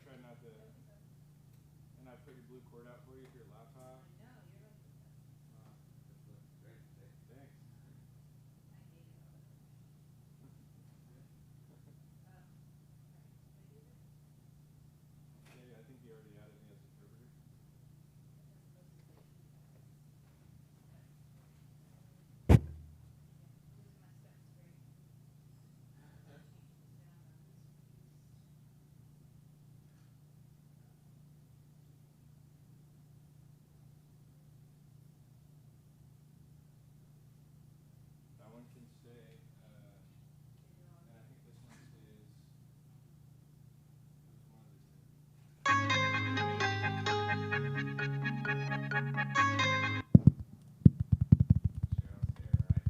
try not to. And I put your blue cord out for you for your laptop. I know, you're like the best. This looks great today. Thanks. I hate it all. Okay, I think you already added me as interpreter. Losing my steps very. That one can stay. And I think this one stays. There's one of the two. Cheryl's here, right?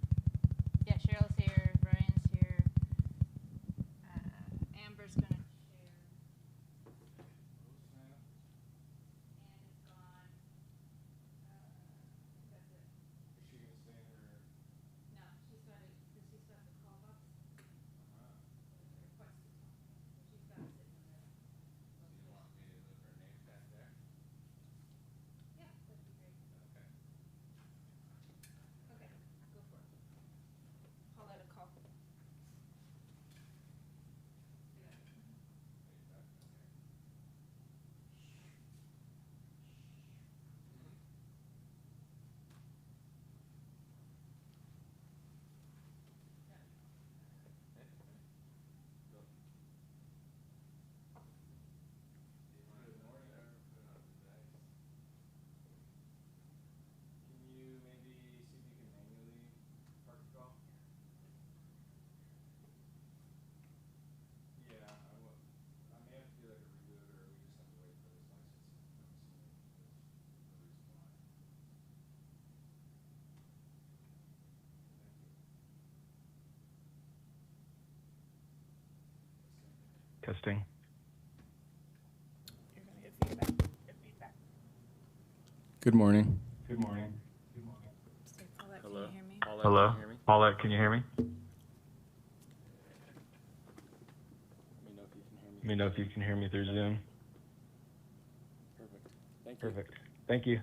Yeah, Cheryl's here, Brian's here. Amber's gonna share. Oh, snap. Ann is gone. That's it. Is she gonna stay in her? No, she's got it, because she's got the call box. With the request to talk. So she's got it sitting in there. Do you want me to move her name tag there? Yeah, that'd be great. Okay. Okay, go for it. Call that a call. Good morning. Can you maybe see if you can manually park the call? Yeah, I may have to do like a reboot, or we just have to wait for this license. I'm assuming there's no reason why. Thank you. Testing. You're gonna get feedback. Good morning. Good morning. Say, Paulette, Hello. can you hear me? Hello. Paulette, can you hear me? Let me know if you can hear me through Zoom. Perfect. Thank you.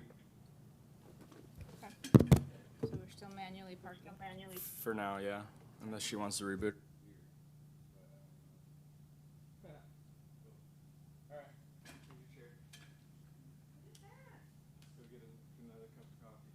Okay. So we're still manually parking. For now, yeah. Unless she wants to reboot. All right. Here's your chair. Let's go get another cup of coffee.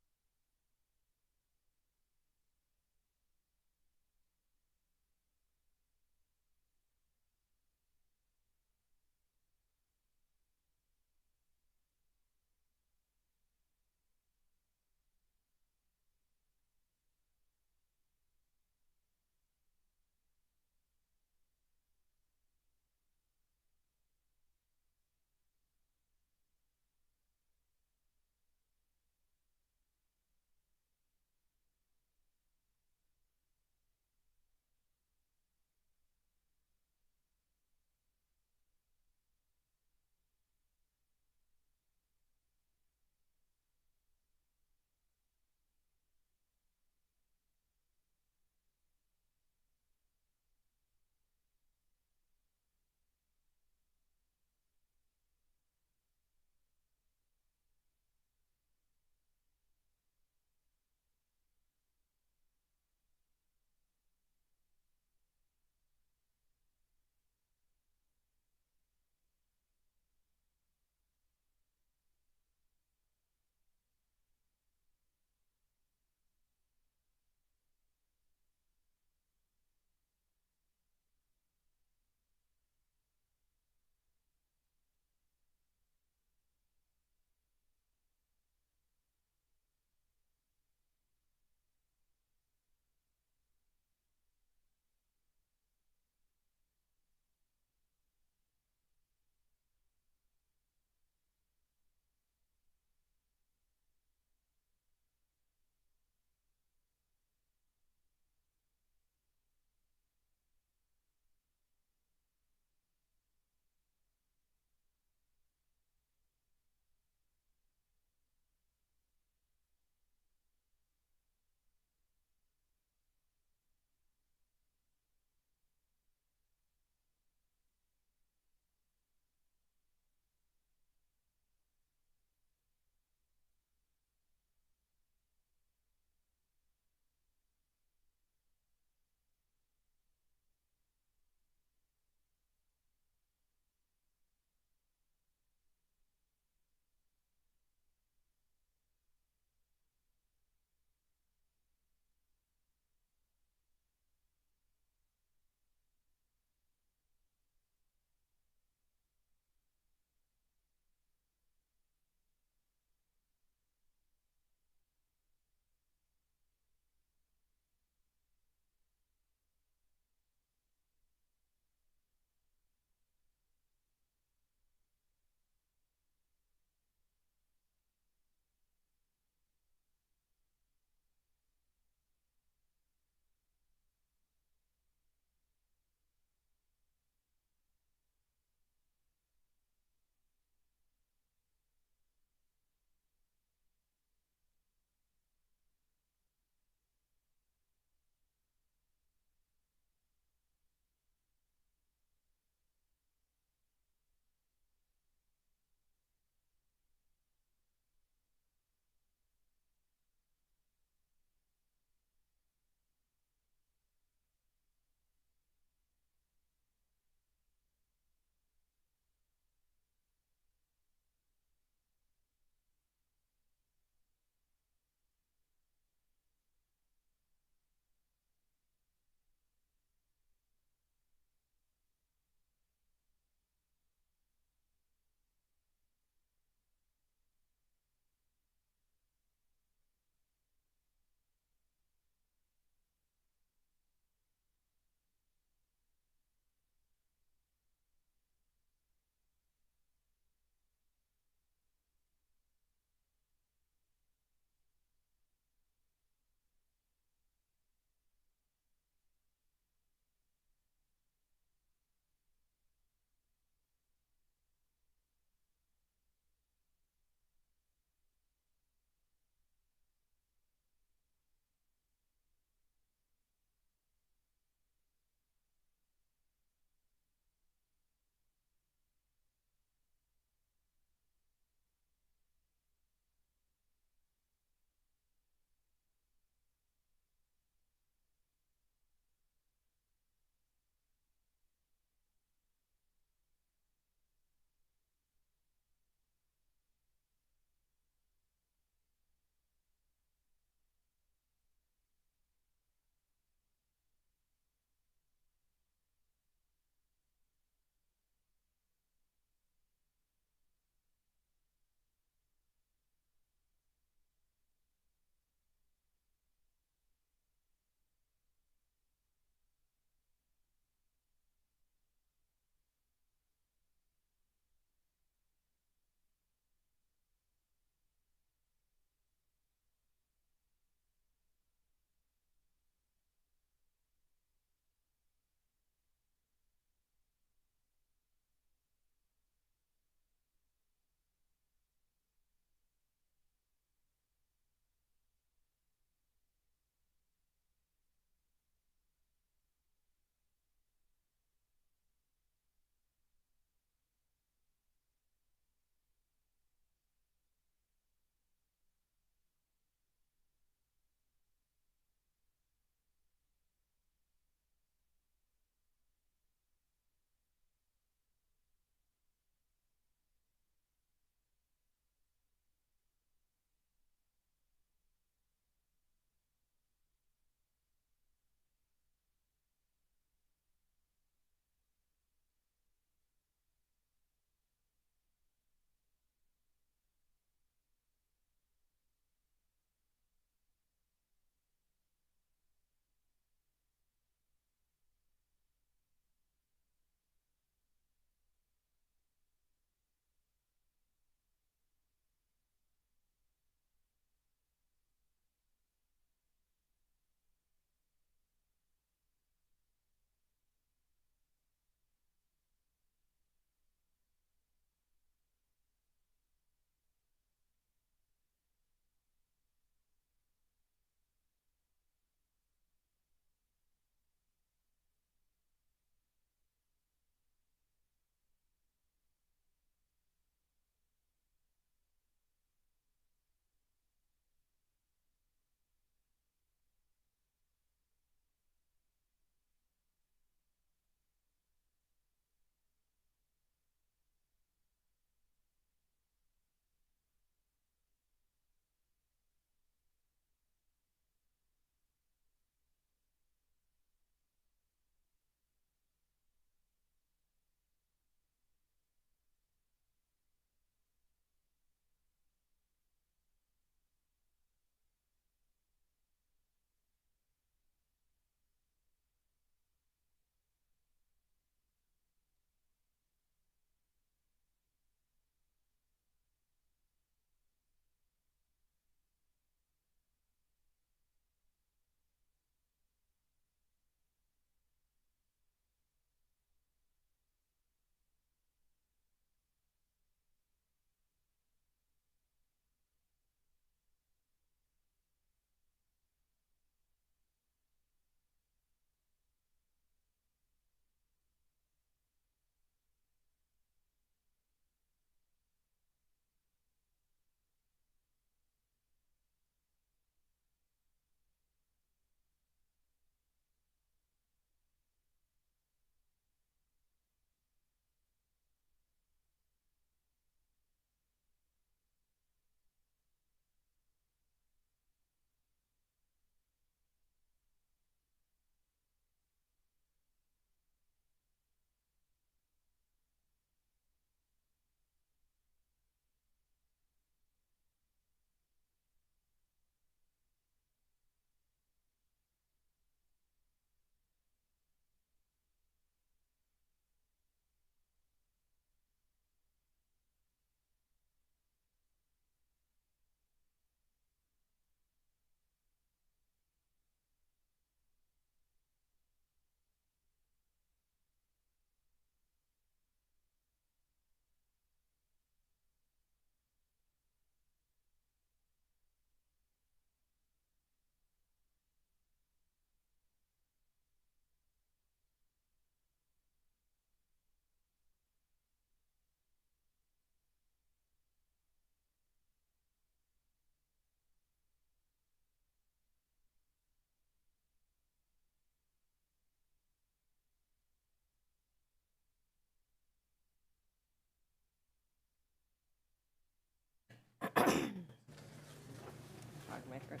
frog in my throat.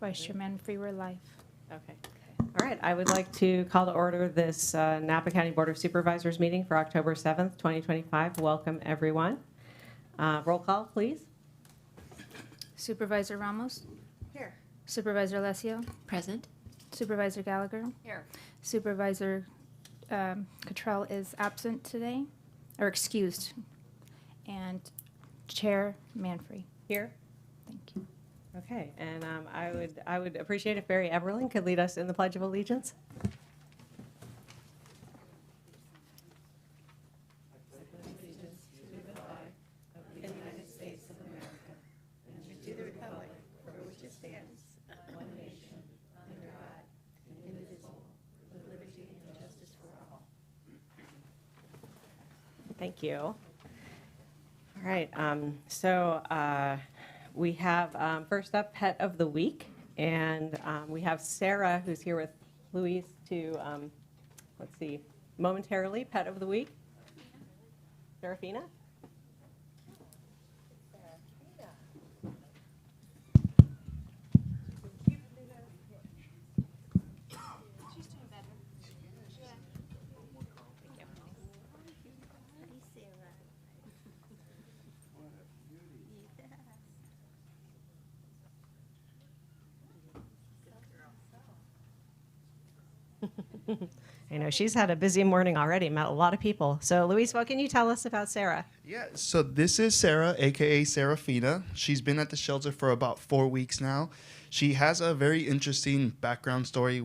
Vice Chairman, Free Word Life. Okay. All right, I would like to call to order this Napa County Board of Supervisors meeting for October 7th, 2025. Welcome, everyone. Roll call, please. Supervisor Ramos. Here. Supervisor Alessio. Present. Supervisor Gallagher. Here. Supervisor Cottrell is absent today, or excused. And Chair Manfrey. Here. Thank you. Okay, and I would appreciate if Barry Everling could lead us in the Pledge of Allegiance. Thank you. All right, we have first up Pet of the Week, and we have Sarah who's here with Louise to, let's see, momentarily, Pet of the Week. Serafina? I know she's had a busy morning already, met a lot of people. So, Louise, what can you tell us about Sarah? Yeah, so this is Sarah, aka Serafina. She's been at the shelter for about 4 weeks now. She has a very interesting background story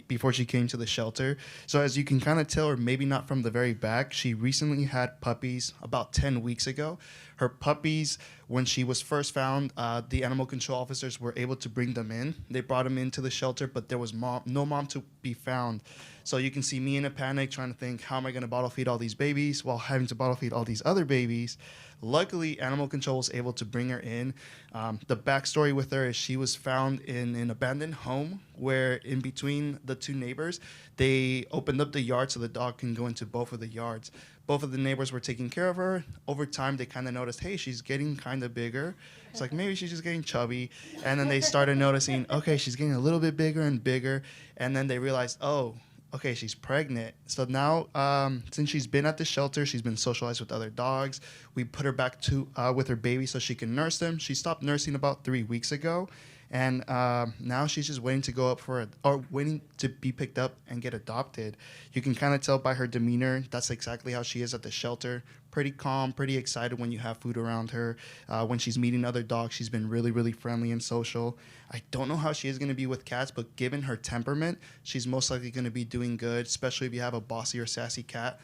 before she came to the shelter. So as you can kind of tell, or maybe not from the very back, she recently had puppies about 10 weeks ago. Her puppies, when she was first found, the animal control officers were able to bring them in. They brought them into the shelter, but there was no mom to be found. So you can see me in a panic trying to think, how am I going to bottle feed all these babies while having to bottle feed all these other babies? Luckily, animal control was able to bring her in. The backstory with her is she was found in an abandoned home where in between the two neighbors, they opened up the yard so the dog can go into both of the yards. Both of the neighbors were taking care of her. Over time, they kind of noticed, hey, she's getting kind of bigger. It's like, maybe she's just getting chubby. And then they started noticing, okay, she's getting a little bit bigger and bigger. And then they realized, oh, okay, she's pregnant. So now, since she's been at the shelter, she's been socialized with other dogs. We put her back to with her baby so she can nurse them. She stopped nursing about 3 weeks ago. And now she's just waiting to go up waiting to be picked up and get adopted. You can kind of tell by her demeanor, that's exactly how she is at the shelter. Pretty calm, pretty excited when you have food around her. When she's meeting other dogs, she's been really, really friendly and social. I don't know how she is going to be with cats, but given her temperament, she's most likely going to be doing good, especially if you have a bossy or sassy cat.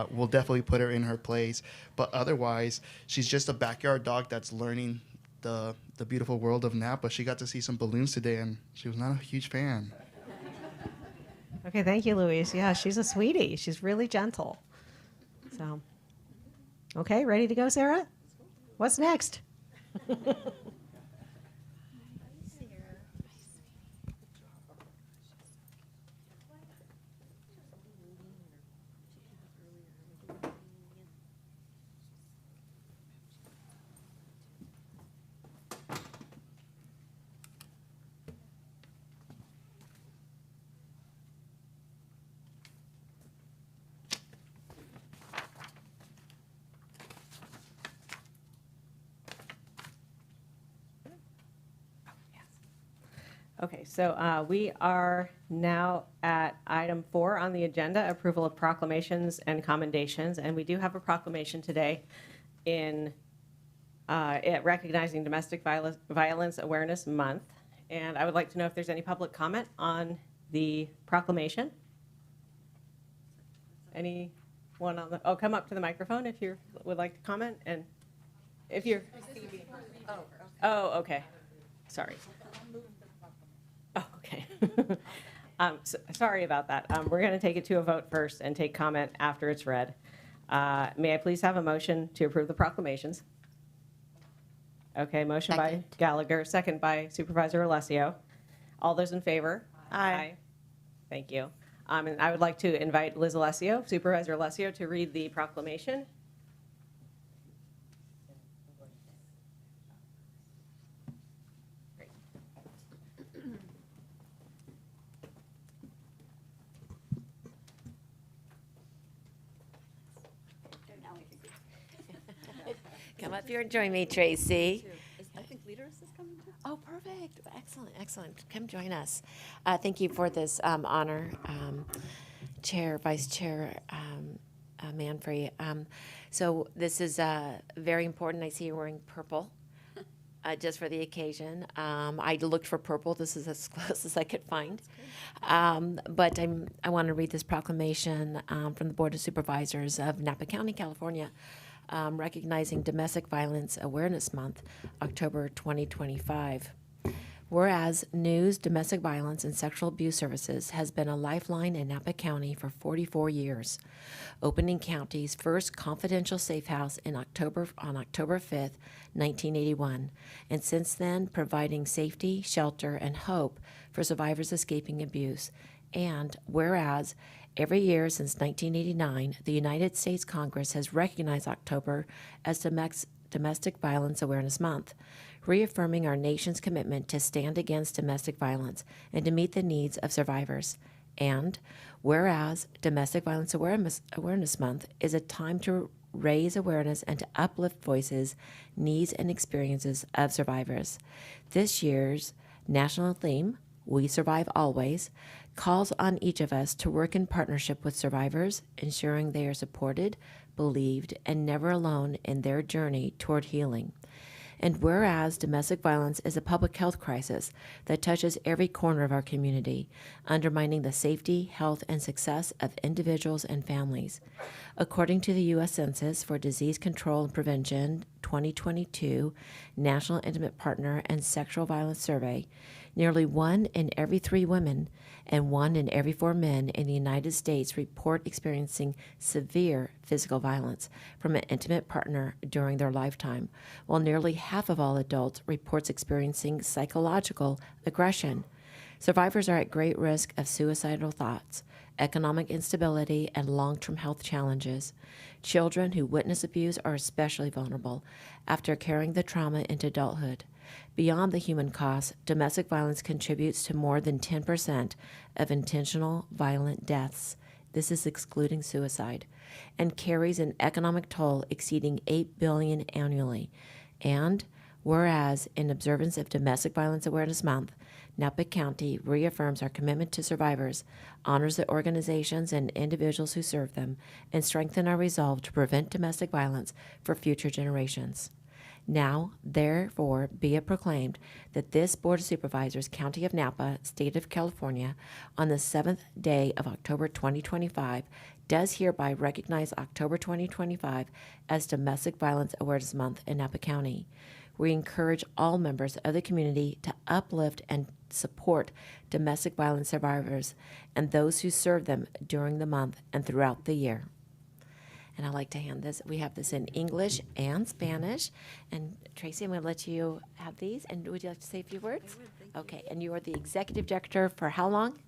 We'll definitely put her in her place. But otherwise, she's just a backyard dog that's learning the beautiful world of Napa. She got to see some balloons today, and she was not a huge fan. Okay, thank you, Louise. Yeah, she's a sweetie. She's really gentle. So, okay, ready to go, Sarah? What's next? Okay, so we are now at item 4 on the agenda, approval of proclamations and commendations. And we do have a proclamation today in recognizing Domestic Violence Awareness Month. And I would like to know if there's any public comment on the proclamation. Anyone on the, come up to the microphone if you would like to comment. And if you're, okay, sorry. Oh, okay. Sorry about that. We're going to take it to a vote first and take comment after it's read. May I please have a motion to approve the proclamations? Okay, motion by Gallagher, second by Supervisor Alessio. All those in favor? Aye. Thank you. And I would like to invite Liz Alessio, Supervisor Alessio, to read the proclamation. Come up here and join me, Tracy. I think Leaders is coming too. Oh, perfect. Excellent, excellent. Come join us. Thank you for this honor, Chair, Vice Chair Manfrey. So this is very important. I see you're wearing purple. Just for the occasion. I looked for purple. This is as close as I could find. But I want to read this proclamation from the Board of Supervisors of Napa County, California, recognizing Domestic Violence Awareness Month, October 2025. Whereas news, domestic violence, and sexual abuse services has been a lifeline in Napa County for 44 years, opening county's first confidential safe house on October 5th, 1981, and since then providing safety, shelter, and hope for survivors escaping abuse. And whereas every year since 1989, the United States Congress has recognized October as Domestic Violence Awareness Month, reaffirming our nation's commitment to stand against domestic violence and to meet the needs of survivors. And whereas Domestic Violence Awareness Month is a time to raise awareness and to uplift voices, needs, and experiences of survivors. This year's national theme, We Survive Always, calls on each of us to work in partnership with survivors, ensuring they are supported, believed, and never alone in their journey toward healing. And whereas domestic violence is a public health crisis that touches every corner of our community, undermining the safety, health, and success of individuals and families. According to the U.S. Census for Disease Control and Prevention 2022 National Intimate Partner and Sexual Violence Survey, nearly 1 in every 3 women and 1 in every 4 men in the United States report experiencing severe physical violence from an intimate partner during their lifetime, while nearly half of all adults reports experiencing psychological aggression. Survivors are at great risk of suicidal thoughts, economic instability, and long-term health challenges. Children who witness abuse are especially vulnerable after carrying the trauma into adulthood. Beyond the human cost, domestic violence contributes to more than 10% of intentional violent deaths. This is excluding suicide, and carries an economic toll exceeding $8 billion annually. And whereas, in observance of Domestic Violence Awareness Month, Napa County reaffirms our commitment to survivors, honors the organizations and individuals who serve them, and strengthen our resolve to prevent domestic violence for future generations. Now, therefore, be it proclaimed that this Board of Supervisors, County of Napa, State of California, on the 7th day of October 2025, does hereby recognize October 2025 as Domestic Violence Awareness Month in Napa County. We encourage all members of the community to uplift and support domestic violence survivors and those who serve them during the month and throughout the year. And I'd like to hand this. We have this in English and Spanish. And Tracy, I'm going to let you have these. And would you like to say a few words? I would, thank you. Okay. And you are the executive director for how long?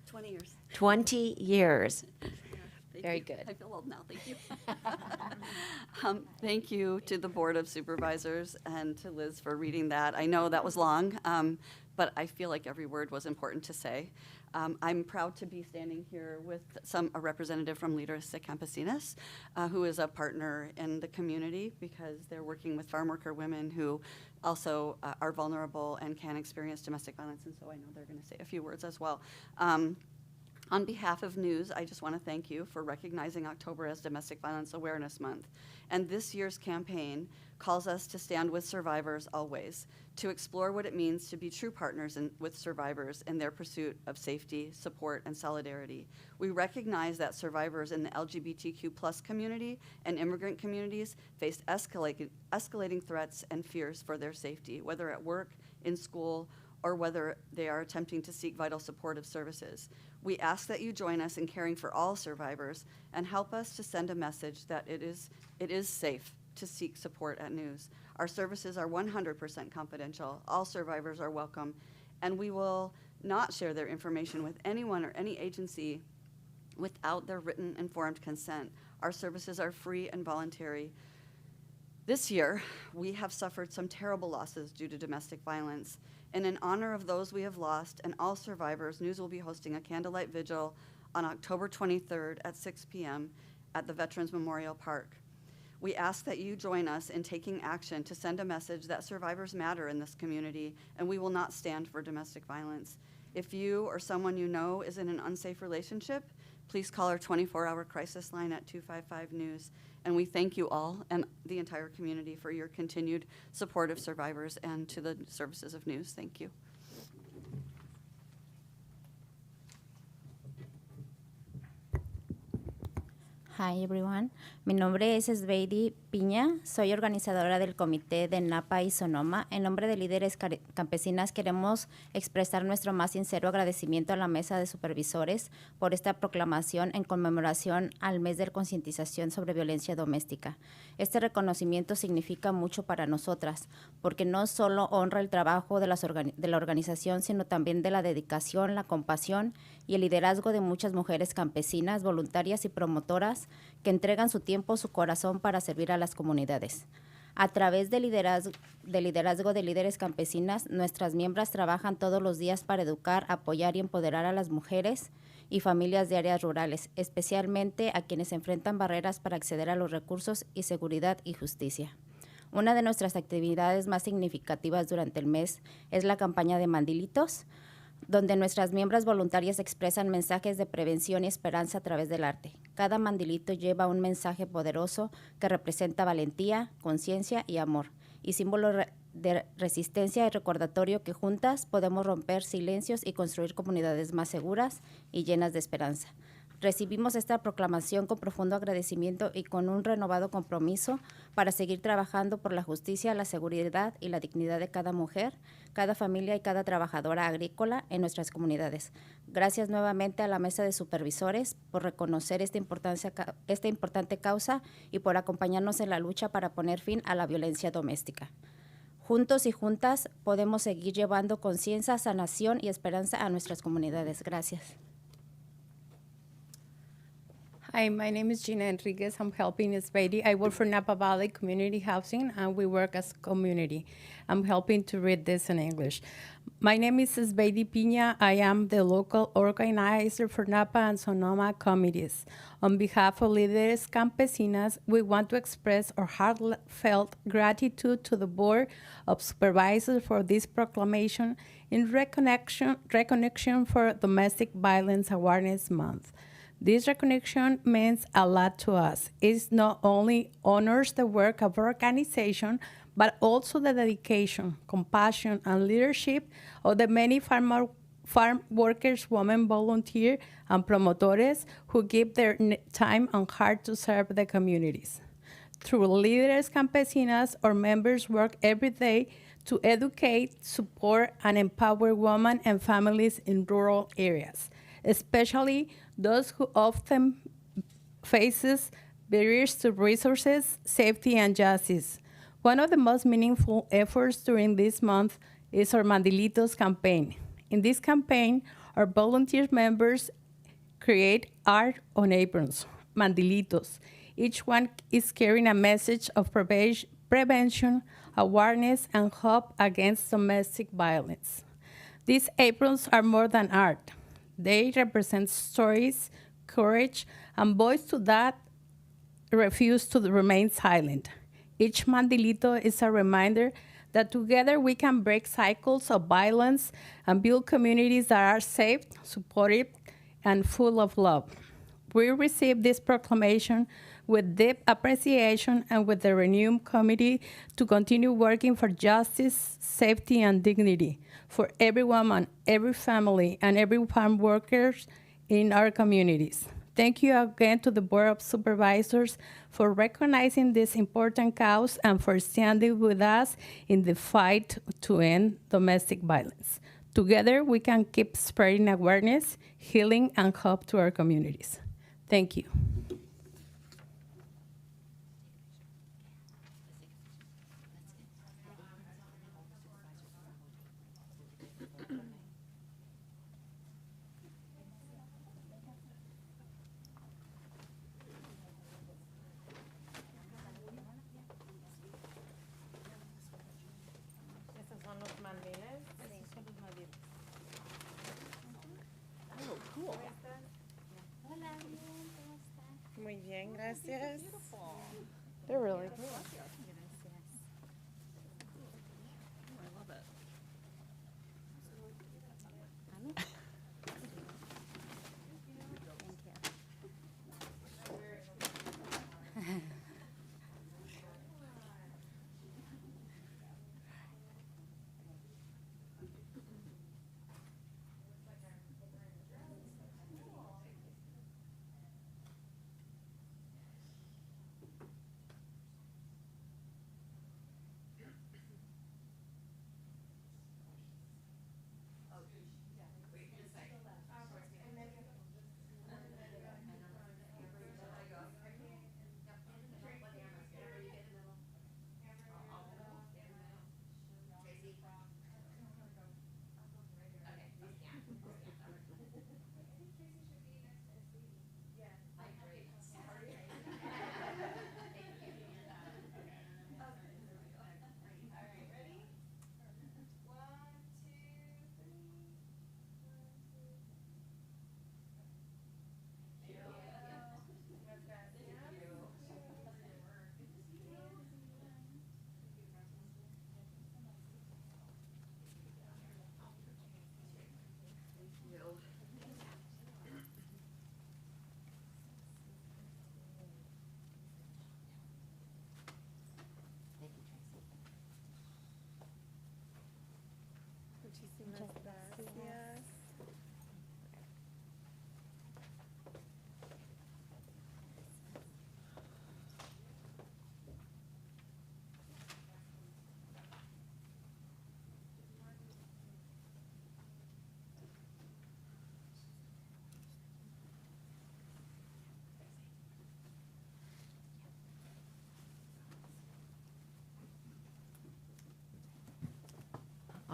20 years. 20 years. Thank Very you. good. I feel old now, thank you. Thank you to the Board of Supervisors and to Liz for reading that. I know that was long, but I feel like every word was important to say. I'm proud to be standing here with a representative from Berryessa Campesinas, who is a partner in the community because they're working with farm worker women who also are vulnerable and can experience domestic violence, and so I know they're going to say a few words as well. On behalf of News, I just want to thank you for recognizing October as Domestic Violence Awareness Month. And this year's campaign calls us to stand with survivors always, to explore what it means to be true partners with survivors in their pursuit of safety, support, and solidarity. We recognize that survivors in the LGBTQ+ community and immigrant communities face escalating threats and fears for their safety, whether at work, in school, or whether they are attempting to seek vital supportive services. We ask that you join us in caring for all survivors and help us to send a message that it is safe to seek support at News. Our services are 100% confidential. All survivors are welcome, and we will not share their information with anyone or any agency without their written informed consent. Our services are free and voluntary. This year, we have suffered some terrible losses due to domestic violence. And in honor of those we have lost and all survivors, News will be hosting a candlelight vigil on October 23rd at 6 p.m. at the Veterans Memorial Park. We ask that you join us in taking action to send a message that survivors matter in this community, and we will not stand for domestic violence. If you or someone you know is in an unsafe relationship, please call our 24-hour crisis line at 255-NEWS. And we thank you all and the entire community for your continued support of survivors and to the services of NEWS. Thank you. Hi everyone, mi nombre es Sveidi Piña, soy organizadora del comité de Napa y Sonoma. En nombre de líderes campesinas queremos expresar nuestro más sincero agradecimiento a la mesa de supervisores por esta proclamación en conmemoración al mes de concientización sobre violencia doméstica. Este reconocimiento significa mucho para nosotras, porque no solo honra el trabajo de la organización, sino también de la dedicación, la compasión y el liderazgo de muchas mujeres campesinas, voluntarias y promotoras que entregan su tiempo, su corazón para servir a las comunidades. A través del liderazgo de líderes campesinas, nuestras miembros trabajan todos los días para educar, apoyar y empoderar a las mujeres y familias de áreas rurales, especialmente a quienes enfrentan barreras para acceder a los recursos y seguridad y justicia. Una de nuestras actividades más significativas durante el mes es la campaña de Mandilitos, donde nuestras miembros voluntarias expresan mensajes de prevención y esperanza a través del arte. Cada mandilito lleva un mensaje poderoso que representa valentía, conciencia y amor, y símbolo de resistencia y recordatorio que juntas podemos romper silencios y construir comunidades más seguras y llenas de esperanza. Recibimos esta proclamación con profundo agradecimiento y con un renovado compromiso para seguir trabajando por la justicia, la seguridad y la dignidad de cada mujer, cada familia y cada trabajadora agrícola en nuestras comunidades. Gracias nuevamente a la mesa de supervisores por reconocer esta importante causa y por acompañarnos en la lucha para poner fin a la violencia doméstica. Juntos y juntas podemos seguir llevando conciencia, sanación y esperanza a nuestras comunidades. Gracias. Hi, my name is Gina Enriquez. I'm helping Sveidi. I work for Napa Valley Community Housing, and we work as community. I'm helping to read this in English. My name is Sveidi Piña. I am the local organizer for Napa and Sonoma committees. On behalf of Líderes Campesinas, we want to express our heartfelt gratitude to the Board of Supervisors for this proclamation in recognition for Domestic Violence Awareness Month. This recognition means a lot to us. It not only honors the work of our organization, but also the dedication, compassion, and leadership of the many farm workers, women volunteers, and promotores who give their time and heart to serve the communities. Through Líderes Campesinas, our members work every day to educate, support, and empower women and families in rural areas, especially those who often faces barriers to resources, safety, and justice. One of the most meaningful efforts during this month is our Mandilitos campaign. In this campaign, our volunteer members create art on aprons, mandilitos. Each one is carrying a message of prevention, awareness, and hope against domestic violence. These aprons are more than art. They represent stories, courage, and voice to that refuse to remain silent. Each mandilito is a reminder that together we can break cycles of violence and build communities that are safe, supportive, and full of love. We receive this proclamation with deep appreciation and with the renewed committee to continue working for justice, safety, and dignity for every woman, every family, and every farm worker in our communities. Thank you again to the Board of Supervisors for recognizing this important cause and for standing with us in the fight to end domestic violence. Together, we can keep spreading awareness, healing, and hope to our communities. Thank you. Muy bien, gracias. They're really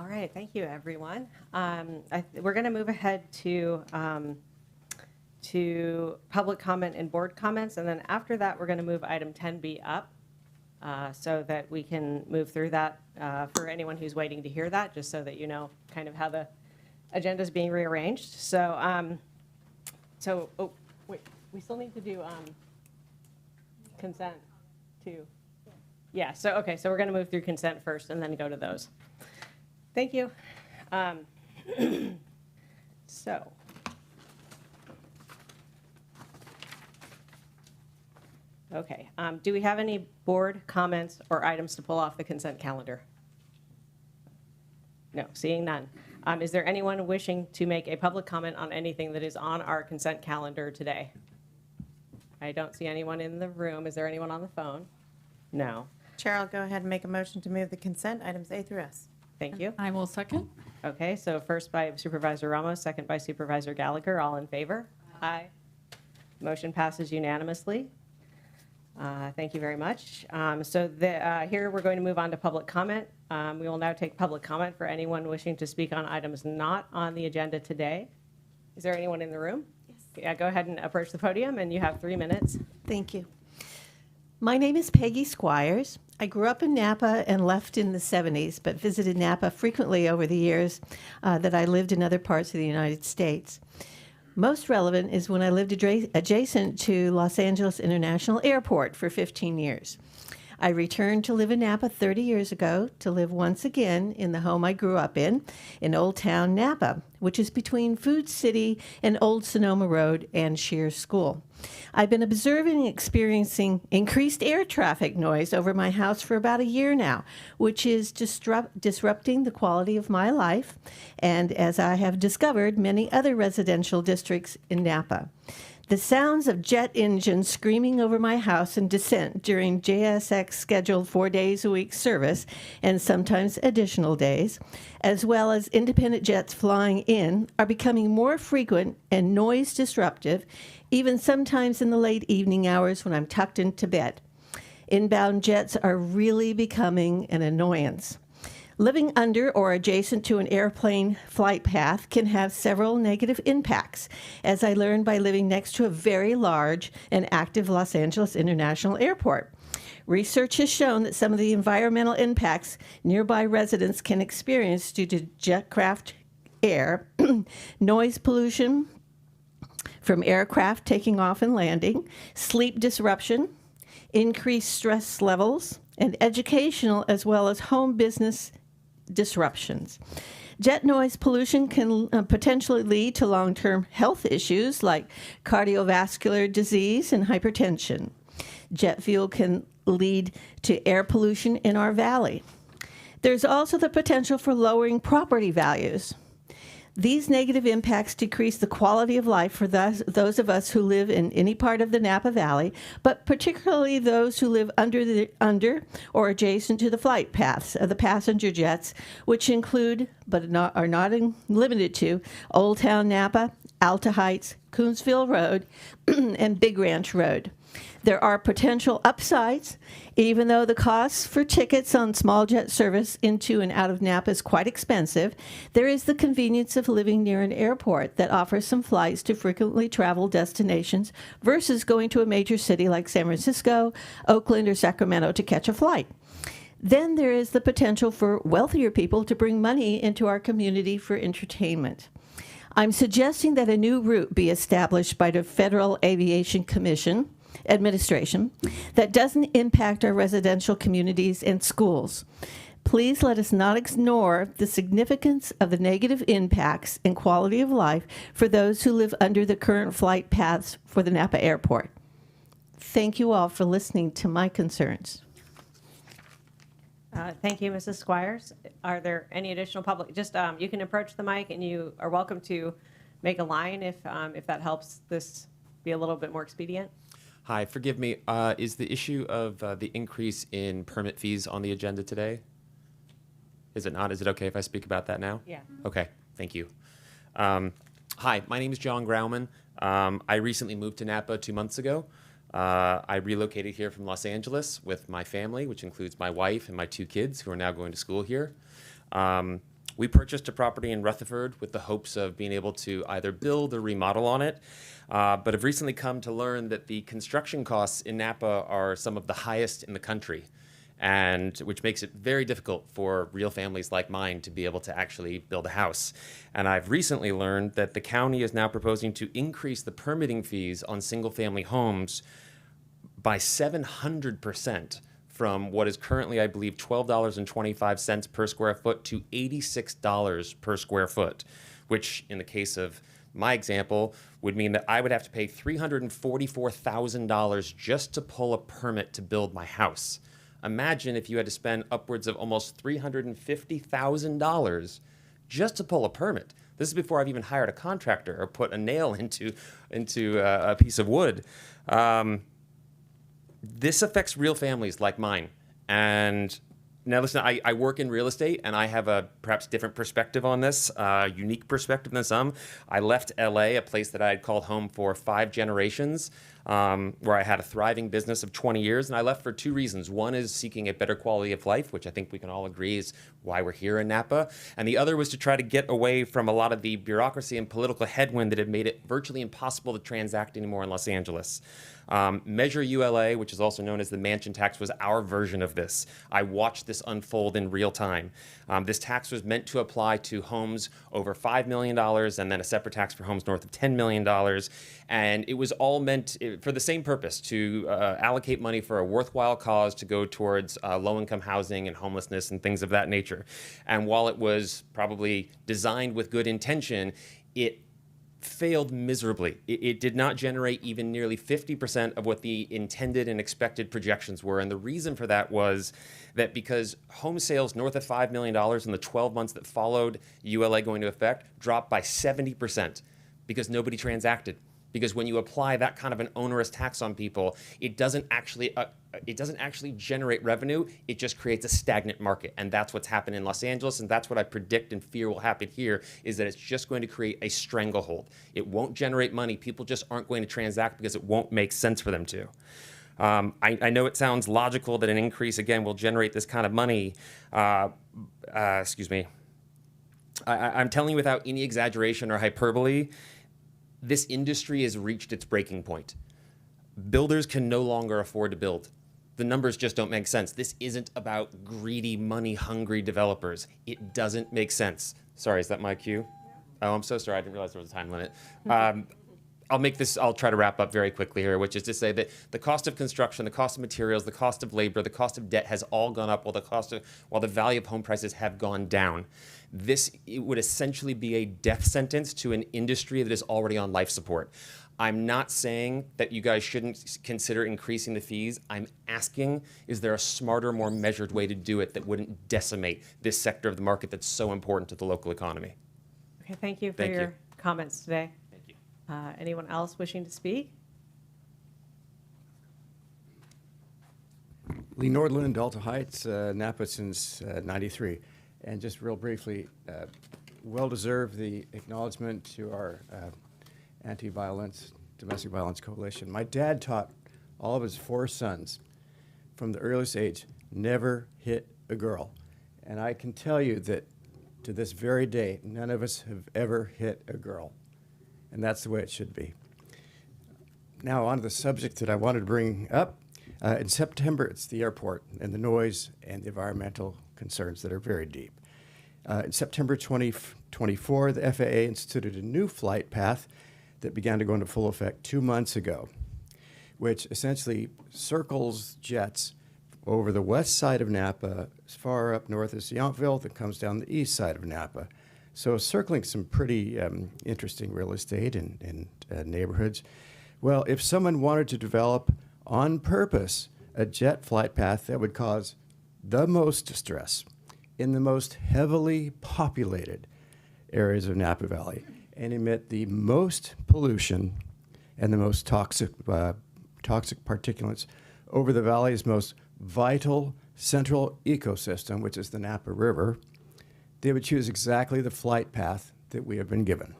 All right, thank you, everyone. We're going to move ahead to public comment and board comments, and then after that, we're going to move item 10B up so that we can move through that for anyone who's waiting to hear that, just so that you know kind of how the agenda is being rearranged. So, oh, wait, we still need to do consent too. Yeah, so, okay, so we're going to move through consent first and then go to those. Thank you. So. Okay, do we have any board comments or items to pull off the consent calendar? No, seeing none. Is there anyone wishing to make a public comment on anything that is on our consent calendar today? I don't see anyone in the room. Is there anyone on the phone? No. Chair, I'll go ahead and make a motion to move the consent items A through S. Thank you. I will second. Okay, so first by Supervisor Ramos, second by Supervisor Gallagher. All in favor? Aye. Motion passes unanimously. Thank you very much. Here we're going to move on to public comment. We will now take public comment for anyone wishing to speak on items not on the agenda today. Is there anyone in the room? Yes. Yeah, go ahead and approach the podium, and you have 3 minutes. Thank you. My name is Peggy Squires. I grew up in Napa and left in the 70s, but visited Napa frequently over the years that I lived in other parts of the United States. Most relevant is when I lived adjacent to Los Angeles International Airport for 15 years. I returned to live in Napa 30 years ago to live once again in the home I grew up in Old Town Napa, which is between Food City and Old Sonoma Road and Shears School. I've been observing and experiencing increased air traffic noise over my house for about a year now, which is disrupting the quality of my life, and as I have discovered, many other residential districts in Napa. The sounds of jet engines screaming over my house in descent during JSX scheduled 4 days a week service, and sometimes additional days, as well as independent jets flying in, are becoming more frequent and noise disruptive, even sometimes in the late evening hours when I'm tucked into bed. Inbound jets are really becoming an annoyance. Living under or adjacent to an airplane flight path can have several negative impacts, as I learned by living next to a very large and active Los Angeles International Airport. Research has shown that some of the environmental impacts nearby residents can experience due to jetcraft air, noise pollution from aircraft taking off and landing, sleep disruption, increased stress levels, and educational as well as home business disruptions. Jet noise pollution can potentially lead to long-term health issues like cardiovascular disease and hypertension. Jet fuel can lead to air pollution in our valley. There's also the potential for lowering property values. These negative impacts decrease the quality of life for those of us who live in any part of the Napa Valley, but particularly those who live under or adjacent to the flight paths of the passenger jets, which include, but are not limited to, Old Town Napa, Alta Heights, Coonsville Road, and Big Ranch Road. There are potential upsides, even though the costs for tickets on small jet service into and out of Napa is quite expensive. There is the convenience of living near an airport that offers some flights to frequently traveled destinations versus going to a major city like San Francisco, Oakland, or Sacramento to catch a flight. Then there is the potential for wealthier people to bring money into our community for entertainment. I'm suggesting that a new route be established by the Federal Aviation Administration that doesn't impact our residential communities and schools. Please let us not ignore the significance of the negative impacts and quality of life for those who live under the current flight paths for the Napa Airport. Thank you all for listening to my concerns. Thank you, Mrs. Squires. Are there any additional public? Just you can approach the mic, and you are welcome to make a line if that helps this be a little bit more expedient. Hi, forgive me. Is the issue of the increase in permit fees on the agenda today? Is it not? Is it okay if I speak about that now? Yeah. Okay, thank you. Hi, my name is John Grauman. I recently moved to Napa 2 months ago. I relocated here from Los Angeles with my family, which includes my wife and my 2 kids who are now going to school here. We purchased a property in Rutherford with the hopes of being able to either build or remodel on it, but have recently come to learn that the construction costs in Napa are some of the highest in the country, and which makes it very difficult for real families like mine to be able to actually build a house. And I've recently learned that the county is now proposing to increase the permitting fees on single-family homes by 700%. From what is currently, I believe, $12.25 per square foot to $86 per square foot, which in the case of my example would mean that I would have to pay $344,000 just to pull a permit to build my house. Imagine if you had to spend upwards of almost $350,000 just to pull a permit. This is before I've even hired a contractor or put a nail into a piece of wood. This affects real families like mine. And now listen, I work in real estate and I have a perhaps different perspective on this, unique perspective than some. I left LA, a place that I had called home for 5 generations, where I had a thriving business of 20 years. And I left for 2 reasons. One is seeking a better quality of life, which I think we can all agree is why we're here in Napa. And the other was to try to get away from a lot of the bureaucracy and political headwind that had made it virtually impossible to transact anymore in Los Angeles. Measure ULA, which is also known as the mansion tax, was our version of this. I watched this unfold in real time. This tax was meant to apply to homes over $5 million and then a separate tax for homes north of $10 million. And it was all meant for the same purpose, to allocate money for a worthwhile cause to go towards low-income housing and homelessness and things of that nature. And while it was probably designed with good intention, it failed miserably. It did not generate even nearly 50% of what the intended and expected projections were. And the reason for that was that because home sales north of $5 million in the 12 months that followed ULA going into effect dropped by 70% because nobody transacted. Because when you apply that kind of an onerous tax on people, it doesn't actually generate revenue. It just creates a stagnant market, and that's what's happened in Los Angeles, and that's what I predict and fear will happen here. Is that it's just going to create a stranglehold. It won't generate money. People just aren't going to transact because it won't make sense for them to. I know it sounds logical that an increase again will generate this kind of money. Excuse me. I'm telling you without any exaggeration or hyperbole. This industry has reached its breaking point. Builders can no longer afford to build. The numbers just don't make sense. This isn't about greedy, money-hungry developers. It doesn't make sense. Sorry, is that my cue? Oh, I'm so sorry. I didn't realize there was a time limit. I'll try to wrap up very quickly here, which is to say that the cost of construction, the cost of materials, the cost of labor, the cost of debt has all gone up while the value of home prices have gone down. It would essentially be a death sentence to an industry that is already on life support. I'm not saying that you guys shouldn't consider increasing the fees. I'm asking, is there a smarter, more measured way to do it that wouldn't decimate this sector of the market that's so important to the local economy? Okay, thank you for your comments today. Thank you. Anyone else wishing to speak? Lee Nordlund, Delta Heights, Napa since '93. And just real briefly, well-deserved the acknowledgement to our anti-violence, domestic violence coalition. My dad taught all of his 4 sons from the earliest age, never hit a girl. And I can tell you that to this very day, none of us have ever hit a girl. And that's the way it should be. Now on to the subject that I wanted to bring up. In September, it's the airport and the noise and the environmental concerns that are very deep. In September 2024, the FAA instituted a new flight path that began to go into full effect 2 months ago, which essentially circles jets over the west side of Napa, as far up north as Yountville, that comes down the east side of Napa. So circling some pretty interesting real estate and neighborhoods. Well, if someone wanted to develop on purpose a jet flight path that would cause the most distress in the most heavily populated areas of Napa Valley and emit the most pollution and the most toxic particulates over the valley's most vital central ecosystem, which is the Napa River, they would choose exactly the flight path that we have been given.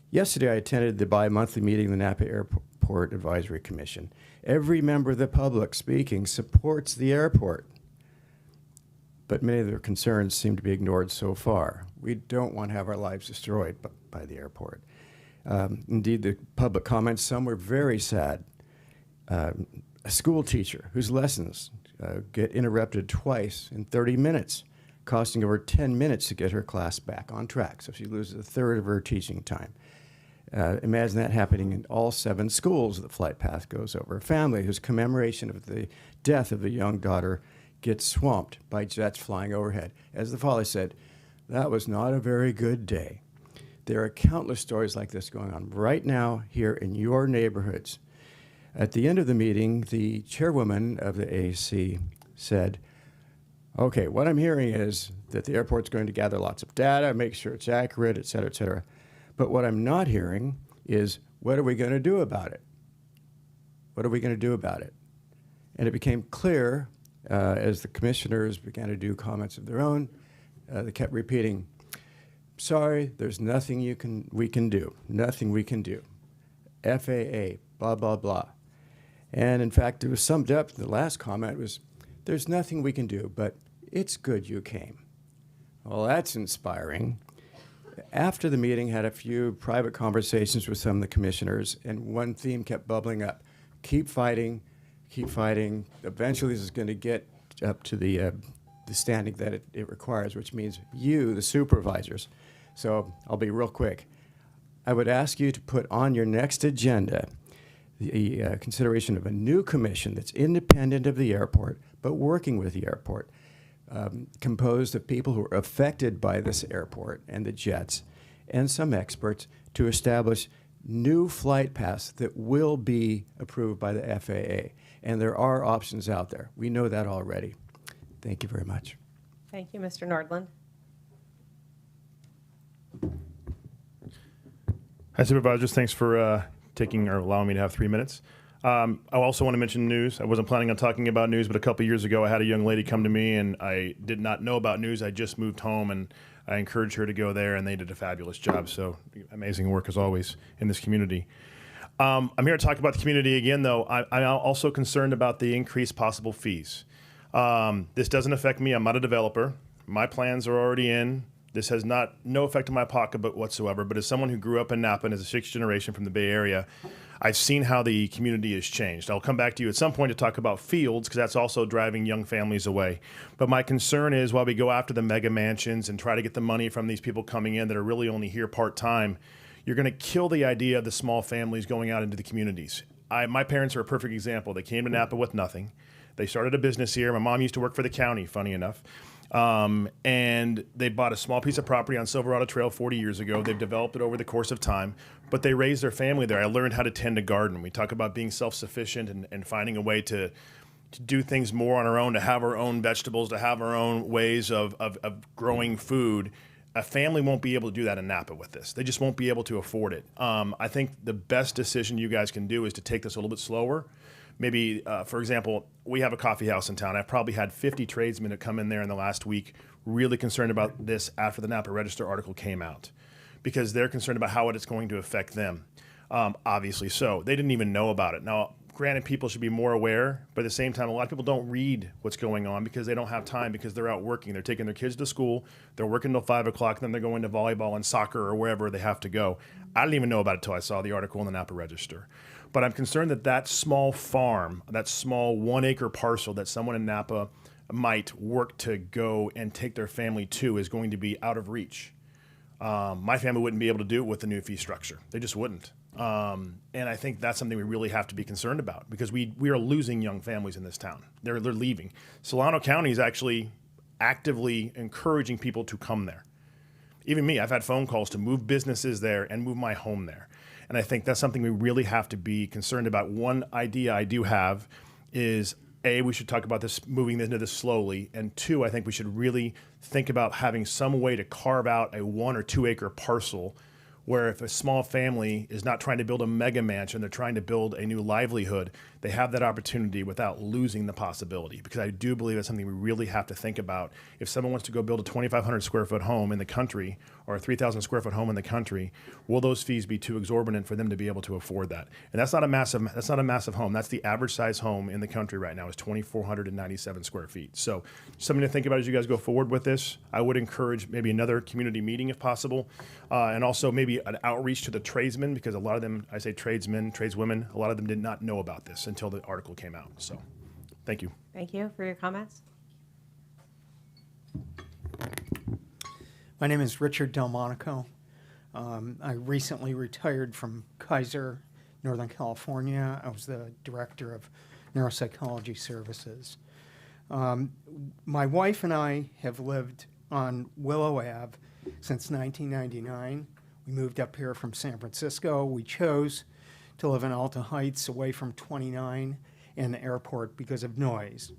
Yesterday, I attended the bi-monthly meeting of the Napa Airport Advisory Commission. Every member of the public speaking supports the airport. but many of their concerns seem to be ignored so far. We don't want to have our lives destroyed by the airport. Indeed, the public comments, some were very sad. A school teacher whose lessons get interrupted twice in 30 minutes, costing over 10 minutes to get her class back on track. So she loses a third of her teaching time. Imagine that happening in all 7 schools the flight path goes over. A family whose commemoration of the death of a young daughter gets swamped by jets flying overhead. As the father said, that was not a very good day. There are countless stories like this going on right now here in your neighborhoods. At the end of the meeting, the chairwoman of the AAC said, okay, what I'm hearing is that the airport's going to gather lots of data, make sure it's accurate, et cetera, et cetera. But what I'm not hearing is, what are we going to do about it? What are we going to do about it? And it became clear as the commissioners began to do comments of their own, they kept repeating, sorry, there's nothing we can do, nothing we can do. FAA, blah, blah, blah. And in fact, it was summed up, the last comment was, there's nothing we can do, but it's good you came. Well, that's inspiring. After the meeting, had a few private conversations with some of the commissioners, and one theme kept bubbling up. Keep fighting, keep fighting. Eventually, this is going to get up to the standing that it requires, which means you, the supervisors. So I'll be real quick. I would ask you to put on your next agenda the consideration of a new commission that's independent of the airport, but working with the airport, composed of people who are affected by this airport and the jets, and some experts to establish new flight paths that will be approved by the FAA. And there are options out there. We know that already. Thank you very much. Thank you, Mr. Nordland. Hi, Supervisors. Thanks for taking or allowing me to have 3 minutes. I also want to mention news. I wasn't planning on talking about news, but a couple years ago, I had a young lady come to me, and I did not know about news. I just moved home, and I encouraged her to go there, and they did a fabulous job. So amazing work, as always, in this community. I'm here to talk about the community again, though. I'm also concerned about the increased possible fees. This doesn't affect me. I'm not a developer. My plans are already in. This has no effect on my pocketbook whatsoever, but as someone who grew up in Napa and is a 6th generation from the Bay Area, I've seen how the community has changed. I'll come back to you at some point to talk about fields, because that's also driving young families away. But my concern is, while we go after the mega mansions and try to get the money from these people coming in that are really only here part-time, you're going to kill the idea of the small families going out into the communities. My parents are a perfect example. They came to Napa with nothing. They started a business here. My mom used to work for the county, funny enough. And they bought a small piece of property on Silverado Trail 40 years ago. They've developed it over the course of time, but they raised their family there. I learned how to tend a garden. We talk about being self-sufficient and finding a way to do things more on our own, to have our own vegetables, to have our own ways of growing food. A family won't be able to do that in Napa with this. They just won't be able to afford it. I think the best decision you guys can do is to take this a little bit slower. Maybe, for example, we have a coffee house in town. I've probably had 50 tradesmen that come in there in the last week really concerned about this after the Napa Register article came out, because they're concerned about how it's going to affect them. Obviously so. They didn't even know about it. Now, granted, people should be more aware, but at the same time, a lot of people don't read what's going on because they don't have time, because they're out working. They're taking their kids to school. They're working till 5 o'clock, then they're going to volleyball and soccer or wherever they have to go. I didn't even know about it until I saw the article in the Napa Register. But I'm concerned that that small farm, that small 1 acre parcel that someone in Napa might work to go and take their family to is going to be out of reach. My family wouldn't be able to do it with the new fee structure. They just wouldn't. And I think that's something we really have to be concerned about, because we are losing young families in this town. They're leaving. Solano County is actually actively encouraging people to come there. Even me, I've had phone calls to move businesses there and move my home there. And I think that's something we really have to be concerned about. One idea I do have is, A, we should talk about this, moving into this slowly. And 2, I think we should really think about having some way to carve out a 1 or 2 acre parcel where if a small family is not trying to build a mega mansion, they're trying to build a new livelihood, they have that opportunity without losing the possibility. Because I do believe it's something we really have to think about. If someone wants to go build a 2,500 square foot home in the country or a 3,000 square foot home in the country, will those fees be too exorbitant for them to be able to afford that? And that's not a massive home. That's the average size home in the country right now is 2,497 square feet. So something to think about as you guys go forward with this. I would encourage maybe another community meeting if possible, and also maybe an outreach to the tradesmen, because a lot of them, I say tradesmen, tradeswomen, a lot of them did not know about this until the article came out. So thank you. Thank you for your comments. My name is Richard Delmonico. I recently retired from Kaiser, Northern California. I was the director of neuropsychology services. My wife and I have lived on Willow Ave since 1999. We moved up here from San Francisco. We chose to live in Alta Heights, away from 29 and the airport, because of noise.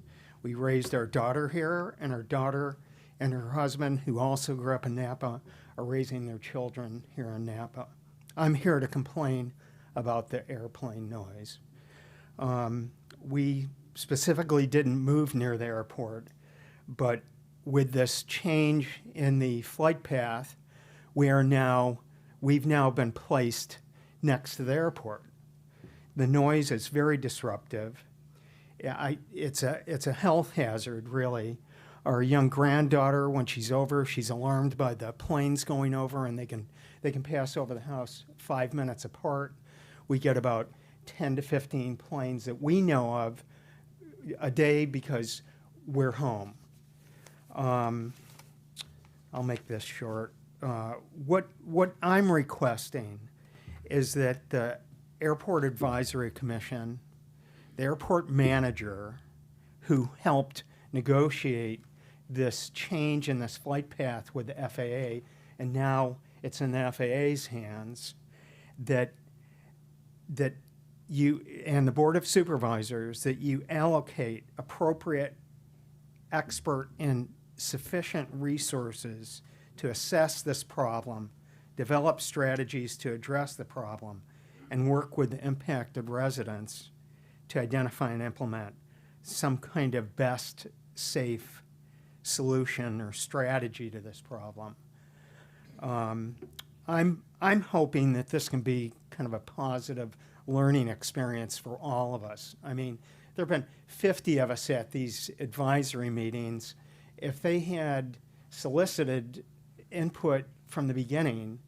We raised our daughter here, and our daughter and her husband, who also grew up in Napa, are raising their children here in Napa. I'm here to complain about the airplane noise. We specifically didn't move near the airport, but with this change in the flight path, we've now been placed next to the airport. The noise is very disruptive. It's a health hazard, really. Our young granddaughter, when she's over, she's alarmed by the planes going over, and they can pass over the house 5 minutes apart. We get about 10 to 15 planes that we know of a day because we're home. I'll make this short. What I'm requesting is that the Airport Advisory Commission, the airport manager who helped negotiate this change in this flight path with the FAA, and now it's in the FAA's hands, that you and the Board of Supervisors, that you allocate appropriate expert and sufficient resources to assess this problem, develop strategies to address the problem, and work with the impacted residents to identify and implement some kind of best, safe solution or strategy to this problem. I'm hoping that this can be kind of a positive learning experience for all of us. I mean, there have been 50 of us at these advisory meetings. If they had solicited input from the beginning,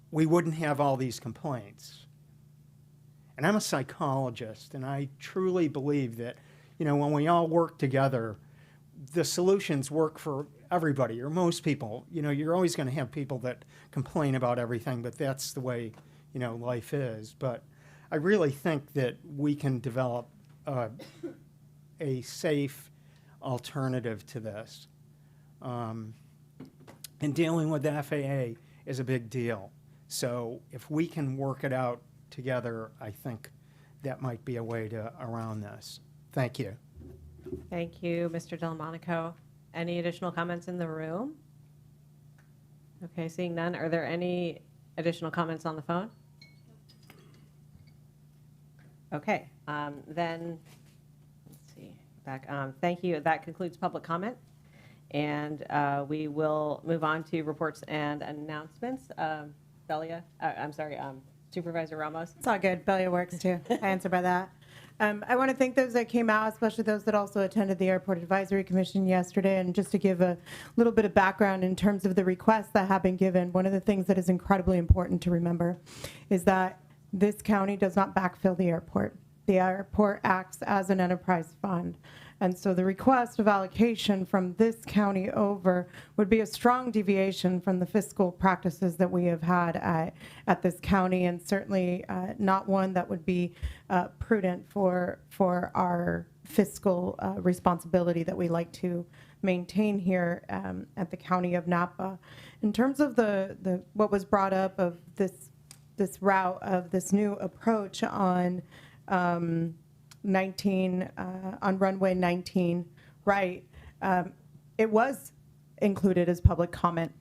we wouldn't have all these complaints. And I'm a psychologist, and I truly believe that, when we all work together, the solutions work for everybody, or most people. You're always going to have people that complain about everything, but that's the way, life is. But I really think that we can develop a safe alternative to this. And dealing with the FAA is a big deal. So if we can work it out together, I think that might be a way around this. Thank you. Thank you, Mr. Delmonico. Any additional comments in the room? Okay, seeing none. Are there any additional comments on the phone? Okay, then, let's see, back. Thank you. That concludes public comment. And we will move on to reports and announcements. Supervisor Ramos. It's all good. Belia works too. I answer by that. I want to thank those that came out, especially those that also attended the Airport Advisory Commission yesterday. And just to give a little bit of background in terms of the requests that have been given, one of the things that is incredibly important to remember is that this county does not backfill the airport. The airport acts as an enterprise fund. And so the request of allocation from this county over would be a strong deviation from the fiscal practices that we have had at this county, and certainly not one that would be prudent for our fiscal responsibility that we like to maintain here at the county of Napa. In terms of the what was brought up of this route of this new approach on 19 on runway 19 right, it was included as public comment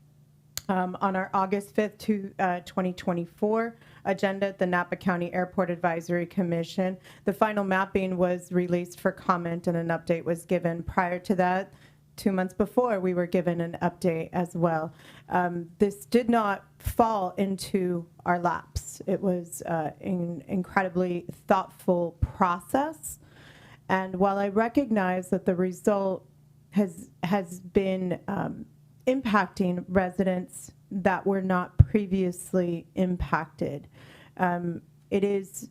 On our August 5th, 2024 agenda at the Napa County Airport Advisory Commission, the final mapping was released for comment and an update was given. Prior to that, 2 months before, we were given an update as well. This did not fall into our laps. It was an incredibly thoughtful process. And while I recognize that the result has been impacting residents that were not previously impacted, it is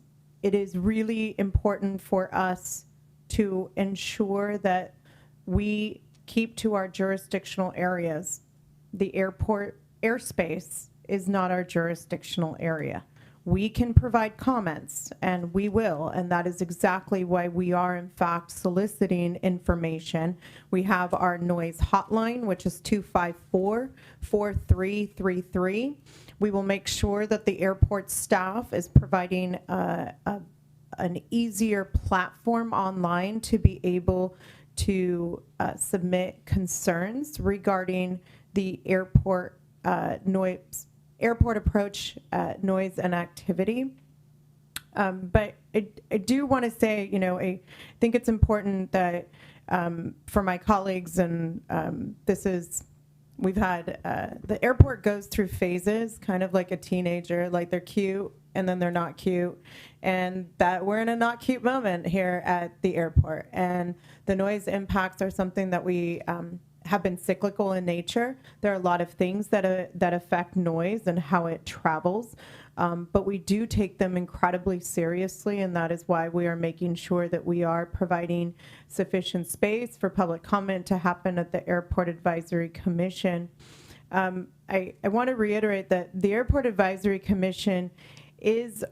really important for us to ensure that we keep to our jurisdictional areas. The airport airspace is not our jurisdictional area. We can provide comments, and we will, and that is exactly why we are, in fact, soliciting information. We have our noise hotline, which is 254-4333. We will make sure that the airport staff is providing an easier platform online to be able to submit concerns regarding the airport airport approach noise and activity. But I do want to say, I think it's important that for my colleagues, and we've had, the airport goes through phases, kind of like a teenager, like they're cute and then they're not cute. And that we're in a not cute moment here at the airport. And the noise impacts are something that we have been cyclical in nature. There are a lot of things that affect noise and how it travels, but we do take them incredibly seriously, and that is why we are making sure that we are providing sufficient space for public comment to happen at the Airport Advisory Commission. I want to reiterate that the Airport Advisory Commission is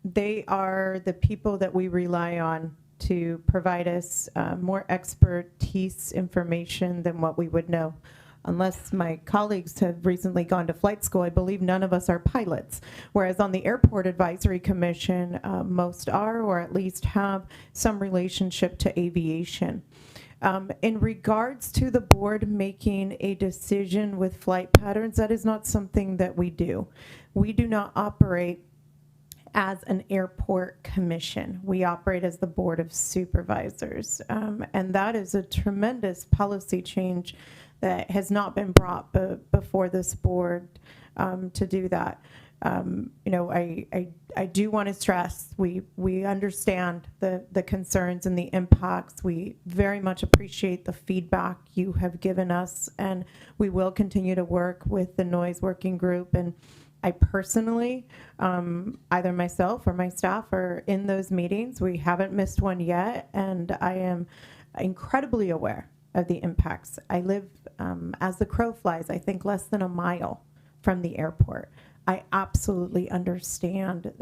they are the people that we rely on to provide us more expertise information than what we would know. Unless my colleagues have recently gone to flight school, I believe none of us are pilots. Whereas on the Airport Advisory Commission, most are, or at least have some relationship to aviation. In regards to the board making a decision with flight patterns, that is not something that we do. We do not operate as an airport commission. We operate as the Board of Supervisors. And that is a tremendous policy change that has not been brought before this board to do that. I do want to stress we understand the concerns and the impacts. We very much appreciate the feedback you have given us, and we will continue to work with the noise working group. And I personally, either myself or my staff are in those meetings. We haven't missed one yet, and I am incredibly aware of the impacts. I live, as the crow flies, I think less than a mile from the airport. I absolutely understand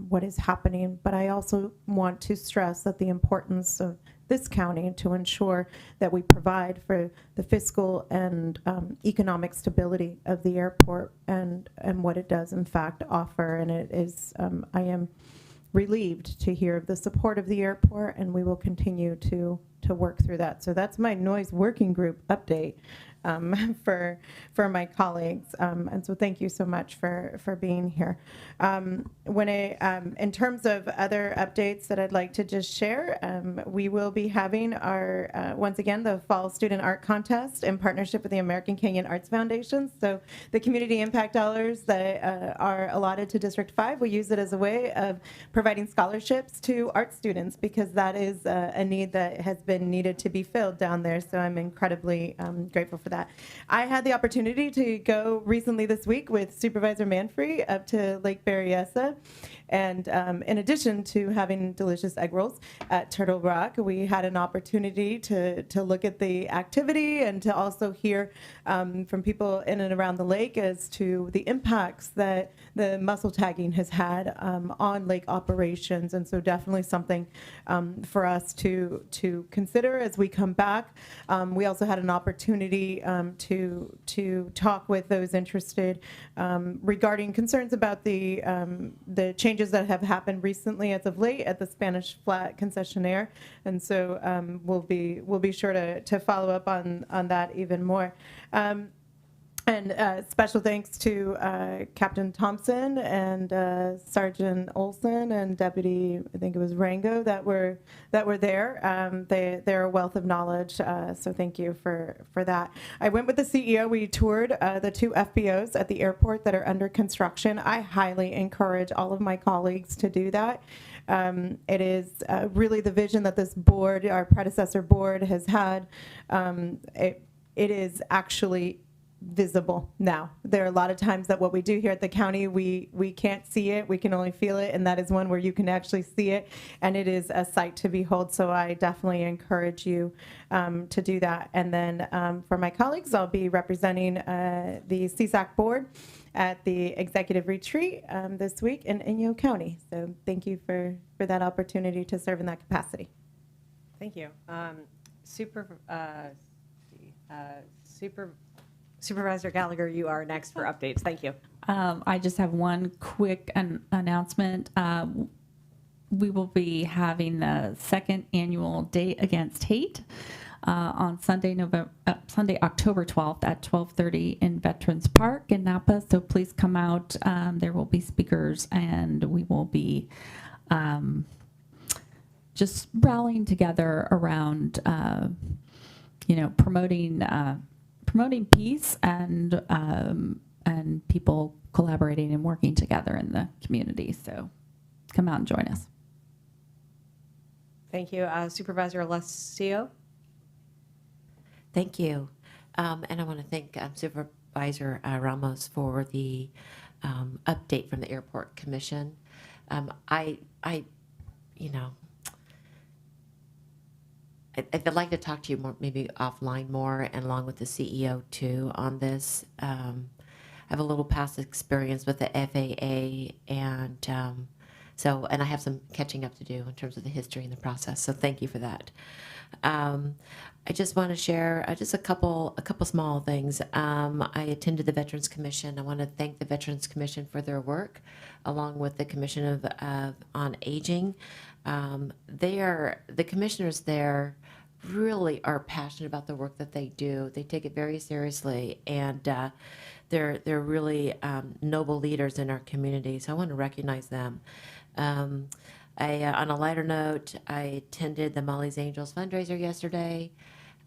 what is happening, but I also want to stress that the importance of this county to ensure that we provide for the fiscal and economic stability of the airport and what it does in fact offer. And it is, I am relieved to hear of the support of the airport, and we will continue to work through that. So that's my noise working group update for my colleagues. And so thank you so much for being here. In terms of other updates that I'd like to just share, we will be having our, once again, the Fall Student Art Contest in partnership with the American Canyon Arts Foundation. So the community impact dollars that are allotted to District 5, we use it as a way of providing scholarships to art students, because that is a need that has been needed to be filled down there. So I'm incredibly grateful for that. I had the opportunity to go recently this week with Supervisor Manfrey up to Lake Berryessa. And in addition to having delicious egg rolls at Turtle Rock, we had an opportunity to look at the activity and to also hear from people in and around the lake as to the impacts that the mussel tagging has had on lake operations. And so definitely something for us to consider as we come back. We also had an opportunity to talk with those interested regarding concerns about the change changes that have happened recently as of late at the Spanish Flat concessionaire, and so we'll be sure to follow up on that even more. And special thanks to Captain Thompson and Sergeant Olson and Deputy, I think it was Rango, that were there. They're a wealth of knowledge, so thank you for that. I went with the CEO. We toured the 2 FBOs at the airport that are under construction. I highly encourage all of my colleagues to do that. It is really the vision that this board, our predecessor board, has had. It is actually visible now. There are a lot of times that what we do here at the county, we can't see it, we can only feel it, and that is one where you can actually see it, and it is a sight to behold. So I definitely encourage you to do that. And then for my colleagues, I'll be representing the CSAC board at the executive retreat this week in Inyo County. So thank you for that opportunity to serve in that capacity. Thank you. Supervisor Gallagher, you are next for updates. Thank you. I just have one quick announcement. We will be having the 2nd annual Day Against Hate on Sunday, October 12th at 12:30 in Veterans Park in Napa. So please come out. There will be speakers, and we will be just rallying together around, promoting peace and people collaborating and working together in the community. So come out and join us. Thank you. Supervisor Alessio. Thank you. And I want to thank Supervisor Ramos for the update from the Airport Commission. I'd like to talk to you more, maybe offline more, and along with the CEO too on this. I have a little past experience with the FAA, and I have some catching up to do in terms of the history and the process. So thank you for that. I just want to share just a couple small things. I attended the Veterans Commission. I want to thank the Veterans Commission for their work, along with the Commission on Aging. The commissioners there really are passionate about the work that they do. They take it very seriously, and they're really noble leaders in our community. So I want to recognize them. On a lighter note, I attended the Molly's Angels fundraiser yesterday.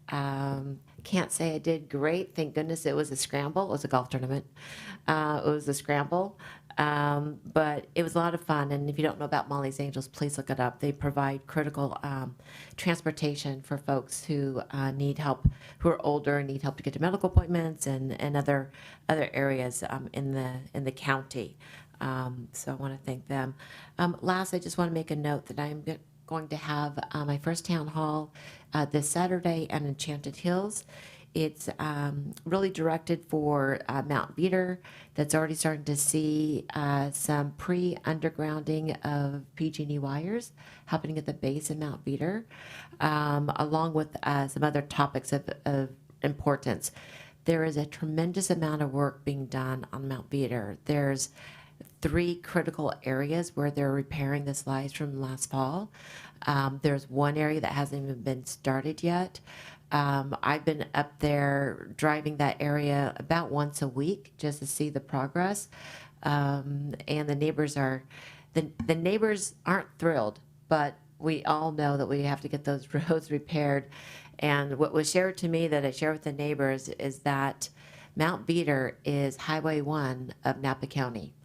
Can't say I did great. Thank goodness it was a scramble. It was a golf tournament. It was a scramble. But it was a lot of fun. And if you don't know about Molly's Angels, please look it up. They provide critical transportation for folks who need help, who are older and need help to get to medical appointments and other areas in the county. So I want to thank them. Last, I just want to make a note that I'm going to have my first town hall this Saturday at Enchanted Hills. It's really directed for Mount Veeder, that's already starting to see some pre-undergrounding of PG&E wires happening at the base of Mount Veeder, along with some other topics of importance. There is a tremendous amount of work being done on Mount Veeder. There's 3 critical areas where they're repairing the slides from last fall. There's one area that hasn't even been started yet. I've been up there driving that area about once a week just to see the progress. And the neighbors aren't thrilled, but we all know that we have to get those roads repaired. And what was shared to me that I share with the neighbors is that Mount Veeder is Highway 1 of Napa County.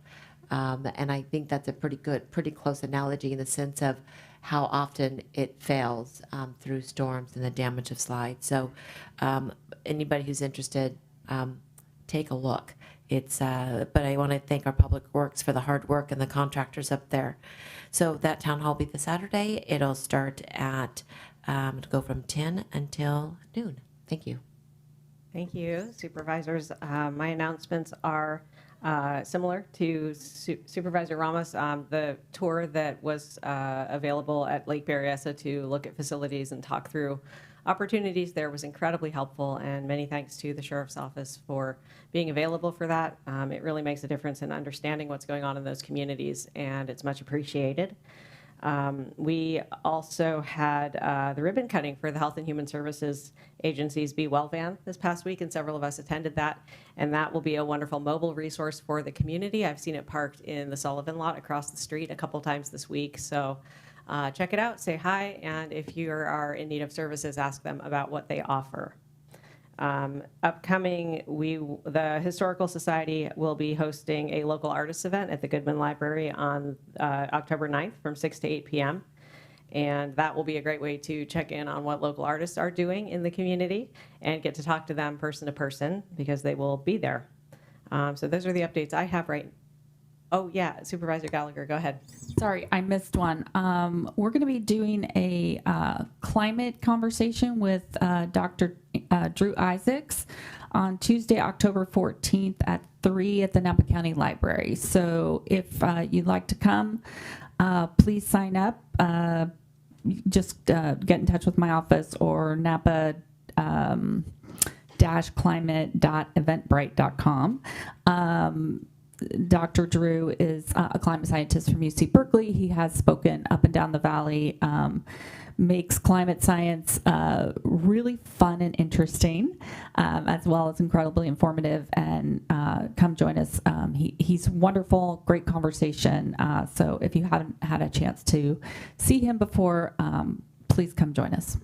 And I think that's a pretty close analogy in the sense of how often it fails through storms and the damage of slides. So anybody who's interested, take a look. But I want to thank our Public Works for the hard work and the contractors up there. So that town hall will be this Saturday. It'll start at, go from 10 until noon. Thank you. Thank you, supervisors. My announcements are similar to Supervisor Ramos. The tour that was available at Lake Berryessa to look at facilities and talk through opportunities there was incredibly helpful, and many thanks to the Sheriff's Office for being available for that. It really makes a difference in understanding what's going on in those communities, and it's much appreciated. We also had the ribbon cutting for the Health and Human Services Agency's Be Well van this past week, and several of us attended that. And that will be a wonderful mobile resource for the community. I've seen it parked in the Sullivan lot across the street a couple times this week. So check it out, say hi, and if you are in need of services, ask them about what they offer. Upcoming, the Historical Society will be hosting a local artists event at the Goodman Library on October 9th from 6 to 8 p.m. And that will be a great way to check in on what local artists are doing in the community and get to talk to them person to person because they will be there. So those are the updates I have right now. Oh, yeah, Supervisor Gallagher, go ahead. Sorry, I missed one. We're going to be doing a climate conversation with Dr. Drew Isaacs on Tuesday, October 14th at 3 at the Napa County Library. So if you'd like to come, please sign up. Just get in touch with my office or Napa climate.eventbrite.com. Dr. Drew is a climate scientist from UC Berkeley. He has spoken up and down the valley, makes climate science really fun and interesting, as well as incredibly informative. And come join us. He's wonderful, great conversation. So if you haven't had a chance to see him before, please come join us.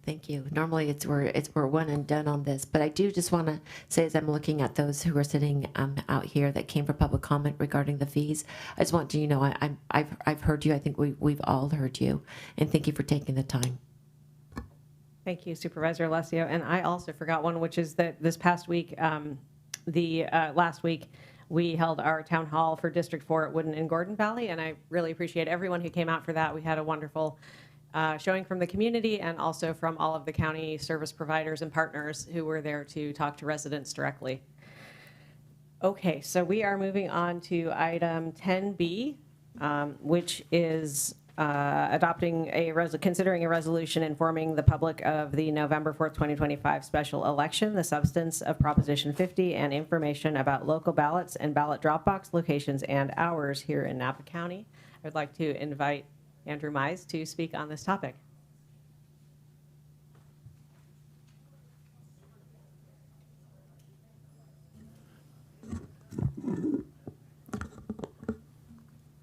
Thank you. Normally we're one and done on this, but I do just want to say, as I'm looking at those who are sitting out here that came for public comment regarding the fees, I just want you to know I've heard you. I think we've all heard you, and thank you for taking the time. Thank you, Supervisor Alessio. And I also forgot one, which is that this past week, last week, we held our town hall for District 4 at Woodin and Gordon Valley, and I really appreciate everyone who came out for that. We had a wonderful showing from the community and also from all of the county service providers and partners who were there to talk to residents directly. Okay, so we are moving on to item 10B, which is considering a resolution informing the public of the November 4th, 2025 special election, the substance of Proposition 50, and information about local ballots and ballot drop box locations and hours here in Napa County. I would like to invite Andrew Mize to speak on this topic.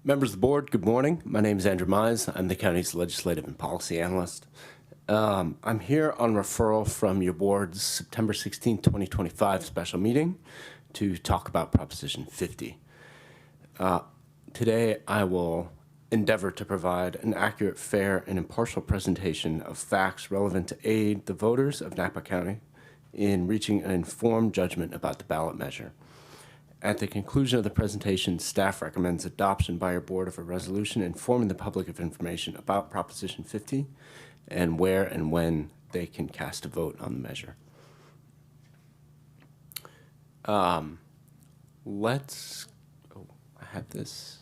Members of the board, good morning. My name is Andrew Mize. I'm the county's legislative and policy analyst. I'm here on referral from your board's September 16, 2025 special meeting to talk about Proposition 50. Today, I will endeavor to provide an accurate, fair, and impartial presentation of facts relevant to aid the voters of Napa County in reaching an informed judgment about the ballot measure. At the conclusion of the presentation, staff recommends adoption by your board of a resolution informing the public of information about Proposition 50 and where and when they can cast a vote on the measure. I have this.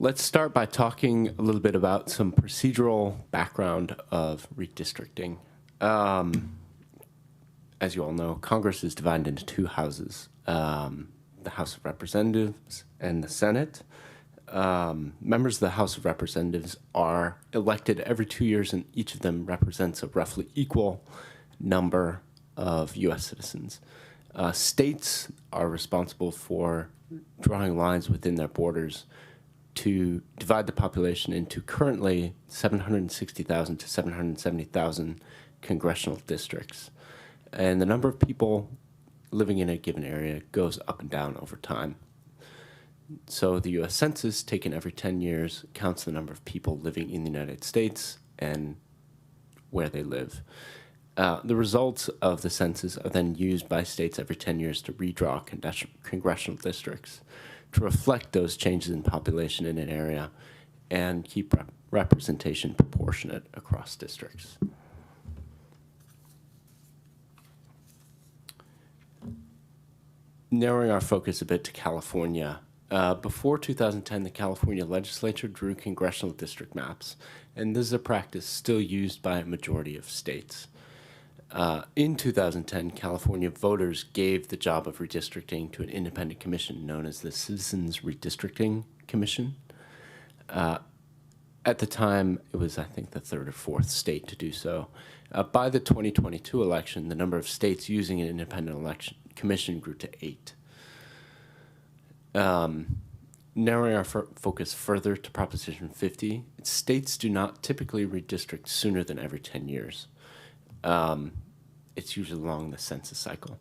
Let's start by talking a little bit about some procedural background of redistricting. As you all know, Congress is divided into two houses, the House of Representatives and the Senate. Members of the House of Representatives are elected every 2 years, and each of them represents a roughly equal number of U.S. citizens. States are responsible for drawing lines within their borders to divide the population into currently 760,000 to 770,000 congressional districts. And the number of people living in a given area goes up and down over time. So the U.S. Census, taken every 10 years, counts the number of people living in the United States and where they live. The results of the census are then used by states every 10 years to redraw congressional districts to reflect those changes in population in an area and keep representation proportionate across districts. Narrowing our focus a bit to California, Before 2010, the California legislature drew congressional district maps, and this is a practice still used by a majority of states. In 2010, California voters gave the job of redistricting to an independent commission known as the Citizens Redistricting Commission. At the time, it was, I think, the third or fourth state to do so. By the 2022 election, the number of states using an independent election commission grew to 8. Narrowing our focus further to Proposition 50, states do not typically redistrict sooner than every 10 years. It's usually along the census cycle.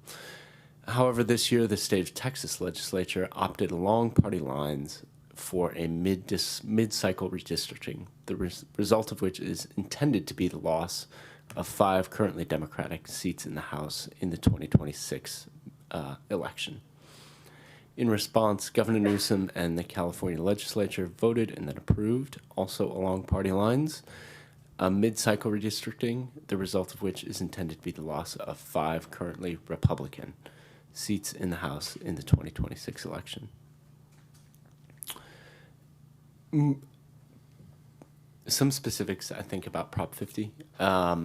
However, this year, the state of Texas legislature opted along party lines for a mid-cycle redistricting, the result of which is intended to be the loss of 5 currently Democratic seats in the House in the 2026 election. In response, Governor Newsom and the California legislature voted and then approved, also along party lines, a mid-cycle redistricting, the result of which is intended to be the loss of 5 currently Republican seats in the House in the 2026 election. Some specifics, I think, about Prop 50 are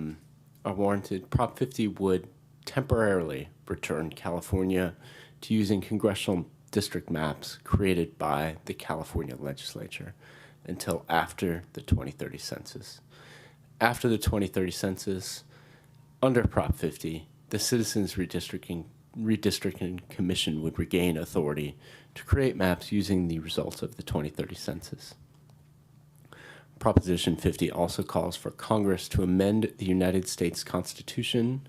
warranted. Prop 50 would temporarily return California to using congressional district maps created by the California legislature until after the 2030 census. After the 2030 census, under Prop 50, the Citizens Redistricting Commission would regain authority to create maps using the results of the 2030 census. Proposition 50 also calls for Congress to amend the United States Constitution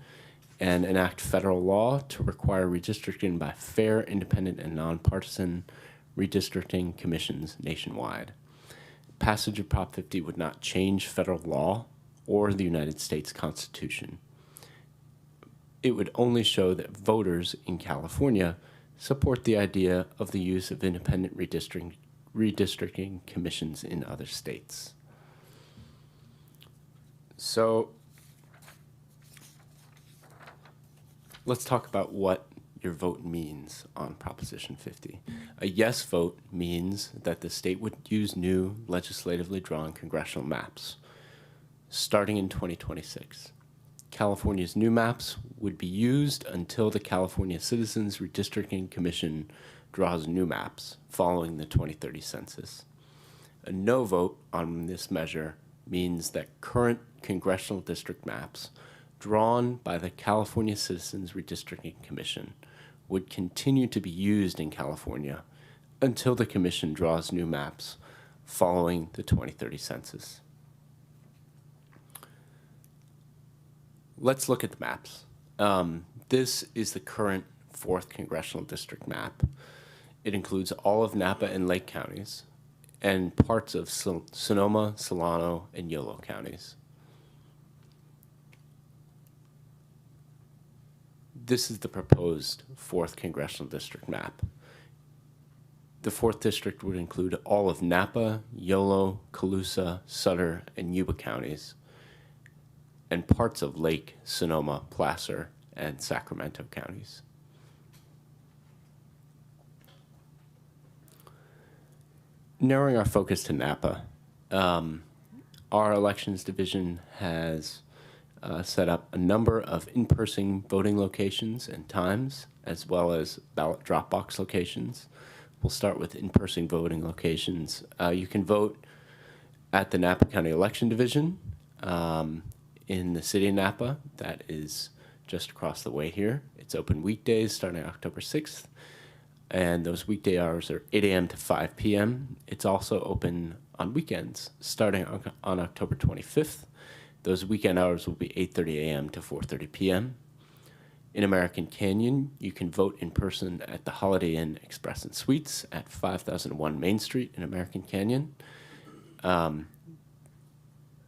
and enact federal law to require redistricting by fair, independent, and nonpartisan redistricting commissions nationwide. Passage of Prop 50 would not change federal law or the United States Constitution. It would only show that voters in California support the idea of the use of independent redistricting commissions in other states. So let's talk about what your vote means on Proposition 50. A yes vote means that the state would use new legislatively drawn congressional maps starting in 2026. California's new maps would be used until the California Citizens Redistricting Commission draws new maps following the 2030 census. A no vote on this measure means that current congressional district maps drawn by the California Citizens Redistricting Commission would continue to be used in California until the commission draws new maps following the 2030 census. Let's look at the maps. This is the current 4th Congressional District map. It includes all of Napa and Lake counties and parts of Sonoma, Solano, and Yolo counties. This is the proposed 4th Congressional District map. The 4th District would include all of Napa, Yolo, Colusa, Sutter, and Yuba counties, and parts of Lake, Sonoma, Placer, and Sacramento counties. Narrowing our focus to Napa, our elections division has set up a number of in-person voting locations and times, as well as ballot drop box locations. We'll start with in-person voting locations. You can vote at the Napa County Election Division in the city of Napa. That is just across the way here. It's open weekdays starting October 6th, and those weekday hours are 8 a.m. to 5 p.m. It's also open on weekends starting on October 25th. Those weekend hours will be 8:30 a.m. to 4:30 p.m. In American Canyon, you can vote in person at the Holiday Inn Express and Suites at 5001 Main Street in American Canyon.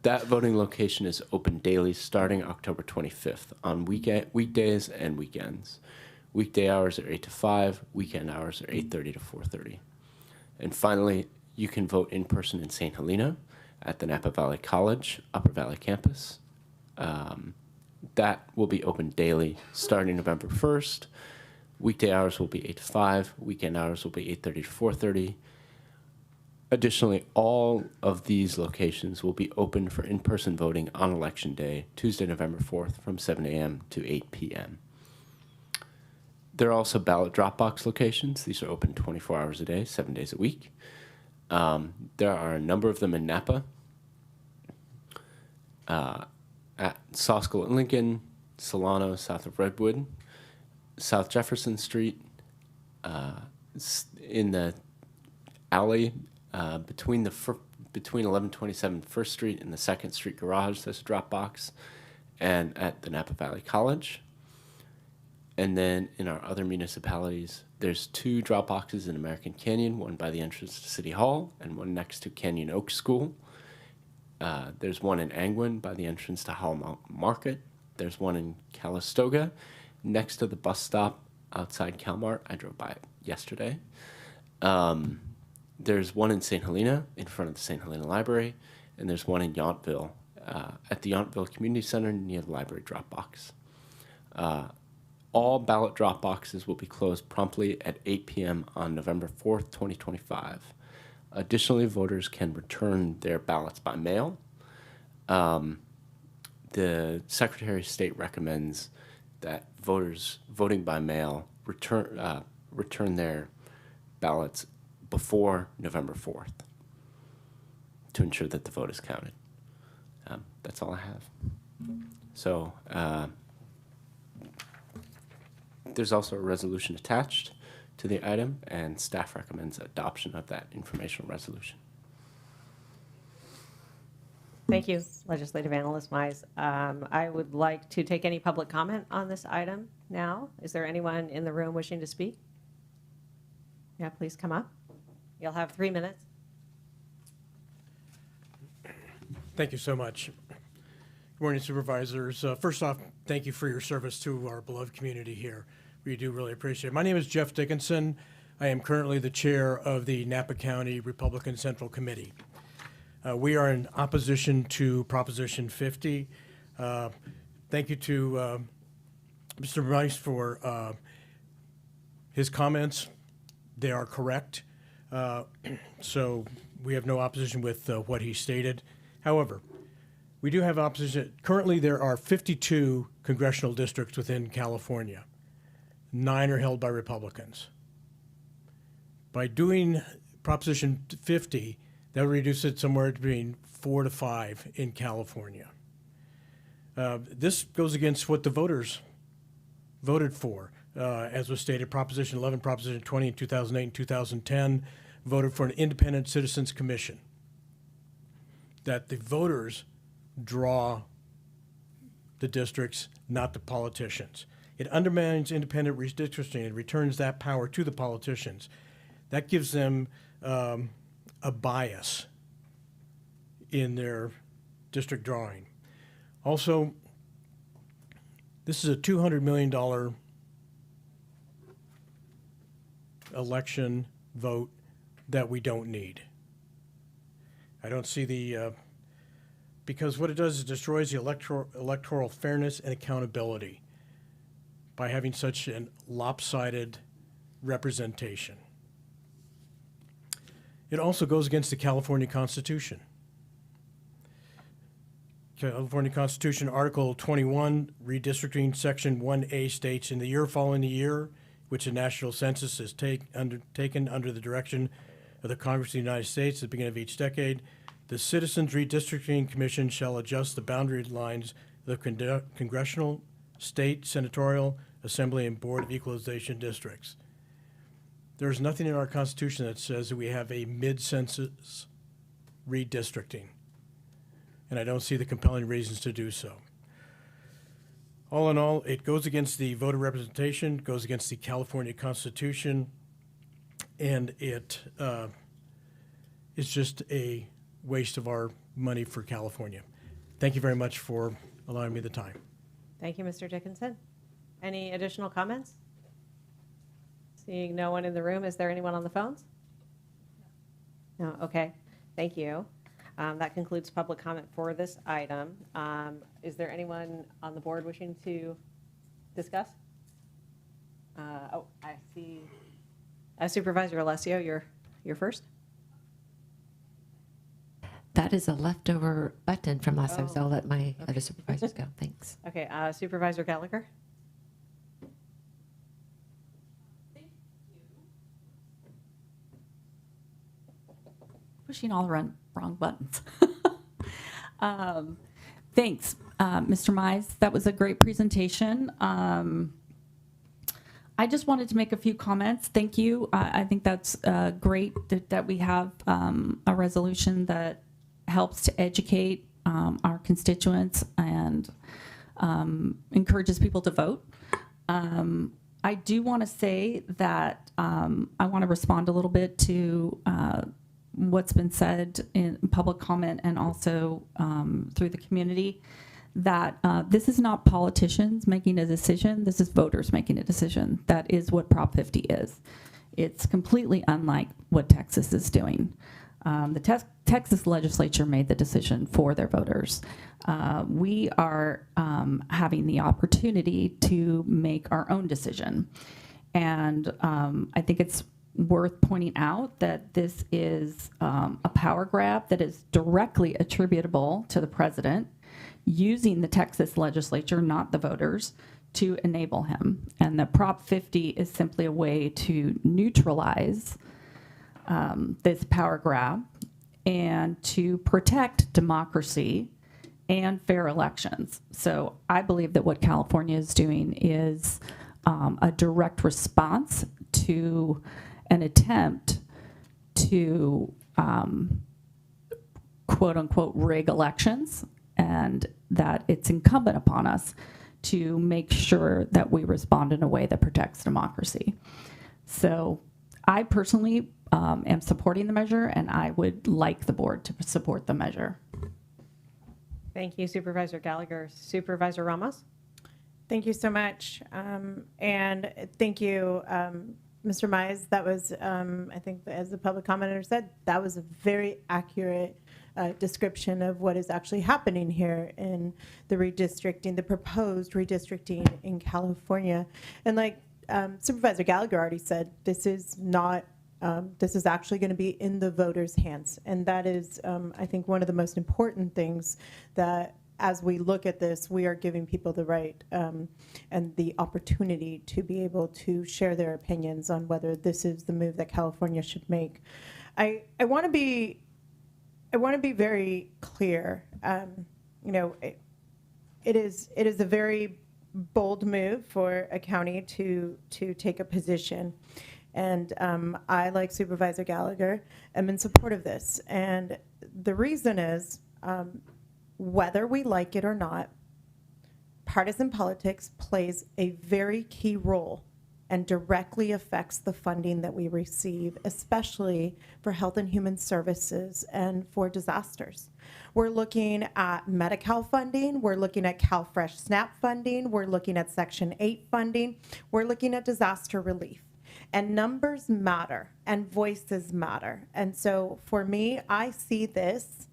That voting location is open daily starting October 25th on weekdays and weekends. Weekday hours are 8 to 5, weekend hours are 8:30 to 4:30. And finally, you can vote in person in St. Helena at the Napa Valley College Upper Valley campus. That will be open daily starting November 1st Weekday hours will be 8 to 5. Weekend hours will be 8:30 to 4:30. Additionally, all of these locations will be open for in-person voting on Election Day, Tuesday, November 4th, from 7 a.m. to 8 p.m. There are also ballot drop box locations. These are open 24 hours a day, 7 days a week. There are a number of them in Napa, at Soskel and Lincoln, Solano, south of Redwood, South Jefferson Street, in the alley between 1127 First Street and the 2nd Street Garage, there's a drop box, and at the Napa Valley College. And then in our other municipalities, there's 2 drop boxes in American Canyon, one by the entrance to City Hall and one next to Canyon Oak School. There's one in Angwin by the entrance to Howell Market. There's one in Calistoga next to the bus stop outside Calmart. I drove by it yesterday. There's one in St. Helena in front of the St. Helena Library, and there's one in Yountville at the Yountville Community Center near the library drop box. All ballot drop boxes will be closed promptly at 8 p.m. on November 4th, 2025. Additionally, voters can return their ballots by mail. The Secretary of State recommends that voters voting by mail return their ballots before November 4th to ensure that the vote is counted. That's all I have. So there's also a resolution attached to the item, and staff recommends adoption of that informational resolution. Thank you, Legislative Analyst Mize. I would like to take any public comment on this item now. Is there anyone in the room wishing to speak? Yeah, please come up. You'll have 3 minutes. Thank you so much. Good morning, Supervisors. First off, thank you for your service to our beloved community here. We do really appreciate it. My name is Jeff Dickinson. I am currently the chair of the Napa County Republican Central Committee. We are in opposition to Proposition 50. Thank you to Mr. Rice for his comments. They are correct. So we have no opposition with what he stated. However, we do have opposition. Currently, there are 52 congressional districts within California. 9 are held by Republicans. By doing Proposition 50, that would reduce it somewhere between 4 to 5 in California. This goes against what the voters voted for. As was stated, Proposition 11, Proposition 20 in 2008 and 2010 voted for an independent citizens commission, that the voters draw the districts, not the politicians. It undermines independent redistricting and returns that power to the politicians. That gives them a bias in their district drawing. Also, this is a $200 million election vote that we don't need. I don't see the, because what it does is destroys the electoral fairness and accountability by having such an lopsided representation. It also goes against the California Constitution. California Constitution, Article 21, redistricting, Section 1A states, in the year following the year which a national census is undertaken under the direction of the Congress of the United States at the beginning of each decade, the Citizens Redistricting Commission shall adjust the boundary lines of the congressional, state, senatorial, assembly, and board of equalization districts. There's nothing in our Constitution that says that we have a mid-census redistricting, and I don't see the compelling reasons to do so. All in all, it goes against the voter representation, goes against the California Constitution, and it is just a waste of our money for California. Thank you very much for allowing me the time. Thank you, Mr. Dickinson. Any additional comments? Seeing no one in the room, is there anyone on the phones? No, okay, thank you. That concludes public comment for this item. Is there anyone on the board wishing to discuss? I see. Supervisor Alessio, you're first. That is a leftover button from last time, so I'll let my other supervisors go. Thanks. Okay, Supervisor Gallagher. Pushing all the wrong buttons. Thanks, Mr. Mize. That was a great presentation. I just wanted to make a few comments. Thank you. I think that's great that we have a resolution that helps to educate our constituents and encourages people to vote. I do want to say that I want to respond a little bit to what's been said in public comment and also through the community, that this is not politicians making a decision, this is voters making a decision. That is what Prop 50 is. It's completely unlike what Texas is doing. The Texas legislature made the decision for their voters. We are having the opportunity to make our own decision. And I think it's worth pointing out that this is a power grab that is directly attributable to the president using the Texas legislature, not the voters, to enable him. And the Prop 50 is simply a way to neutralize this power grab and to protect democracy and fair elections. So I believe that what California is doing is a direct response to an attempt to quote unquote rig elections, and that it's incumbent upon us to make sure that we respond in a way that protects democracy. So I personally am supporting the measure, and I would like the board to support the measure. Thank you, Supervisor Gallagher. Supervisor Ramos? Thank you so much. And thank you, Mr. Mize. That was, I think, as the public commenter said, that was a very accurate description of what is actually happening here in the redistricting, the proposed redistricting in California. And like Supervisor Gallagher already said, this is not, this is actually going to be in the voters' hands. And that is, I think, one of the most important things that as we look at this, we are giving people the right and the opportunity to be able to share their opinions on whether this is the move that California should make. I want to be very clear. You know, it is a very bold move for a county to take a position. And I, like Supervisor Gallagher, am in support of this. And the reason is, whether we like it or not, partisan politics plays a very key role and directly affects the funding that we receive, especially for health and human services and for disasters. We're looking at Medi-Cal funding, we're looking at CalFresh SNAP funding, we're looking at Section 8 funding, we're looking at disaster relief. And numbers matter and voices matter. And so for me, I see this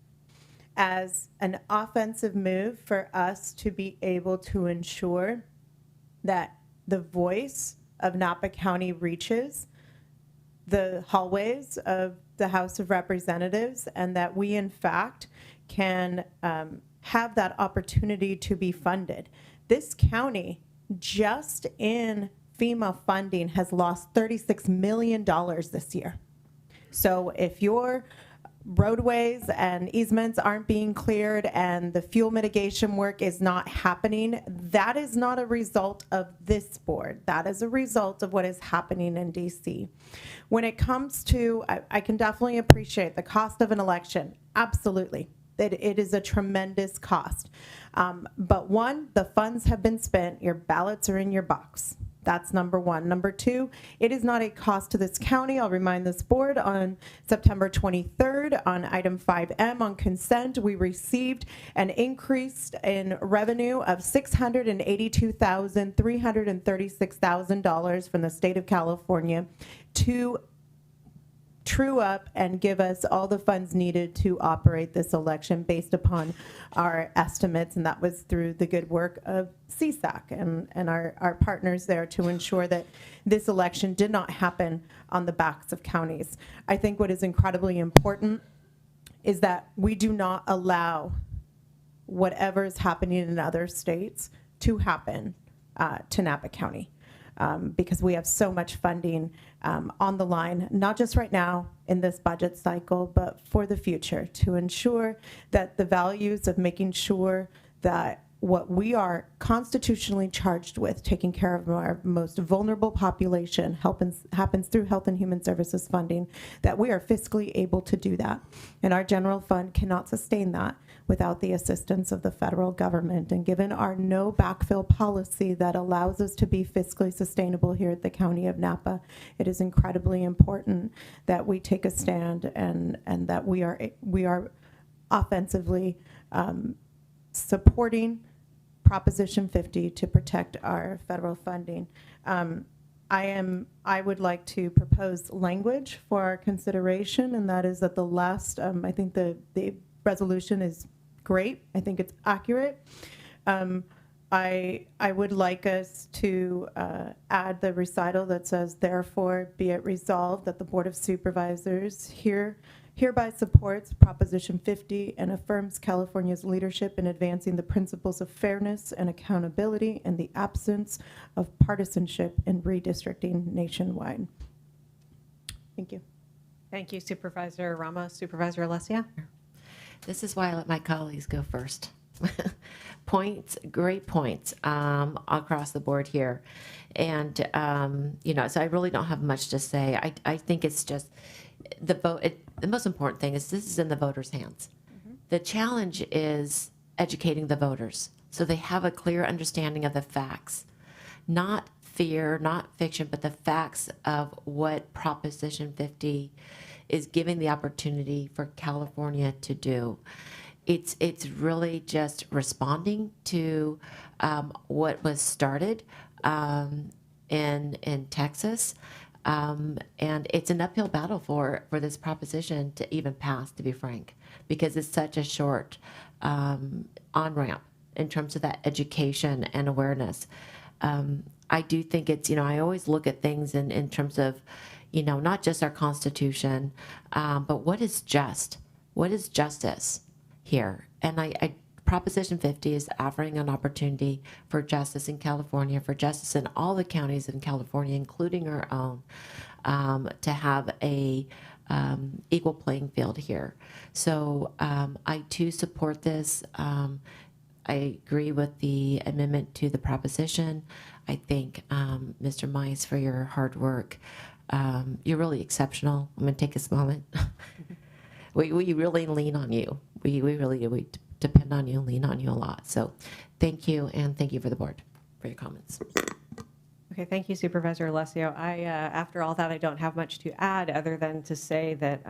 as an offensive move for us to be able to ensure that the voice of Napa County reaches the hallways of the House of Representatives, and that we in fact can have that opportunity to be funded. This county, just in FEMA funding, has lost $36 million this year. So if your roadways and easements aren't being cleared and the fuel mitigation work is not happening, that is not a result of this board. That is a result of what is happening in DC. When it comes to, I can definitely appreciate the cost of an election. Absolutely. It is a tremendous cost. But one, the funds have been spent. Your ballots are in your box. That's number one. Number two, it is not a cost to this county. I'll remind this board on September 23rd on item 5M on consent, we received an increase in revenue of $682,336,000 from the state of California to true up and give us all the funds needed to operate this election based upon our estimates. And that was through the good work of CSAC and our partners there to ensure that this election did not happen on the backs of counties. I think what is incredibly important is that we do not allow whatever is happening in other states to happen to Napa County. Because we have so much funding on the line, not just right now in this budget cycle, but for the future, to ensure that the values of making sure that what we are constitutionally charged with, taking care of our most vulnerable population, happens through Health and Human Services funding, that we are fiscally able to do that. And our general fund cannot sustain that without the assistance of the federal government. And given our no backfill policy that allows us to be fiscally sustainable here at the County of Napa, it is incredibly important that we take a stand and that we are offensively supporting Proposition 50 to protect our federal funding. I would like to propose language for our consideration, and that is that the last, I think the resolution is great. I think it's accurate. I would like us to add the recital that says, therefore, be it resolved that the Board of Supervisors hereby supports Proposition 50 and affirms California's leadership in advancing the principles of fairness and accountability in the absence of partisanship in redistricting nationwide. Thank you. Thank you, Supervisor Ramos. Supervisor Alessia? This is why I let my colleagues go first. Points, great points across the board here. And, so I really don't have much to say. I think it's just the vote. The most important thing is this is in the voters' hands. Mm-hmm. The challenge is educating the voters so they have a clear understanding of the facts, not fear, not fiction, but the facts of what Proposition 50 is giving the opportunity for California to do. It's really just responding to what was started in Texas. And it's an uphill battle for this proposition to even pass, to be frank, because it's such a short on-ramp in terms of that education and awareness. I do think it's, I always look at things in terms of, not just our Constitution, but what is just? What is justice here? And Proposition 50 is offering an opportunity for justice in California, for justice in all the counties in California, including our own, to have a equal playing field here. So I too support this. I agree with the amendment to the proposition. I thank Mr. Mize for your hard work. You're really exceptional. I'm going to take this moment. We really lean on you. We really do. We depend on you, lean on you a lot. So thank you, and thank you for the board for your comments. Okay, thank you, Supervisor Alessio. After all that, I don't have much to add other than to say that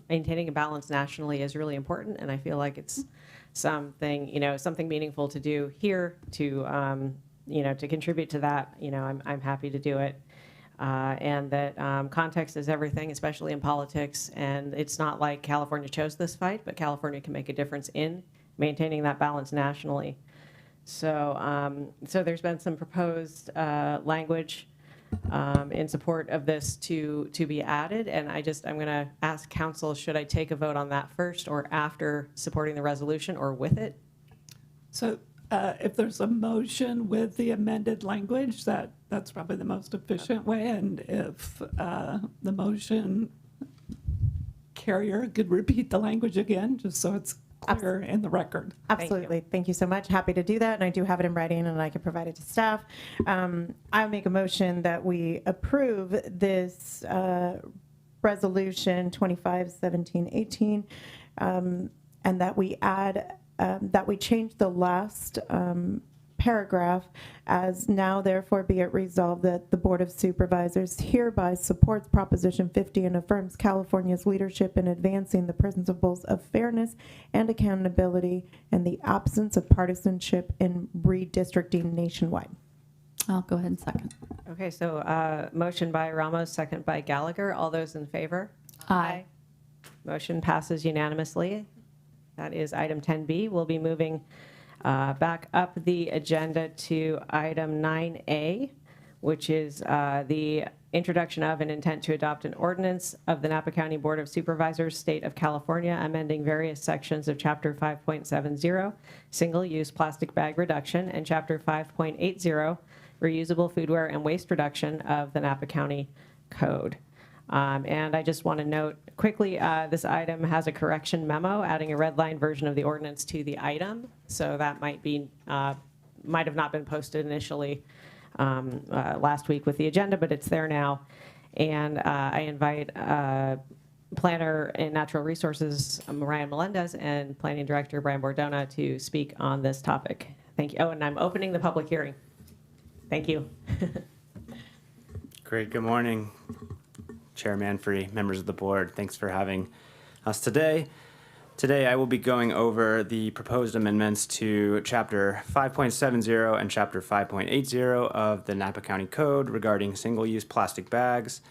maintaining a balance nationally is really important, and I feel like it's something meaningful to do here to contribute to that. I'm happy to do it. And that context is everything, especially in politics. And it's not like California chose this fight, but California can make a difference in maintaining that balance nationally. So there's been some proposed language in support of this to be added. And I'm going to ask council, should I take a vote on that first or after supporting the resolution or with it? So if there's a motion with the amended language, that's probably the most efficient way. And if the motion carrier could repeat the language again, just so it's clear in the record. Absolutely. Thank you so much. Happy to do that. And I do have it in writing and I can provide it to staff. I'll make a motion that we approve this resolution 25-17-18 and that we add that we change the last paragraph as now therefore be it resolved that the Board of Supervisors hereby supports Proposition 50 and affirms California's leadership in advancing the principles of fairness and accountability and the absence of partisanship in redistricting nationwide. I'll go ahead and second. Okay, so motion by Ramos, second by Gallagher. All those in favor? Aye. Motion passes unanimously. That is item 10B. We'll be moving back up the agenda to item 9A, which is the introduction of and intent to adopt an ordinance of the Napa County Board of Supervisors, State of California, amending various sections of Chapter 5.70, single-use plastic bag reduction, and Chapter 5.80, reusable foodware and waste reduction of the Napa County Code. And I just want to note quickly, this item has a correction memo adding a red line version of the ordinance to the item. So that might have not been posted initially last week with the agenda, but it's there now. And I invite Planner and Natural Resources Ryan Melendez and Planning Director Brian Bordona to speak on this topic. Thank you. Oh, and I'm opening the public hearing. Thank you. Great. Good morning, Chair Manfrey, members of the board. Thanks for having us today. Today, I will be going over the proposed amendments to Chapter 5.70 and Chapter 5.80 of the Napa County Code regarding single-use plastic bags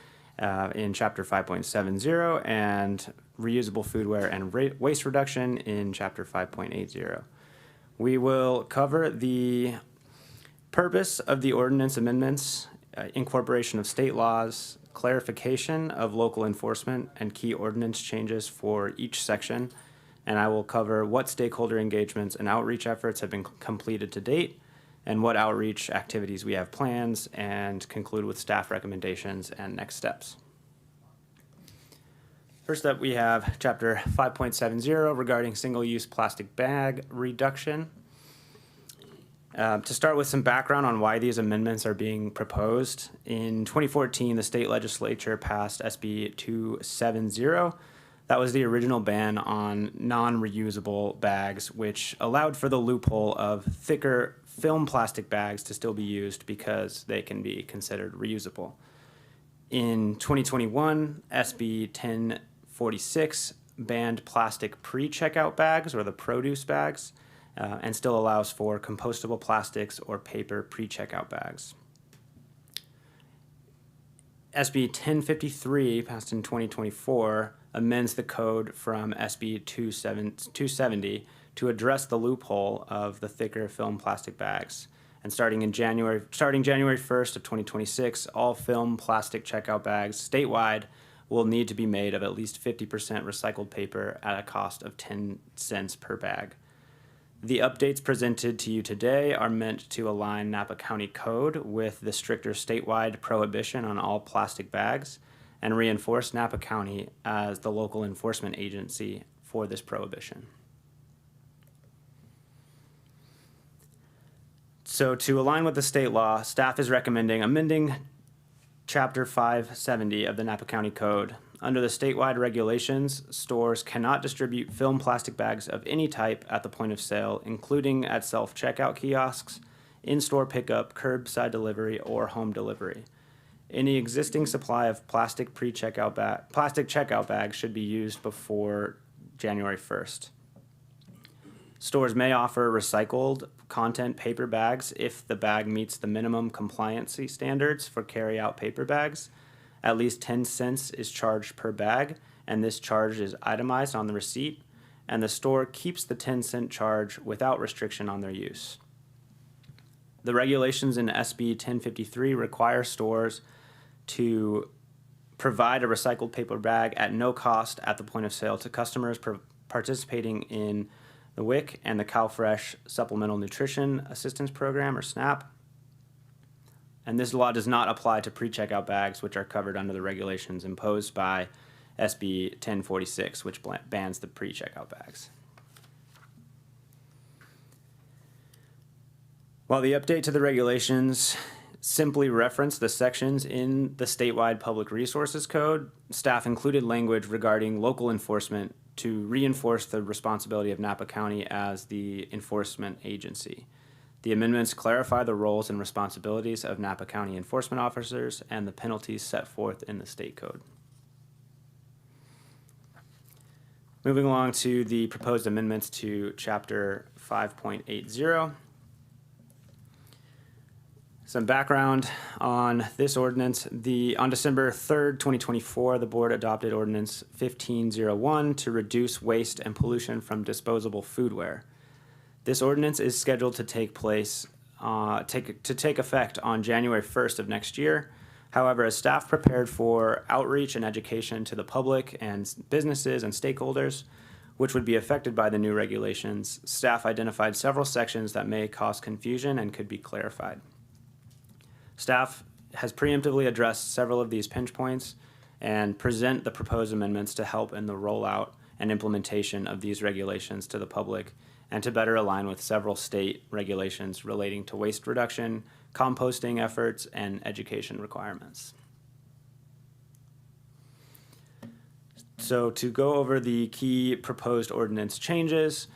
in Chapter 5.70 and reusable foodware and waste reduction in Chapter 5.80. We will cover the purpose of the ordinance amendments, incorporation of state laws, clarification of local enforcement, and key ordinance changes for each section. And I will cover what stakeholder engagements and outreach efforts have been completed to date, and what outreach activities we have plans, and conclude with staff recommendations and next steps. First up, we have Chapter 5.70 regarding single-use plastic bag reduction. To start with some background on why these amendments are being proposed, in 2014, the state legislature passed SB 270. That was the original ban on non-reusable bags, which allowed for the loophole of thicker film plastic bags to still be used because they can be considered reusable. In 2021, SB 1046 banned plastic pre-checkout bags, or the produce bags, and still allows for compostable plastics or paper pre-checkout bags. SB 1053, passed in 2024, amends the code from SB 270 to address the loophole of the thicker film plastic bags. And starting January 1st of 2026, all film plastic checkout bags statewide will need to be made of at least 50% recycled paper at a cost of 10 cents per bag. The updates presented to you today are meant to align Napa County Code with the stricter statewide prohibition on all plastic bags and reinforce Napa County as the local enforcement agency for this prohibition. So to align with the state law, staff is recommending amending Chapter 570 of the Napa County Code. Under the statewide regulations, stores cannot distribute film plastic bags of any type at the point of sale, including at self-checkout kiosks, in-store pickup, curbside delivery, or home delivery. Any existing supply of plastic checkout bags should be used before January 1st. Stores may offer recycled content paper bags if the bag meets the minimum compliancy standards for carry-out paper bags. At least 10 cents is charged per bag, and this charge is itemized on the receipt, and the store keeps the 10-cent charge without restriction on their use. The regulations in SB 1053 require stores to provide a recycled paper bag at no cost at the point of sale to customers participating in the WIC and the CalFresh Supplemental Nutrition Assistance Program, or SNAP. And this law does not apply to pre-checkout bags, which are covered under the regulations imposed by SB 1046, which bans the pre-checkout bags. While the update to the regulations simply reference the sections in the statewide Public Resources Code, staff included language regarding local enforcement to reinforce the responsibility of Napa County as the enforcement agency. The amendments clarify the roles and responsibilities of Napa County enforcement officers and the penalties set forth in the state code. Moving along to the proposed amendments to Chapter 5.80. Some background on this ordinance. On December 3rd, 2024, the board adopted Ordinance 1501 to reduce waste and pollution from disposable foodware. This ordinance is scheduled to take effect on January 1st of next year. However, as staff prepared for outreach and education to the public and businesses and stakeholders, which would be affected by the new regulations, staff identified several sections that may cause confusion and could be clarified. Staff has preemptively addressed several of these pinch points and present the proposed amendments to help in the rollout and implementation of these regulations to the public and to better align with several state regulations relating to waste reduction, composting efforts, and education requirements. So to go over the key proposed ordinance changes,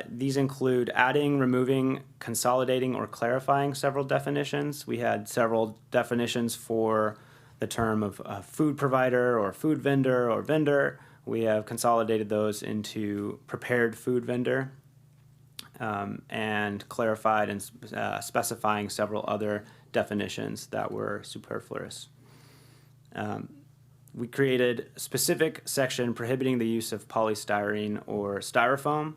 these include adding, removing, consolidating, or clarifying several definitions. We had several definitions for the term of food provider or food vendor or vendor. We have consolidated those into prepared food vendor and clarified and specifying several other definitions that were superfluous. We created a specific section prohibiting the use of polystyrene or styrofoam.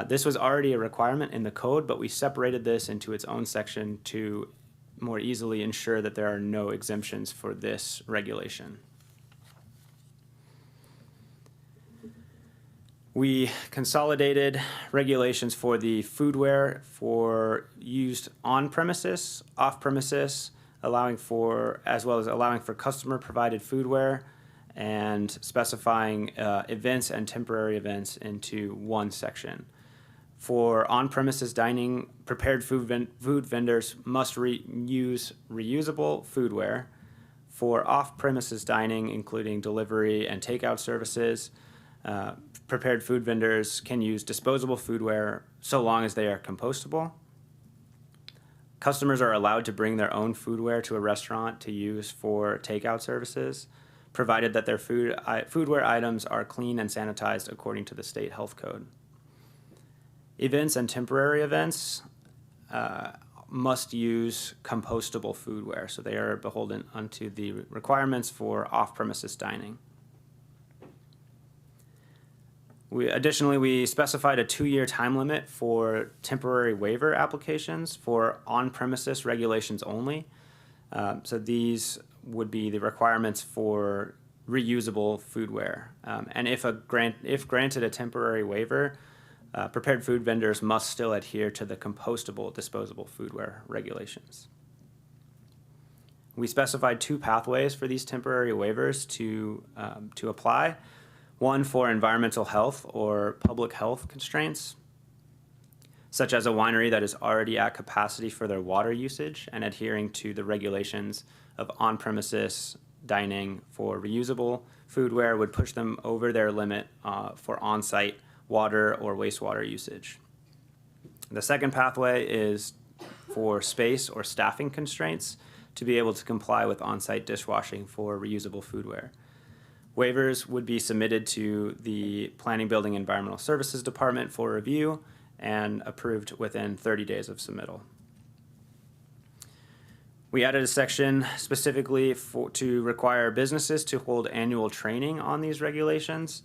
This was already a requirement in the code, but we separated this into its own section to more easily ensure that there are no exemptions for this regulation. We consolidated regulations for the foodware for used on premises, off premises, as well as allowing for customer provided foodware, and specifying events and temporary events into one section. For on-premises dining, prepared food vendors must use reusable foodware. For off-premises dining, including delivery and takeout services, prepared food vendors can use disposable foodware so long as they are compostable. Customers are allowed to bring their own foodware to a restaurant to use for takeout services, provided that their foodware items are clean and sanitized according to the state health code. Events and temporary events must use compostable foodware, so they are beholden unto the requirements for off-premises dining. Additionally, we specified a 2-year time limit for temporary waiver applications for on-premises regulations only. So these would be the requirements for reusable foodware. And if granted a temporary waiver, prepared food vendors must still adhere to the compostable disposable foodware regulations. We specified 2 pathways for these temporary waivers to apply. One for environmental health or public health constraints, such as a winery that is already at capacity for their water usage and adhering to the regulations of on-premises dining for reusable foodware would push them over their limit for on-site water or wastewater usage. The second pathway is for space or staffing constraints to be able to comply with on-site dishwashing for reusable foodware. Waivers would be submitted to the Planning, Building, and Environmental Services Department for review and approved within 30 days of submittal. We added a section specifically to require businesses to hold annual training on these regulations.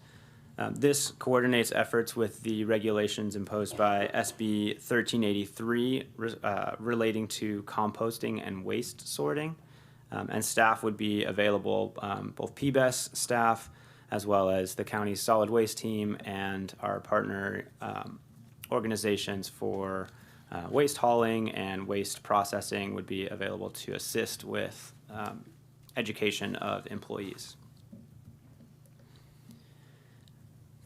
This coordinates efforts with the regulations imposed by SB 1383 relating to composting and waste sorting. And staff would be available, both PBES staff as well as the county's solid waste team and our partner organizations for waste hauling and waste processing would be available to assist with education of employees.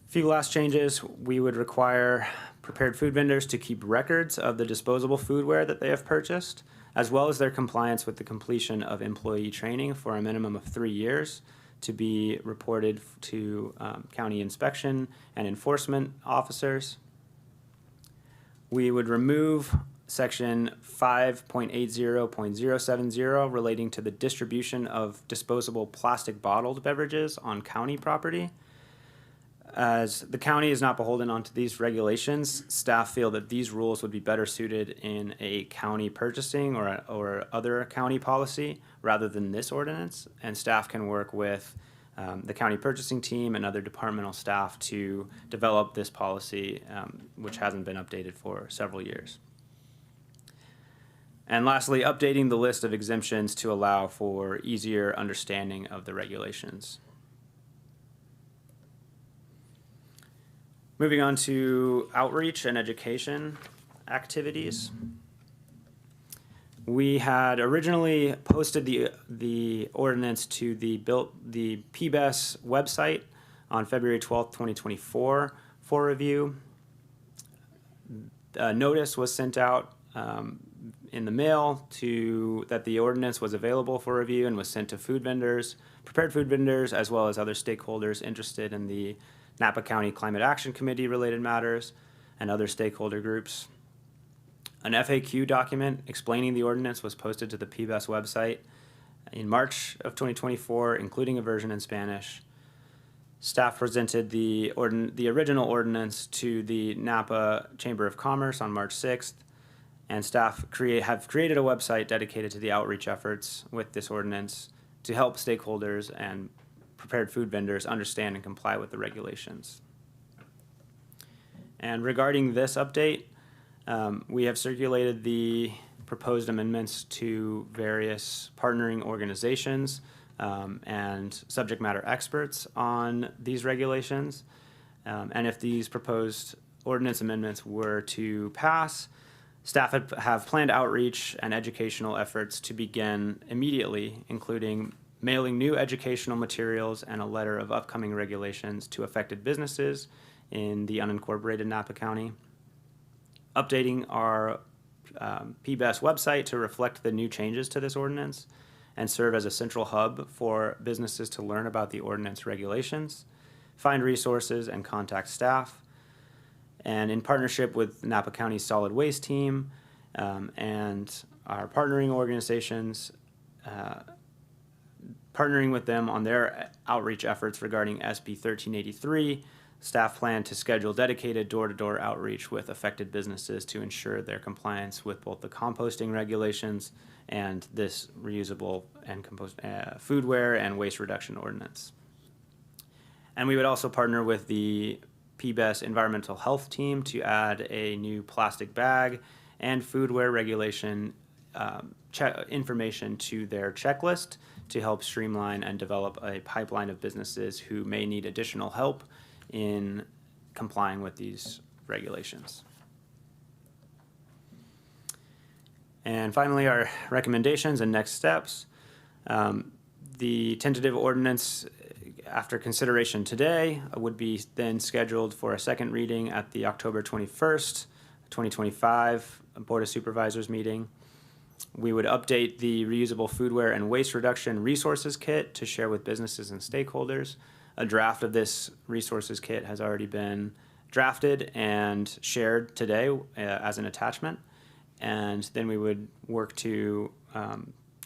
Few last changes, we would require prepared food vendors to keep records of the disposable foodware that they have purchased, as well as their compliance with the completion of employee training for a minimum of 3 years to be reported to county inspection and enforcement officers. We would remove section 5.80.070 relating to the distribution of disposable plastic bottled beverages on county property. As the county is not beholden onto these regulations, staff feel that these rules would be better suited in a county purchasing or other county policy rather than this ordinance, and staff can work with the county purchasing team and other departmental staff to develop this policy, which hasn't been updated for several years. And lastly, updating the list of exemptions to allow for easier understanding of the regulations. Moving on to outreach and education activities. We had originally posted the ordinance to the PBES website on February 12th, 2024 for review. A notice was sent out in the mail that the ordinance was available for review and was sent to food vendors, prepared food vendors, as well as other stakeholders interested in the Napa County Climate Action Committee related matters and other stakeholder groups. An FAQ document explaining the ordinance was posted to the PBES website in March of 2024, including a version in Spanish. Staff presented the original ordinance to the Napa Chamber of Commerce on March 6th, and staff have created a website dedicated to the outreach efforts with this ordinance to help stakeholders and prepared food vendors understand and comply with the regulations. And regarding this update, we have circulated the proposed amendments to various partnering organizations and subject matter experts on these regulations. And if these proposed ordinance amendments were to pass, staff have planned outreach and educational efforts to begin immediately, including mailing new educational materials and a letter of upcoming regulations to affected businesses in the unincorporated Napa County, updating our PBES website to reflect the new changes to this ordinance and serve as a central hub for businesses to learn about the ordinance regulations, find resources, and contact staff. And in partnership with Napa County's solid waste team and our partnering organizations, partnering with them on their outreach efforts regarding SB 1383, staff plan to schedule dedicated door-to-door outreach with affected businesses to ensure their compliance with both the composting regulations and this reusable and foodware and waste reduction ordinance. And we would also partner with the PBES environmental health team to add a new plastic bag and foodware regulation information to their checklist to help streamline and develop a pipeline of businesses who may need additional help in complying with these regulations. And finally, our recommendations and next steps. The tentative ordinance, after consideration today, would be then scheduled for a second reading at the October 21st, 2025 Board of Supervisors meeting. We would update the reusable foodware and waste reduction resources kit to share with businesses and stakeholders. A draft of this resources kit has already been drafted and shared today as an attachment. And then we would work to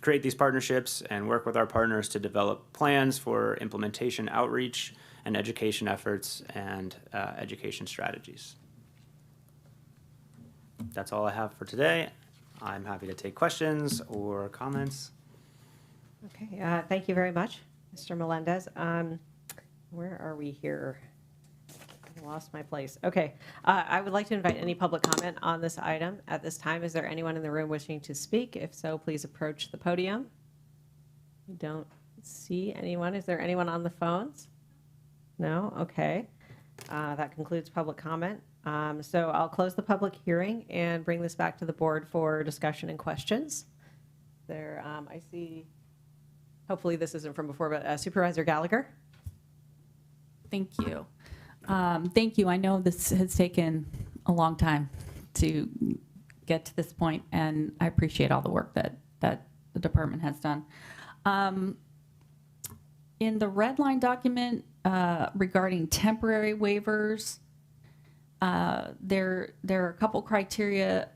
create these partnerships and work with our partners to develop plans for implementation, outreach, and education efforts and education strategies. That's all I have for today. I'm happy to take questions or comments. Okay, thank you very much, Mr. Melendez. Where are we here? I lost my place. Okay, I would like to invite any public comment on this item at this time. Is there anyone in the room wishing to speak? If so, please approach the podium. We don't see anyone. Is there anyone on the phones? No? Okay. That concludes public comment. So I'll close the public hearing and bring this back to the board for discussion and questions. There, I see, hopefully this isn't from before, but Supervisor Gallagher. Thank you. Thank you. I know this has taken a long time to get to this point, and I appreciate all the work that the department has done. In the red line document regarding temporary waivers, there are a couple criteria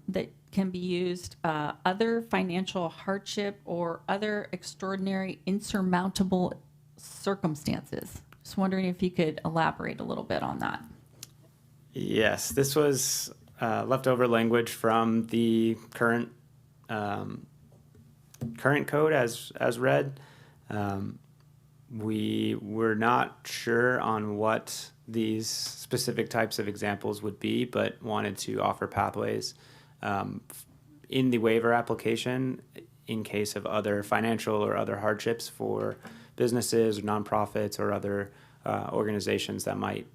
that can be used. Other financial hardship or other extraordinary insurmountable circumstances. Just wondering if you could elaborate a little bit on that. Yes, this was leftover language from the current code as read. We were not sure on what these specific types of examples would be, but wanted to offer pathways in the waiver application in case of other financial or other hardships for businesses or nonprofits or other organizations that might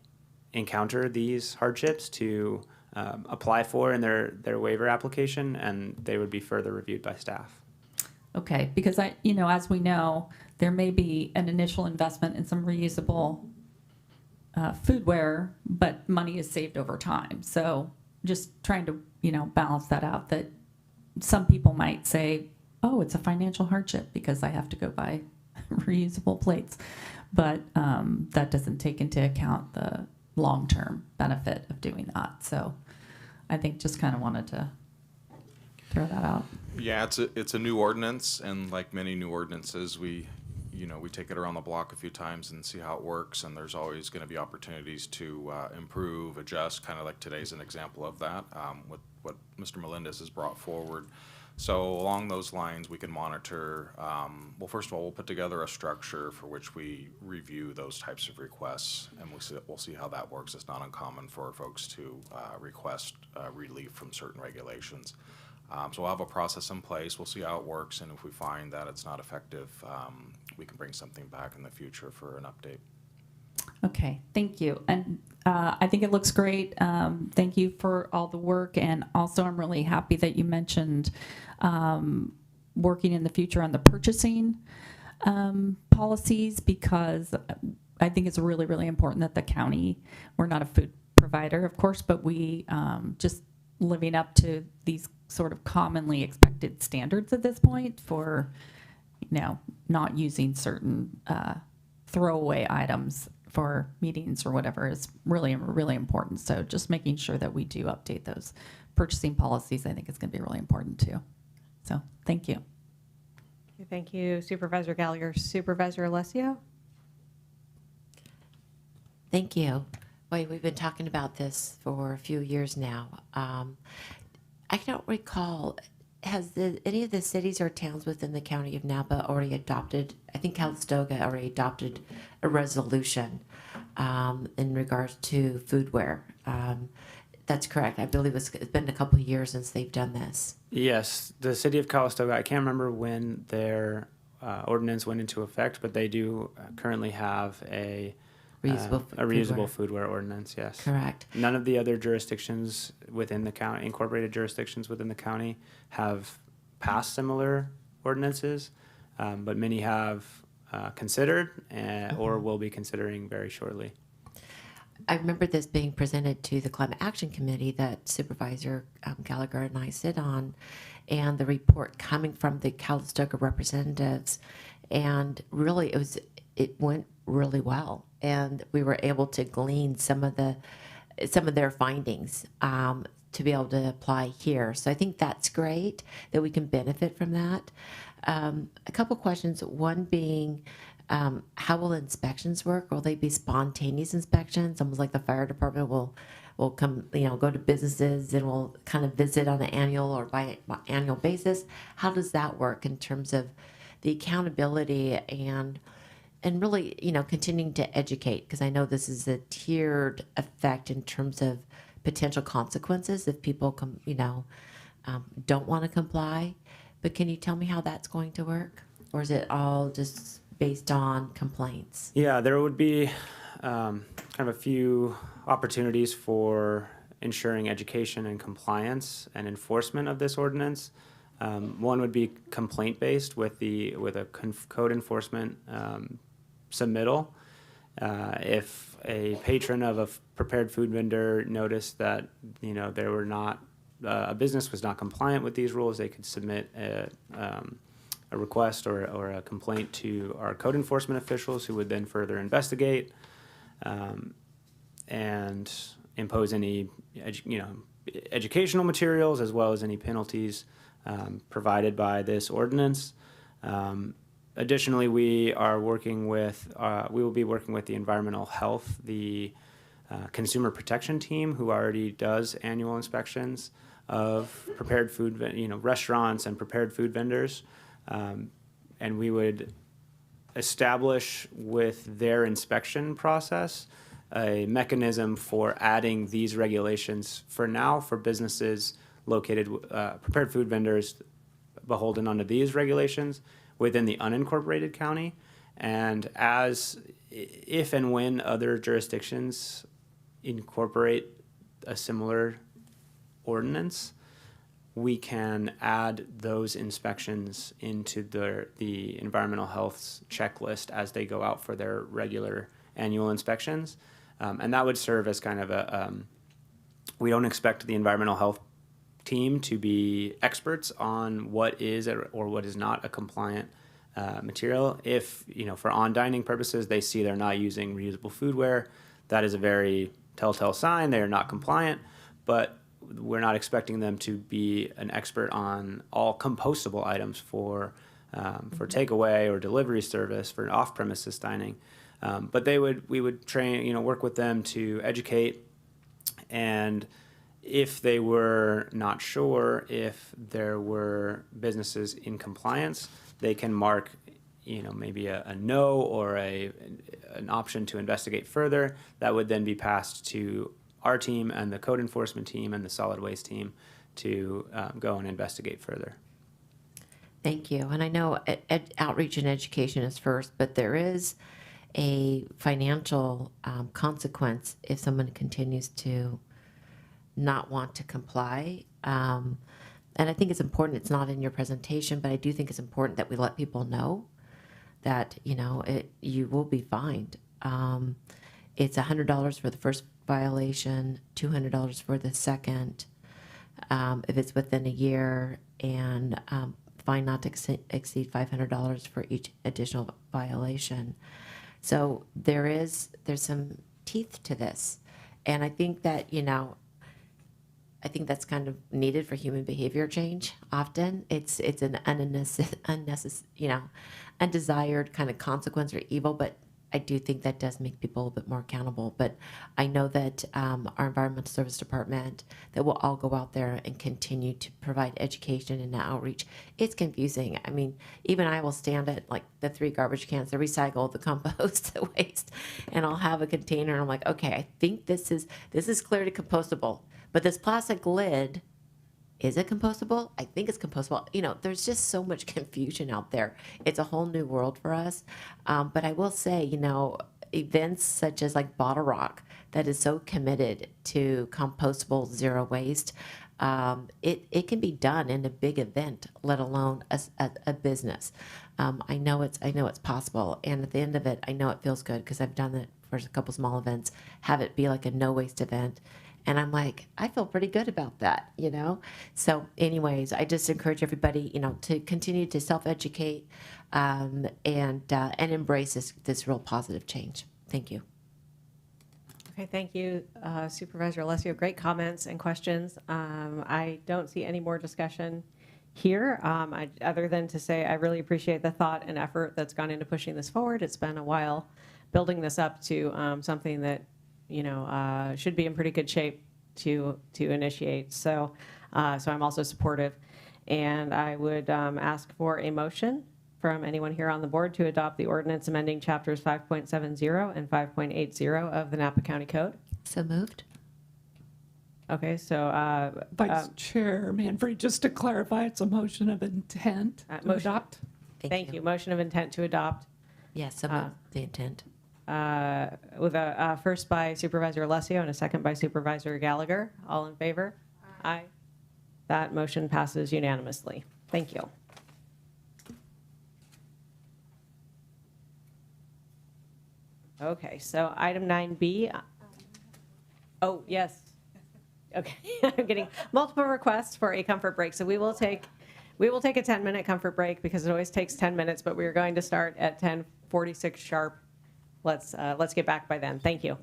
encounter these hardships to apply for in their waiver application, and they would be further reviewed by staff. Okay, because as we know, there may be an initial investment in some reusable foodware, but money is saved over time. So just trying to, balance that out, that some people might say, oh, it's a financial hardship because I have to go buy reusable plates. But that doesn't take into account the long-term benefit of doing that. So I think just kind of wanted to throw that out. Yeah, it's a new ordinance, and like many new ordinances, we take it around the block a few times and see how it works, and there's always going to be opportunities to improve, adjust, kind of like today's an example of that, with what Mr. Melendez has brought forward. So along those lines, we can monitor, well, first of all, we'll put together a structure for which we review those types of requests, and we'll see how that works. It's not uncommon for folks to request relief from certain regulations. So we'll have a process in place. We'll see how it works, and if we find that it's not effective, we can bring something back in the future for an update. Okay, thank you. And I think it looks great. Thank you for all the work. And also, I'm really happy that you mentioned working in the future on the purchasing policies, because I think it's really, really important that the county, we're not a food provider, of course, but we just living up to these sort of commonly expected standards at this point for, not using certain throwaway items for meetings or whatever is really, really important. So just making sure that we do update those purchasing policies, I think is going to be really important too. So thank you. Thank you, Supervisor Gallagher. Supervisor Alessio? Thank you. Wait, we've been talking about this for a few years now. I don't recall, has any of the cities or towns within the county of Napa already adopted, I think Calistoga already adopted a resolution in regards to foodware. That's correct. I believe it's been a couple of years since they've done this. Yes, the city of Calistoga, I can't remember when their ordinance went into effect, but they do currently have a reusable foodware ordinance, yes. Correct. None of the other jurisdictions within the county, incorporated jurisdictions within the county, have passed similar ordinances, but many have considered or will be considering very shortly. I remember this being presented to the Climate Action Committee that Supervisor Gallagher and I sit on, and the report coming from the Calistoga representatives, and really it went really well, and we were able to glean some of their findings to be able to apply here. So I think that's great that we can benefit from that. A couple questions. One being, how will inspections work? Will they be spontaneous inspections, almost like the fire department will come, go to businesses and will kind of visit on an annual or biannual basis? How does that work in terms of the accountability and really, continuing to educate? Because I know this is a tiered effect in terms of potential consequences if people don't want to comply. But can you tell me how that's going to work? Or is it all just based on complaints? Yeah, there would be kind of a few opportunities for ensuring education and compliance and enforcement of this ordinance. One would be complaint-based with a code enforcement submittal. If a patron of a prepared food vendor noticed that there were not a business was not compliant with these rules, they could submit a request or a complaint to our code enforcement officials, who would then further investigate and impose any educational materials as well as any penalties provided by this ordinance. Additionally, we will be working with the environmental health, the consumer protection team, who already does annual inspections of prepared food, restaurants and prepared food vendors. And we would establish with their inspection process a mechanism for adding these regulations for now for businesses located, prepared food vendors beholden under these regulations within the unincorporated county. And if and when other jurisdictions incorporate a similar ordinance, we can add those inspections into the environmental health's checklist as they go out for their regular annual inspections. And that would serve as kind of we don't expect the environmental health team to be experts on what is or what is not a compliant material. If, for on-dining purposes, they see they're not using reusable foodware, that is a very telltale sign they are not compliant, but we're not expecting them to be an expert on all compostable items for takeaway or delivery service for off-premises dining. But we would train, work with them to educate, and if they were not sure if there were businesses in compliance, they can mark, maybe a no or an option to investigate further. That would then be passed to our team and the code enforcement team and the solid waste team to go and investigate further. Thank you. And I know outreach and education is first, but there is a financial consequence if someone continues to not want to comply. And I think it's important, it's not in your presentation, but I do think it's important that we let people know that, you will be fined. It's $100 for the first violation, $200 for the second, if it's within a year, and fine not to exceed $500 for each additional violation. So there's some teeth to this, and I think that I think that's kind of needed for human behavior change. Often it's an unnecessary, undesired kind of consequence or evil, but I do think that does make people a little bit more accountable. But I know that our environmental service department, that will all go out there and continue to provide education and outreach. It's confusing. I mean, even I will stand at like the 3 garbage cans, the recycle, the compost, the waste, and I'll have a container, and I'm like, okay, I think this is clearly compostable, but this plastic lid, is it compostable? I think it's compostable. There's just so much confusion out there. It's a whole new world for us. But I will say, events such as like Bottle Rock, that is so committed to compostable zero waste, it can be done in a big event, let alone a business. I know it's possible. And at the end of it, I know it feels good because I've done it for a couple small events, have it be like a no waste event. And I'm like, I feel pretty good about that, So anyways, I just encourage everybody, to continue to self-educate and embrace this real positive change. Thank you. Okay, thank you, Supervisor Alessio. Great comments and questions. I don't see any more discussion here, other than to say I really appreciate the thought and effort that's gone into pushing this forward. It's been a while building this up to something that should be in pretty good shape to initiate. So I'm also supportive. And I would ask for a motion from anyone here on the board to adopt the ordinance amending chapters 5.70 and 5.80 of the Napa County Code. So moved. Okay, so Vice Chair Manfrey, just to clarify, it's a motion of intent to adopt. Thank you. Motion of intent to adopt. Yes, so moved, the intent. With a first by Supervisor Alessio and a second by Supervisor Gallagher. All in favor? Aye. That motion passes unanimously. Thank you. Okay, so item 9B. Oh, yes. Okay, I'm getting multiple requests for a comfort break. So we will take a 10-minute comfort break because it always takes 10 minutes, but we're going to start at 10:46 sharp. Let's get back by then. Thank you.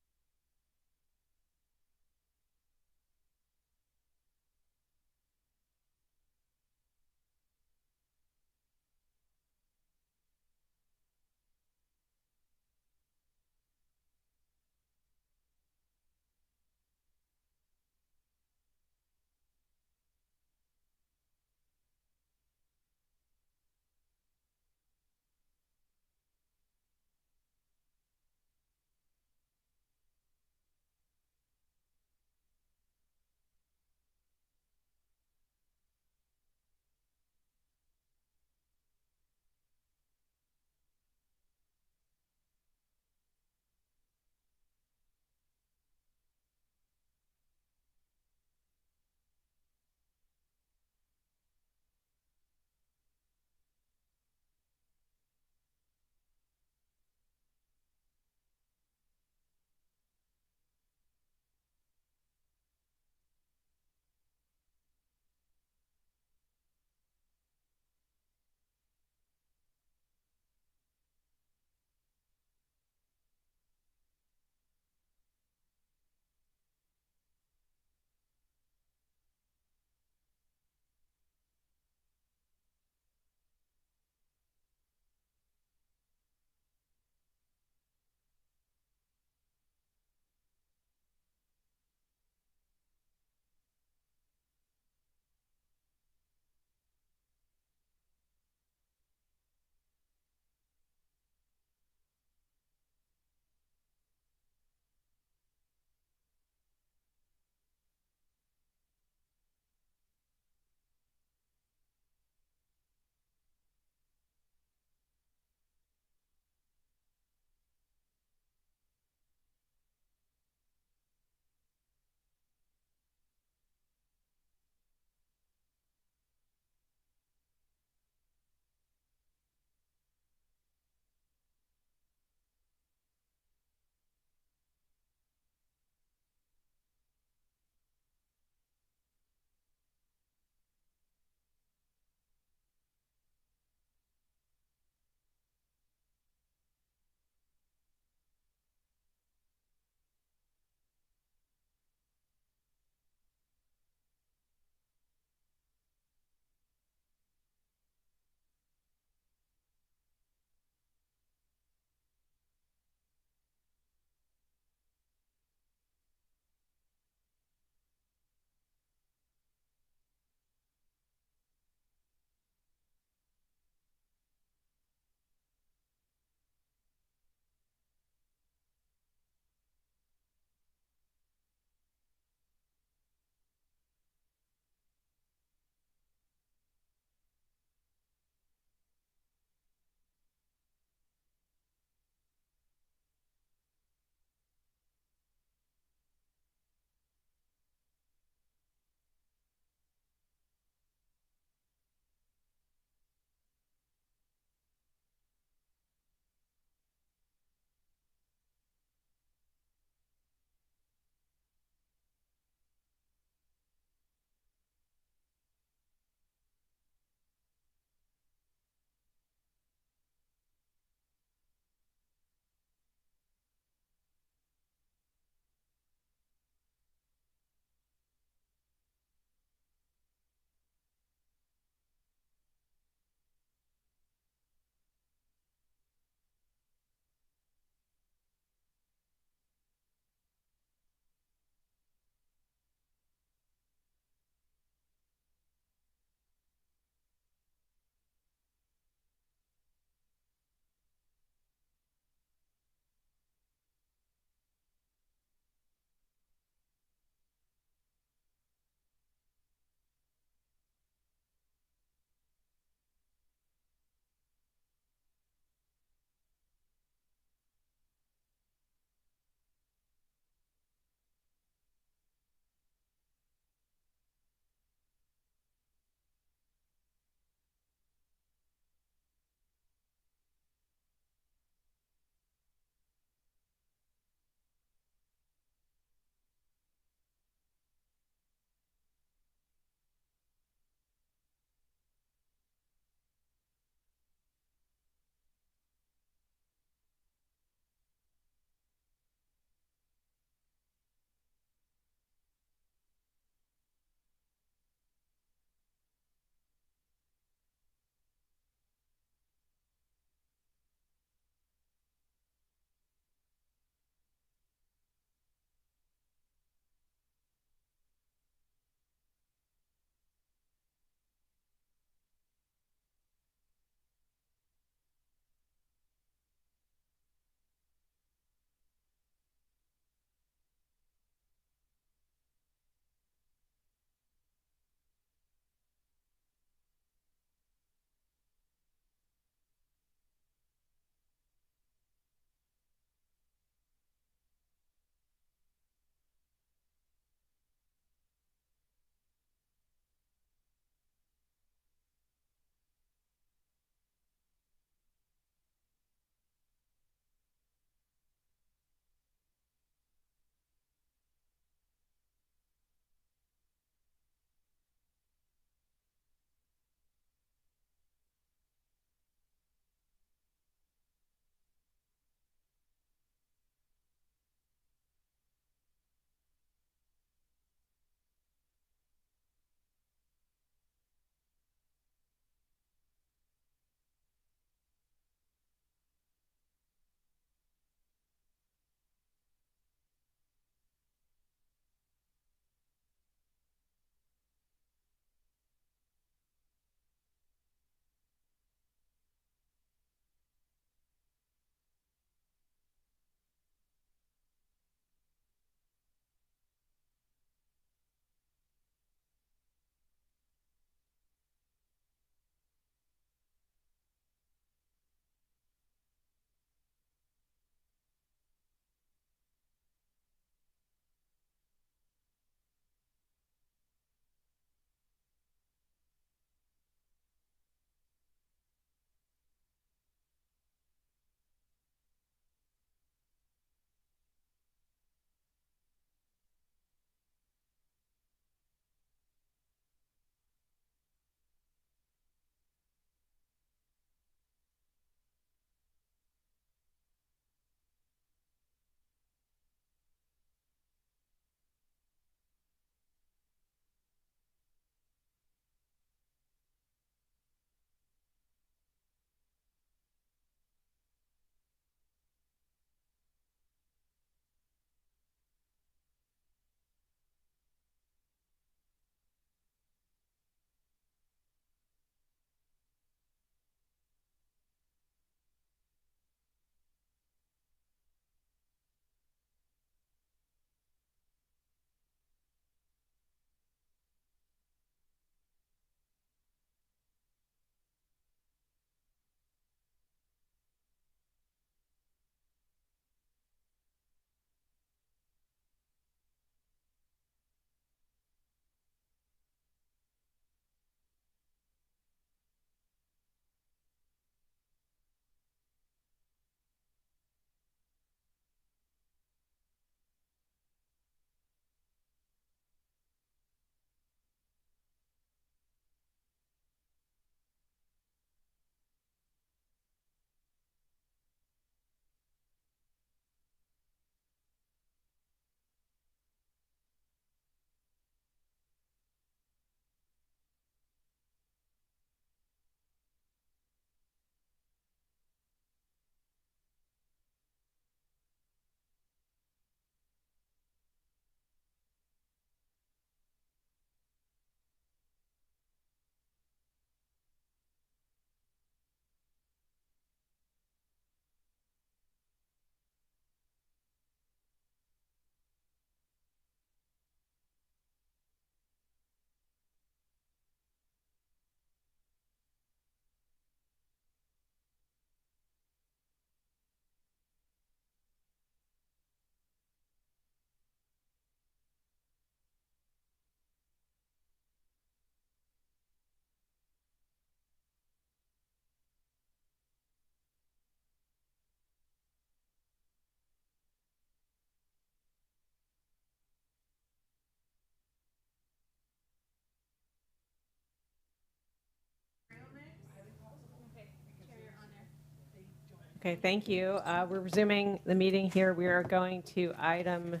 Okay, thank you. We're resuming the meeting here. We are going to item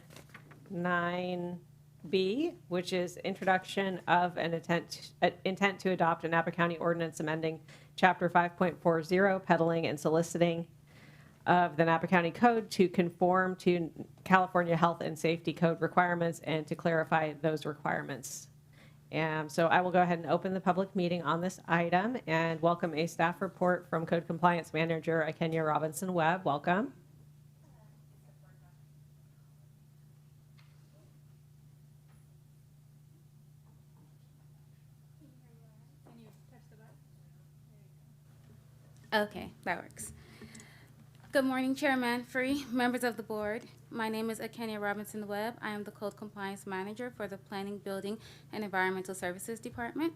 9B, which is introduction of an intent to adopt a Napa County ordinance amending Chapter 5.40, peddling and soliciting of the Napa County Code to conform to California Health and Safety Code requirements and to clarify those requirements. And so I will go ahead and open the public meeting on this item and welcome a staff report from Code Compliance Manager Kenya Robinson-Webb. Welcome. Okay, that works. Good morning, Chair Manfrey, members of the board. My name is Kenya Robinson-Webb. I am the Code Compliance Manager for the Planning, Building, and Environmental Services Department.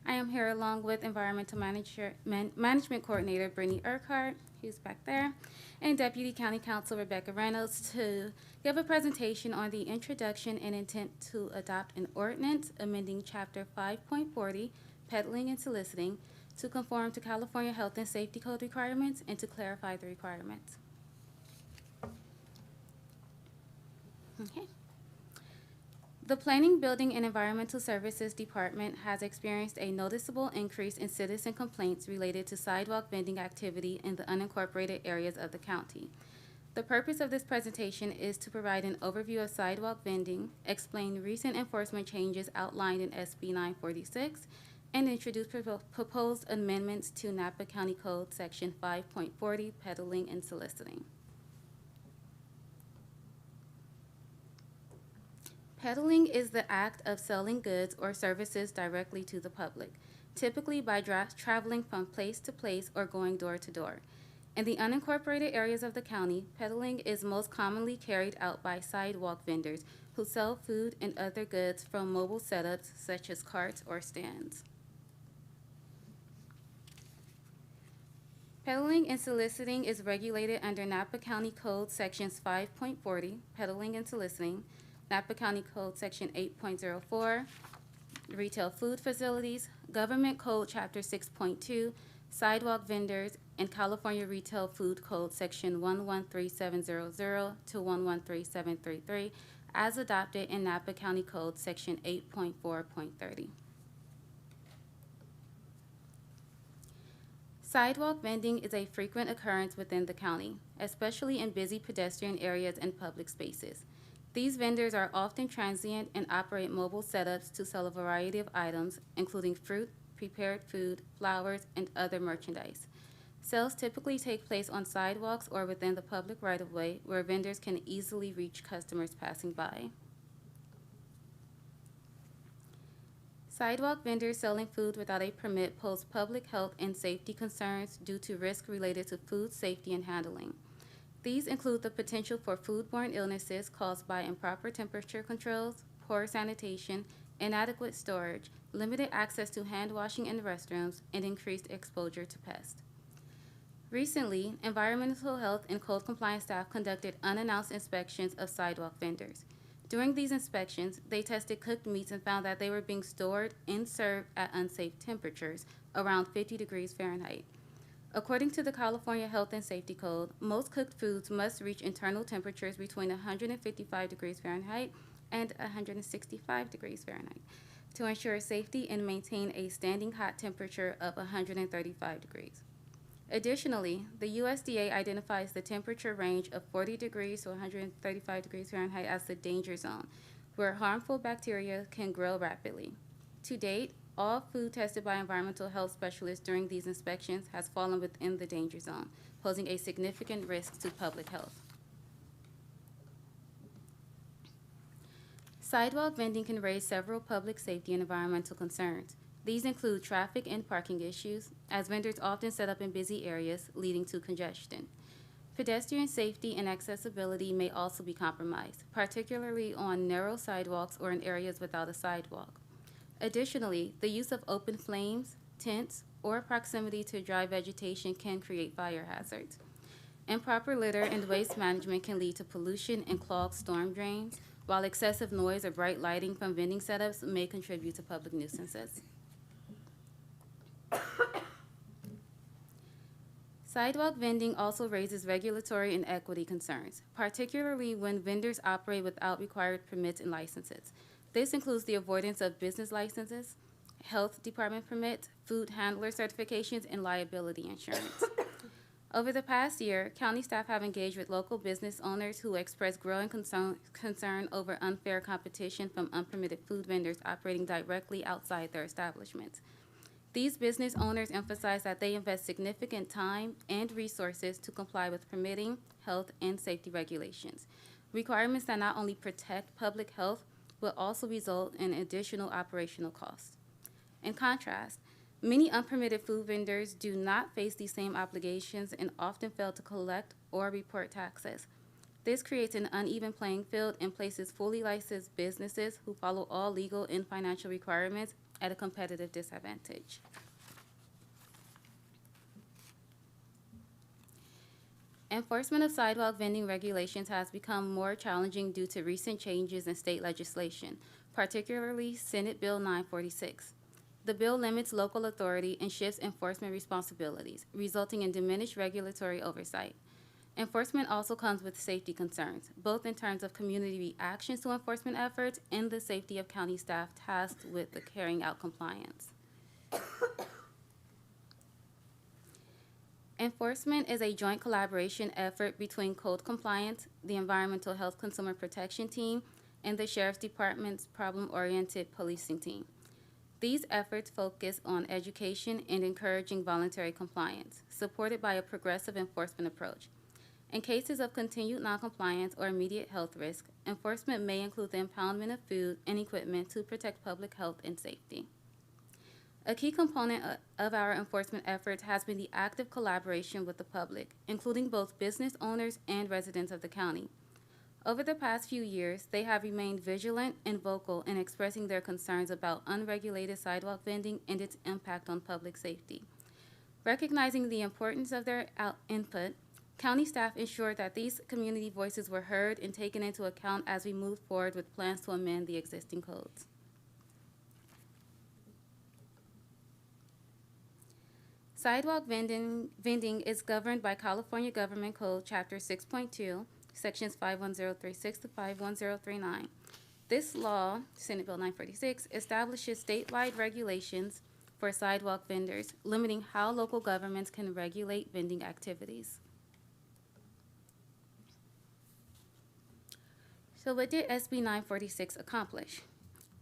I am here along with Environmental Management Coordinator Brittany Urquhart, who's back there, and Deputy County Counsel Rebecca Reynolds to give a presentation on the introduction and intent to adopt an ordinance amending Chapter 5.40, peddling and soliciting, to conform to California Health and Safety Code requirements and to clarify the requirements. Okay. The Planning, Building, and Environmental Services Department has experienced a noticeable increase in citizen complaints related to sidewalk vending activity in the unincorporated areas of the county. The purpose of this presentation is to provide an overview of sidewalk vending, explain recent enforcement changes outlined in SB 946, and introduce proposed amendments to Napa County Code Section 5.40, peddling and soliciting. Peddling is the act of selling goods or services directly to the public, typically by traveling from place to place or going door to door. In the unincorporated areas of the county, peddling is most commonly carried out by sidewalk vendors who sell food and other goods from mobile setups such as carts or stands. Peddling and soliciting is regulated under Napa County Code Sections 5.40, peddling and soliciting, Napa County Code Section 8.04, retail food facilities, Government Code Chapter 6.2, sidewalk vendors, and California Retail Food Code Section 113700 to 113733, as adopted in Napa County Code Section 8.4.30. Sidewalk vending is a frequent occurrence within the county, especially in busy pedestrian areas and public spaces. These vendors are often transient and operate mobile setups to sell a variety of items, including fruit, prepared food, flowers, and other merchandise. Sales typically take place on sidewalks or within the public right-of-way, where vendors can easily reach customers passing by. Sidewalk vendors selling food without a permit pose public health and safety concerns due to risk related to food safety and handling. These include the potential for foodborne illnesses caused by improper temperature controls, poor sanitation, inadequate storage, limited access to hand washing in restrooms, and increased exposure to pests. Recently, environmental health and code compliance staff conducted unannounced inspections of sidewalk vendors. During these inspections, they tested cooked meats and found that they were being stored and served at unsafe temperatures, around 50 degrees Fahrenheit. According to the California Health and Safety Code, most cooked foods must reach internal temperatures between 155 degrees Fahrenheit and 165 degrees Fahrenheit to ensure safety and maintain a standing hot temperature of 135 degrees. Additionally, the USDA identifies the temperature range of 40 degrees to 135 degrees Fahrenheit as the danger zone, where harmful bacteria can grow rapidly. To date, all food tested by environmental health specialists during these inspections has fallen within the danger zone, posing a significant risk to public health. Sidewalk vending can raise several public safety and environmental concerns. These include traffic and parking issues, as vendors often set up in busy areas, leading to congestion. Pedestrian safety and accessibility may also be compromised, particularly on narrow sidewalks or in areas without a sidewalk. Additionally, the use of open flames, tents, or proximity to dry vegetation can create fire hazards. Improper litter and waste management can lead to pollution and clogged storm drains, while excessive noise or bright lighting from vending setups may contribute to public nuisances. Sidewalk vending also raises regulatory and equity concerns, particularly when vendors operate without required permits and licenses. This includes the avoidance of business licenses, health department permits, food handler certifications, and liability insurance. Over the past year, county staff have engaged with local business owners who express growing concern over unfair competition from unpermitted food vendors operating directly outside their establishments. These business owners emphasize that they invest significant time and resources to comply with permitting, health, and safety regulations, requirements that not only protect public health, but also result in additional operational costs. In contrast, many unpermitted food vendors do not face these same obligations and often fail to collect or report taxes. This creates an uneven playing field and places fully licensed businesses who follow all legal and financial requirements at a competitive disadvantage. Enforcement of sidewalk vending regulations has become more challenging due to recent changes in state legislation, particularly Senate Bill 946. The bill limits local authority and shifts enforcement responsibilities, resulting in diminished regulatory oversight. Enforcement also comes with safety concerns, both in terms of community reactions to enforcement efforts and the safety of county staff tasked with the carrying out compliance. Enforcement is a joint collaboration effort between code compliance, the Environmental Health Consumer Protection Team, and the Sheriff's Department's problem-oriented policing team. These efforts focus on education and encouraging voluntary compliance, supported by a progressive enforcement approach. In cases of continued noncompliance or immediate health risk, enforcement may include the impoundment of food and equipment to protect public health and safety. A key component of our enforcement efforts has been the active collaboration with the public, including both business owners and residents of the county. Over the past few years, they have remained vigilant and vocal in expressing their concerns about unregulated sidewalk vending and its impact on public safety. Recognizing the importance of their input, county staff ensured that these community voices were heard and taken into account as we move forward with plans to amend the existing codes. Sidewalk vending is governed by California Government Code Chapter 6.2, Sections 51036 to 51039. This law, Senate Bill 946, establishes statewide regulations for sidewalk vendors, limiting how local governments can regulate vending activities. So what did SB 946 accomplish?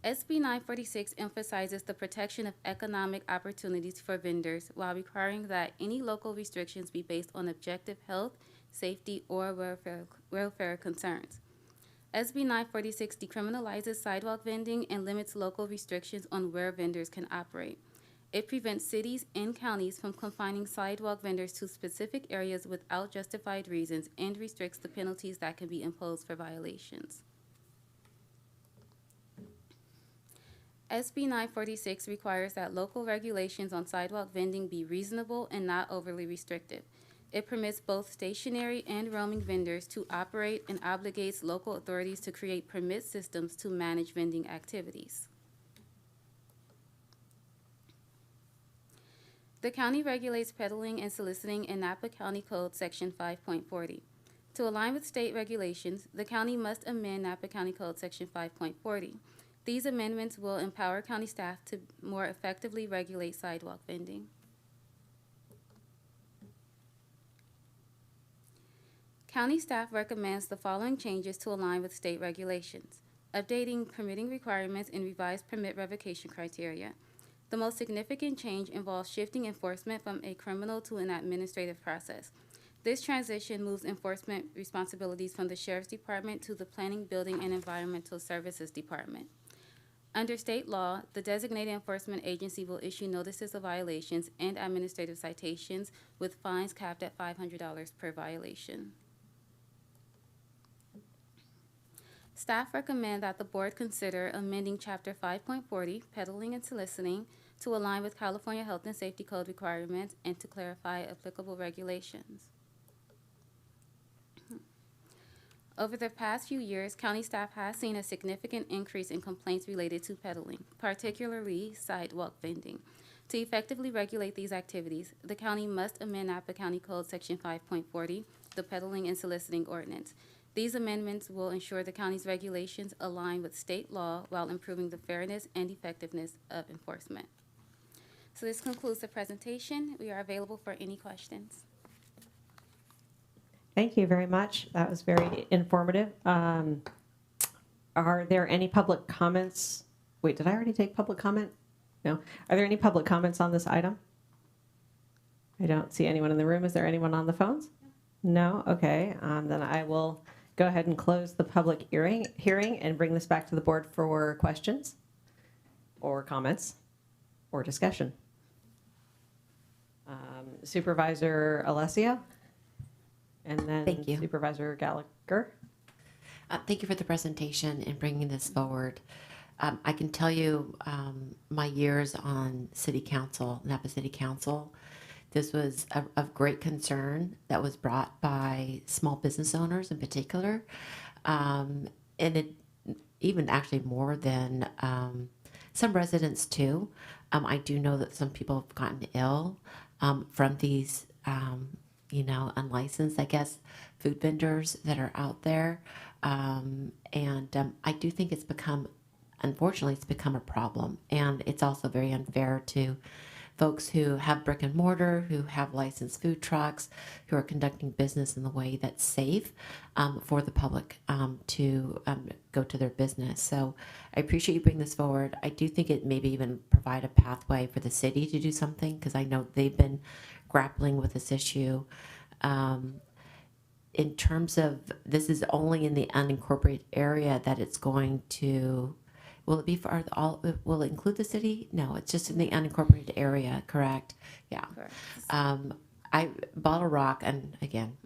SB 946 emphasizes the protection of economic opportunities for vendors while requiring that any local restrictions be based on objective health, safety, or welfare concerns. SB 946 decriminalizes sidewalk vending and limits local restrictions on where vendors can operate. It prevents cities and counties from confining sidewalk vendors to specific areas without justified reasons and restricts the penalties that can be imposed for violations. SB 946 requires that local regulations on sidewalk vending be reasonable and not overly restrictive. It permits both stationary and roaming vendors to operate and obligates local authorities to create permit systems to manage vending activities. The county regulates peddling and soliciting in Napa County Code Section 5.40. To align with state regulations, the county must amend Napa County Code Section 5.40. These amendments will empower county staff to more effectively regulate sidewalk vending. County staff recommends the following changes to align with state regulations: updating permitting requirements and revised permit revocation criteria. The most significant change involves shifting enforcement from a criminal to an administrative process. This transition moves enforcement responsibilities from the Sheriff's Department to the Planning, Building, and Environmental Services Department. Under state law, the designated enforcement agency will issue notices of violations and administrative citations with fines capped at $500 per violation. Staff recommend that the board consider amending Chapter 5.40, peddling and soliciting, to align with California Health and Safety Code requirements and to clarify applicable regulations. Over the past few years, county staff has seen a significant increase in complaints related to peddling, particularly sidewalk vending. To effectively regulate these activities, the county must amend Napa County Code Section 5.40, the peddling and soliciting ordinance. These amendments will ensure the county's regulations align with state law while improving the fairness and effectiveness of enforcement. So this concludes the presentation. We are available for any questions. Thank you very much. That was very informative. Are there any public comments? Wait, did I already take public comment? No. Are there any public comments on this item? I don't see anyone in the room. Is there anyone on the phones? No? Okay. Then I will go ahead and close the public hearing and bring this back to the board for questions or comments or discussion. Supervisor Alessio? And then Thank you. Supervisor Gallagher. Thank you for the presentation and bringing this forward. I can tell you my years on City Council, Napa City Council, this was of great concern that was brought by small business owners in particular. And it even actually more than some residents too. I do know that some people have gotten ill from these unlicensed, I guess, food vendors that are out there. I do think unfortunately, it's become a problem. And it's also very unfair to folks who have brick and mortar, who have licensed food trucks, who are conducting business in the way that's safe for the public to go to their business. So I appreciate you bringing this forward. I do think it maybe even provide a pathway for the city to do something, because I know they've been grappling with this issue. In terms of, this is only in the unincorporated area that it's going to, will it be for all, will it include the city? No, it's just in the unincorporated area, correct? Yeah. Correct. Bottle Rock, and again,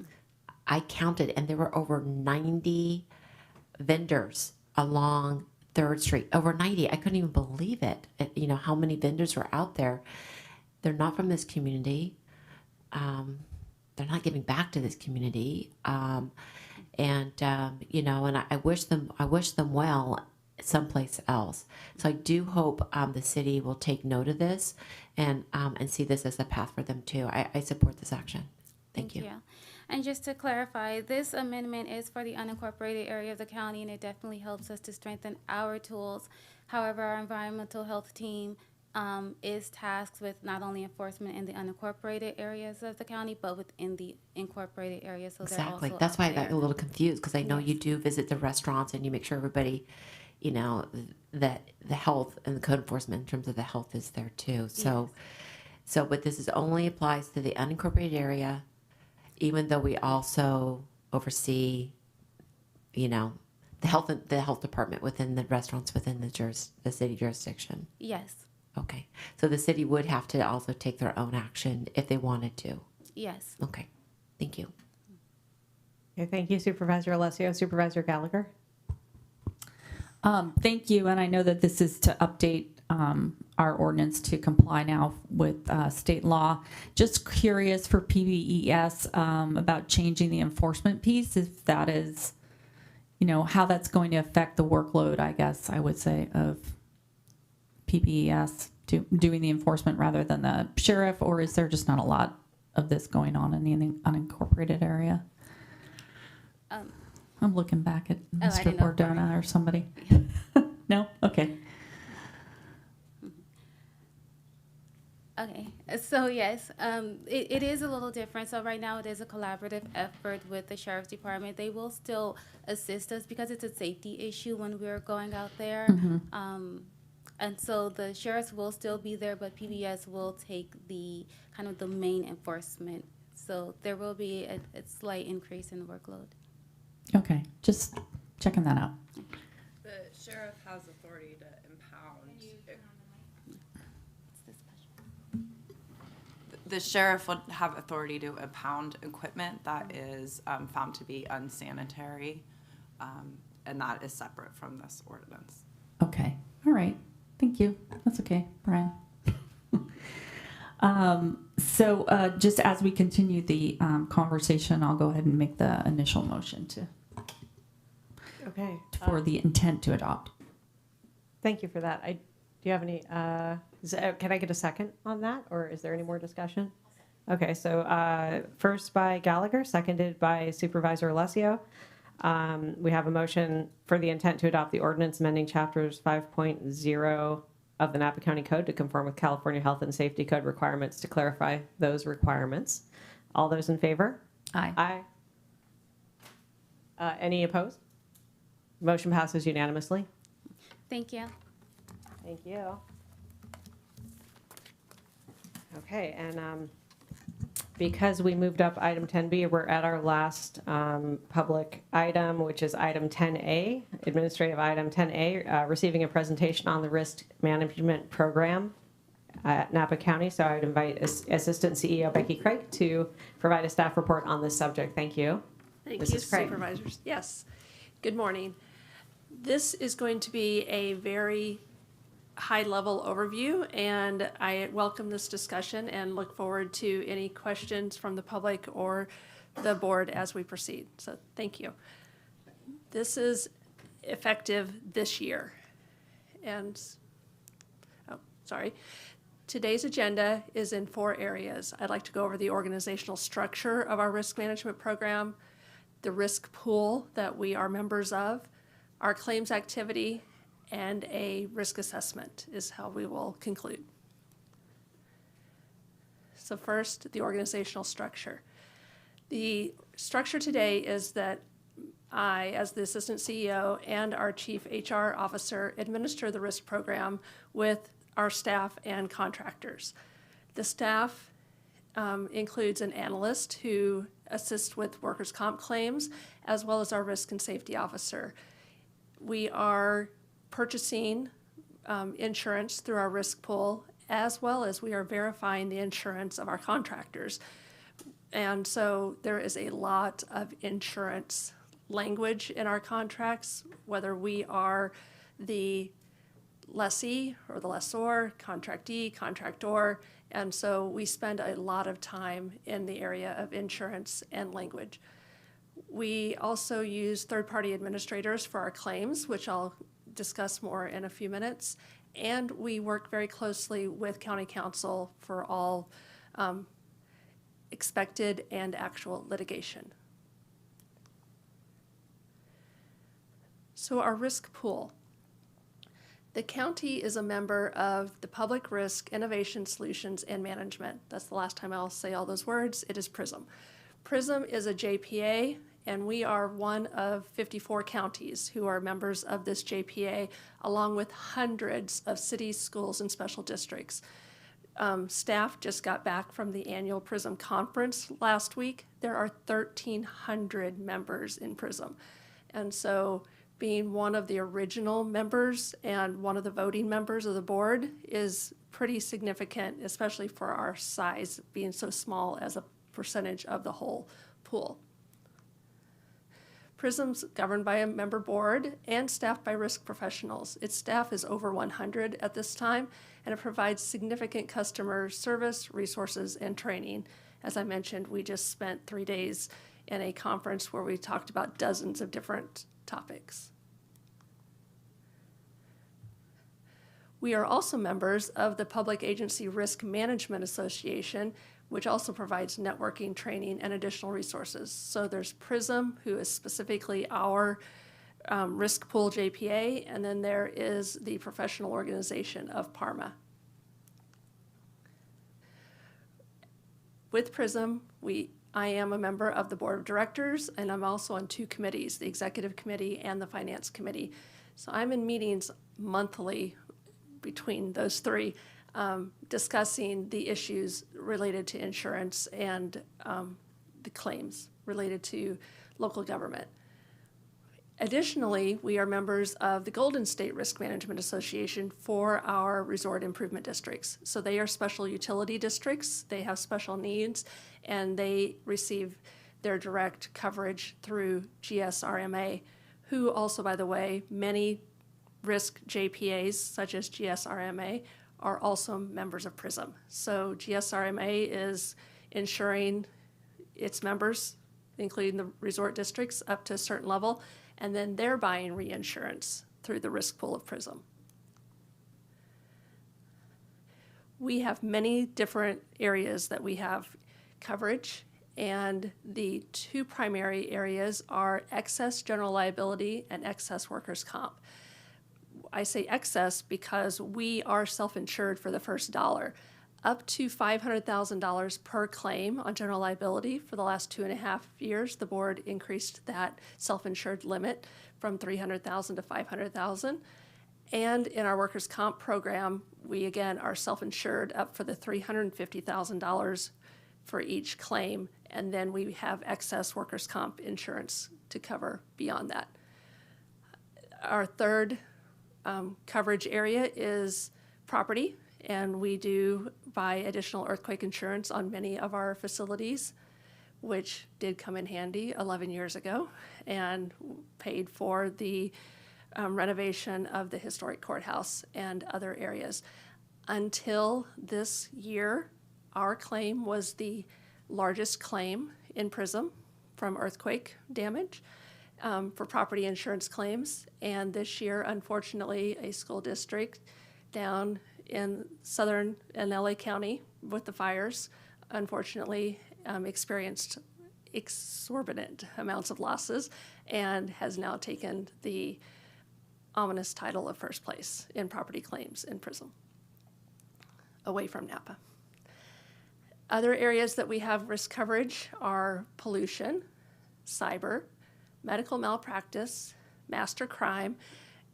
I counted, and there were over 90 vendors along 3rd Street. Over 90. I couldn't even believe it. How many vendors were out there. They're not from this community. They're not giving back to this community. And I wish them well someplace else. So I do hope the city will take note of this and see this as a path for them too. I support this action. Thank you. And just to clarify, this amendment is for the unincorporated area of the county, and it definitely helps us to strengthen our tools. However, our environmental health team is tasked with not only enforcement in the unincorporated areas of the county, but within the incorporated areas. So Exactly. They're also That's why I up got a there. little confused, because I know Yes. you do visit the restaurants and you make sure everybody, that the health and the code enforcement in terms of the health is there too. But this only applies to the unincorporated area, even though we also oversee, the health department within the restaurants within the city jurisdiction. Yes. Okay. So the city would have to also take their own action if they wanted to. Yes. Okay. Thank you. Okay, thank you, Supervisor Alessio. Supervisor Gallagher. Thank you, and I know that this is to update our ordinance to comply now with state law. Just curious for PBES about changing the enforcement piece, if that is, how that's going to affect the workload, I guess I would say, of PBES doing the enforcement rather than the sheriff, or is there just not a lot of this going on in the unincorporated area? I'm looking back at Mr. Bordona or somebody. No? Okay. Okay, so yes, it is a little different. So right now it is a collaborative effort with the Sheriff's Department. They will still assist us because it's a safety issue when we're going out there. And so the sheriffs will still be there, but PBS will take the kind of the main enforcement. So there will be a slight increase in workload. Okay, just checking that out. The sheriff has authority to impound. The sheriff would have authority to impound equipment that is found to be unsanitary, and that is separate from this ordinance. Okay, all right. Thank you. That's okay, Brian. So just as we continue the conversation, I'll go ahead and make the initial motion for the intent to adopt. Thank you for that. Do you have any, is Can I get a second on that, or is there any more discussion? Okay, so first by Gallagher, seconded by Supervisor Alessio. We have a motion for the intent to adopt the ordinance amending chapters 5.0 of the Napa County Code to conform with California Health and Safety Code requirements to clarify those requirements. All those in favor? Aye. Aye. Any opposed? Motion passes unanimously. Thank you. Thank you. Okay, and because we moved up item 10B, we're at our last public item, which is item 10A, administrative item 10A, receiving a presentation on the risk management program at Napa County. So I would invite Assistant CEO Becky Craig to provide a staff report on this subject. Thank you. Thank you, Mrs. Craig. Supervisors. Yes. Good morning. This is going to be a very high-level overview, and I welcome this discussion and look forward to any questions from the public or the board as we proceed. So thank you. This is effective this year. And, today's agenda is in 4 areas. I'd like to go over the organizational structure of our risk management program, the risk pool that we are members of, our claims activity, and a risk assessment is how we will conclude. So first, the organizational structure. The structure today is that I, as the Assistant CEO and our Chief HR Officer, administer the risk program with our staff and contractors. The staff includes an analyst who assists with workers' comp claims, as well as our risk and safety officer. We are purchasing insurance through our risk pool, as well as we are verifying the insurance of our contractors. And so there is a lot of insurance language in our contracts, whether we are the lessee or the lessor, contractee, contractor, and so we spend a lot of time in the area of insurance and language. We also use third-party administrators for our claims, which I'll discuss more in a few minutes, and we work very closely with County Counsel for all expected and actual litigation. So our risk pool. The county is a member of the Public Risk Innovation Solutions and Management. That's the last time I'll say all those words. It is PRISM. PRISM is a JPA, and we are one of 54 counties who are members of this JPA, along with hundreds of cities, schools, and special districts. Staff just got back from the annual PRISM conference last week. There are 1,300 members in PRISM. And so being one of the original members and one of the voting members of the board is pretty significant, especially for our size, being so small as a percentage of the whole pool. PRISM's governed by a member board and staffed by risk professionals. Its staff is over 100 at this time, and it provides significant customer service, resources, and training. As I mentioned, we just spent 3 days in a conference where we talked about dozens of different topics. We are also members of the Public Agency Risk Management Association, which also provides networking, training, and additional resources. So there's PRISM, who is specifically our risk pool JPA, and then there is the professional organization of PARMA. With PRISM, I am a member of the board of directors, and I'm also on 2 committees, the executive committee and the finance committee. So I'm in meetings monthly between those 3, discussing the issues related to insurance and the claims related to local government. Additionally, we are members of the Golden State Risk Management Association for our resort improvement districts. So they are special utility districts, they have special needs, and they receive their direct coverage through GSRMA, who also, by the way, many risk JPAs, such as GSRMA, are also members of PRISM. So GSRMA is insuring its members, including the resort districts, up to a certain level, and then they're buying reinsurance through the risk pool of PRISM. we have many different areas that we have coverage, and the two primary areas are excess general liability and excess workers' comp. I say excess because we are self-insured for the first dollar. Up to $500,000 per claim on general liability. For the last 2.5 years, the board increased that self-insured limit from $300,000 to $500,000. And in our workers' comp program, we again are self-insured up for the $350,000 for each claim, and then we have excess workers' comp insurance to cover beyond that. Our third coverage area is property, and we do buy additional earthquake insurance on many of our facilities, which did come in handy 11 years ago and paid for the renovation of the historic courthouse and other areas. Until this year, our claim was the largest claim in PRISM from earthquake damage for property insurance claims. And this year, unfortunately, a school district down in southern and LA County with the fires, unfortunately, experienced exorbitant amounts of losses and has now taken the ominous title of first place in property claims in PRISM, away from Napa. Other areas that we have risk coverage are pollution, cyber, medical malpractice, master crime.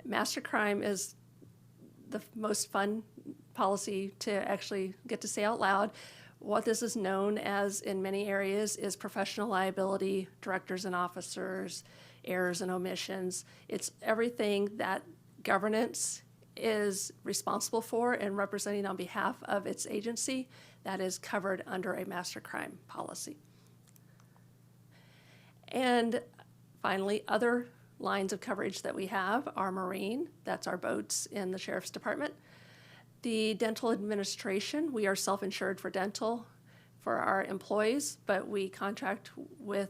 Master crime is the most fun policy to actually get to say out loud. What this is known as in many areas is professional liability, directors and officers, errors and omissions. It's everything that governance is responsible for and representing on behalf of its agency that is covered under a master crime policy. And finally, other lines of coverage that we have are marine, that's our boats in the Sheriff's Department. The dental administration, we are self-insured for dental for our employees, but we contract with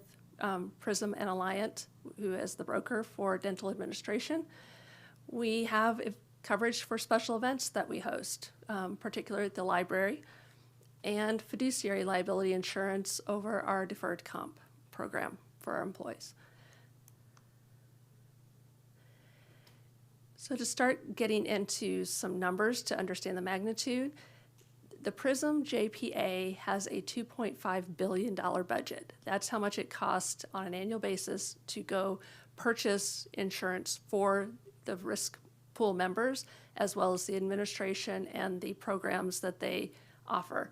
PRISM and Alliant, who is the broker for dental administration. We have coverage for special events that we host, particularly at the library, and fiduciary liability insurance over our deferred comp program for our employees. So to start getting into some numbers to understand the magnitude, the PRISM JPA has a $2.5 billion budget. That's how much it costs on an annual basis to go purchase insurance for the risk pool members, as well as the administration and the programs that they offer.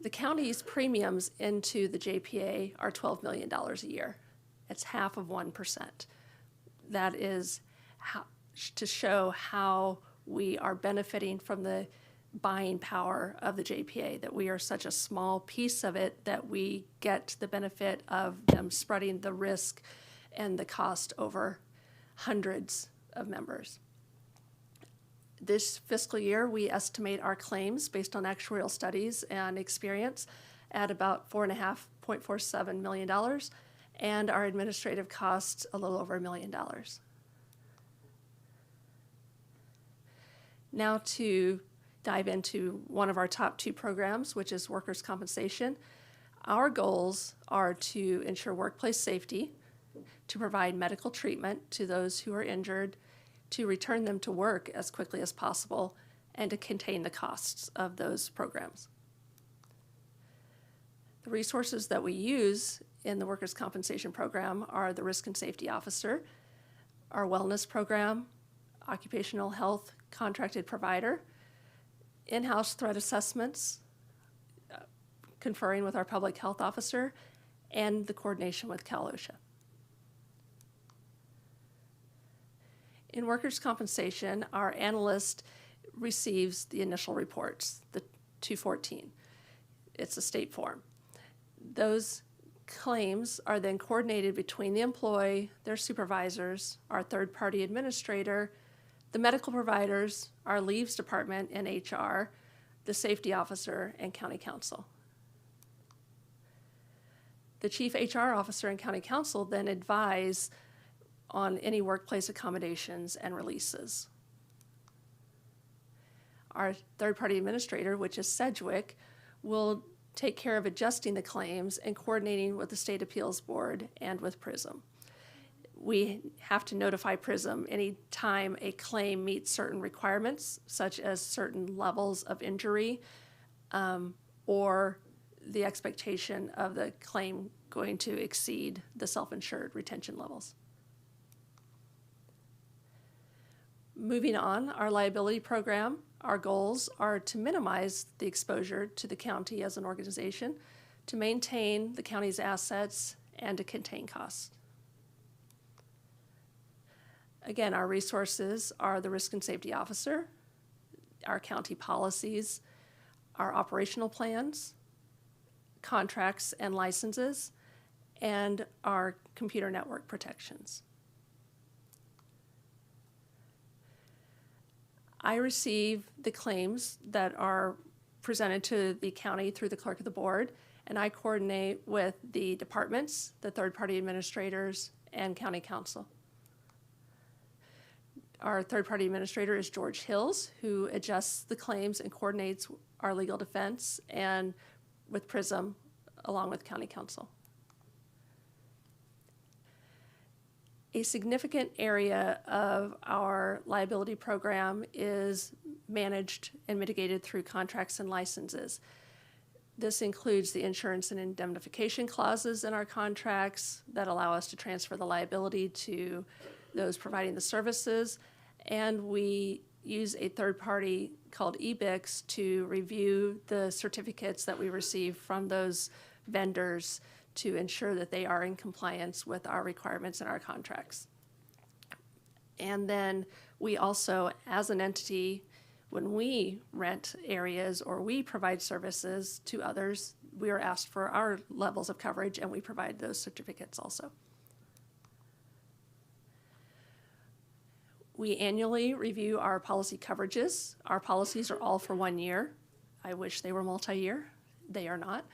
The county's premiums into the JPA are $12 million a year. It's half of 1%. That is to show how we are benefiting from the buying power of the JPA, that we are such a small piece of it that we get the benefit of them spreading the risk and the cost over hundreds of members. This fiscal year, we estimate our claims based on actuarial studies and experience at about $4.47 million, and our administrative costs a little over $1 million. Now to dive into one of our top two programs, which is workers' compensation. Our goals are to ensure workplace safety, to provide medical treatment to those who are injured, to return them to work as quickly as possible, and to contain the costs of those programs. The resources that we use in the workers' compensation program are the risk and safety officer, our wellness program, occupational health contracted provider, in-house threat assessments, conferring with our public health officer, and the coordination with Cal OSHA. In workers' compensation, our analyst receives the initial reports, the 214. It's a state form. Those claims are then coordinated between the employee, their supervisors, our third-party administrator, the medical providers, our leaves department and HR, the safety officer, and county counsel. The chief HR officer and county counsel then advise on any workplace accommodations and releases. Our third-party administrator, which is Sedgwick, will take care of adjusting the claims and coordinating with the State Appeals Board and with PRISM. We have to notify PRISM anytime a claim meets certain requirements, such as certain levels of injury, or the expectation of the claim going to exceed the self-insured retention levels. Moving on, our liability program, our goals are to minimize the exposure to the county as an organization, to maintain the county's assets, and to contain costs. Again, our resources are the risk and safety officer, our county policies, our operational plans, contracts and licenses, and our computer network protections. I receive the claims that are presented to the county through the clerk of the board, and I coordinate with the departments, the third-party administrators, and county council. Our third-party administrator is George Hills, who adjusts the claims and coordinates our legal defense and with PRISM, along with county council. A significant area of our liability program is managed and mitigated through contracts and licenses. This includes the insurance and indemnification clauses in our contracts that allow us to transfer the liability to those providing the services, and we use a third party called EBIX to review the certificates that we receive from those vendors to ensure that they are in compliance with our requirements in our contracts. And then we also, as an entity, when we rent areas or we provide services to others, we are asked for our levels of coverage, and we provide those certificates also. We annually review our policy coverages. Our policies are all for 1 year. I wish they were multi-year. They are not.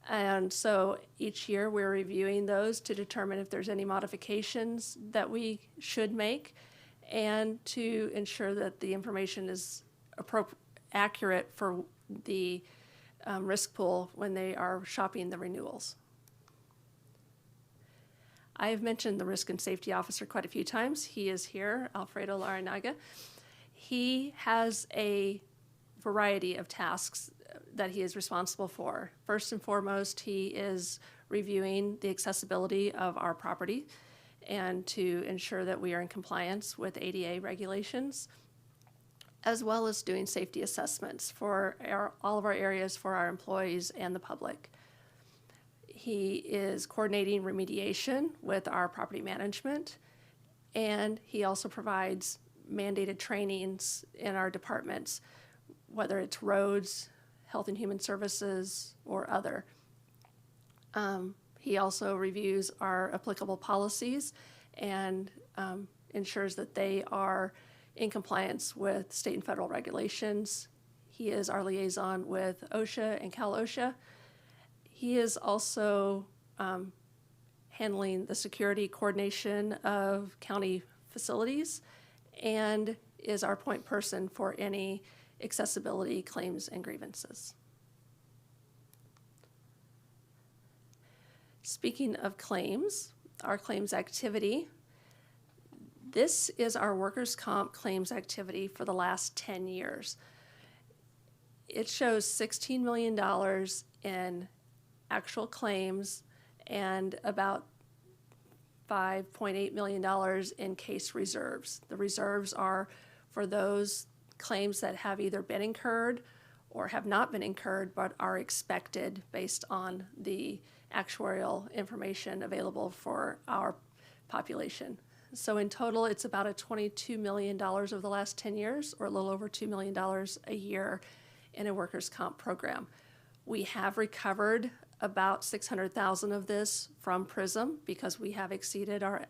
And so each year we're reviewing those to determine if there's any modifications that we should make and to ensure that the information is accurate for the risk pool when they are shopping the renewals. I have mentioned the risk and safety officer quite a few times. He is here, Alfredo Larinaga. He has a variety of tasks that he is responsible for. First and foremost, he is reviewing the accessibility of our property and to ensure that we are in compliance with ADA regulations, as well as doing safety assessments for all of our areas for our employees and the public. He is coordinating remediation with our property management, and he also provides mandated trainings in our departments, whether it's roads, Health and Human Services, or other. He also reviews our applicable policies and ensures that they are in compliance with state and federal regulations. He is our liaison with OSHA and Cal OSHA. He is also handling the security coordination of county facilities and is our point person for any accessibility claims and grievances. Speaking of claims, our claims activity, this is our workers' comp claims activity for the last 10 years. It shows $16 million in actual claims and about $5.8 million in case reserves. The reserves are for those claims that have either been incurred or have not been incurred but are expected based on the actuarial information available for our population. So in total, it's about a $22 million over the last 10 years, or a little over $2 million a year in a workers' comp program. We have recovered about $600,000 of this from PRISM because we have exceeded our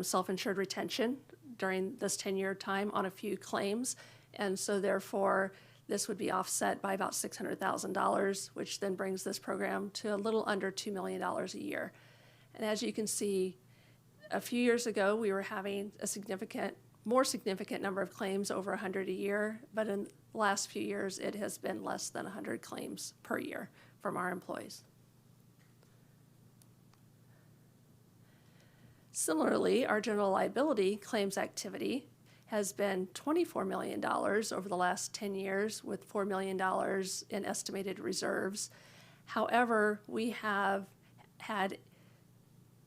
self-insured retention during this 10-year time on a few claims. And so therefore, this would be offset by about $600,000, which then brings this program to a little under $2 million a year. And as you can see, a few years ago, we were having a significant more significant number of claims, over 100 a year, but in the last few years, it has been less than 100 claims per year from our employees. Similarly, our general liability claims activity has been $24 million over the last 10 years, with $4 million in estimated reserves. However, we have had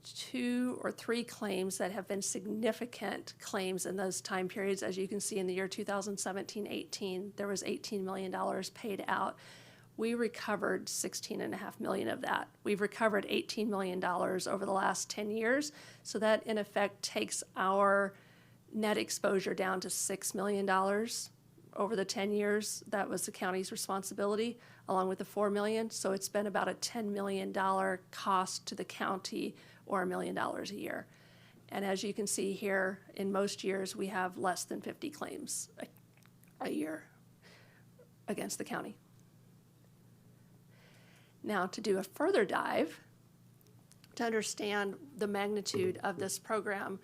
2 or 3 claims that have been significant claims in those time periods. As you can see, in the year 2017-18, there was $18 million paid out. We recovered $16.5 million of that. We've recovered $18 million over the last 10 years. So that, in effect, takes our net exposure down to $6 million over the 10 years. That was the county's responsibility, along with the $4 million. So it's been about a $10 million cost to the county, or $1 million a year. And as you can see here, in most years, we have less than 50 claims a year against the county. Now, to do a further dive, to understand the magnitude of this program,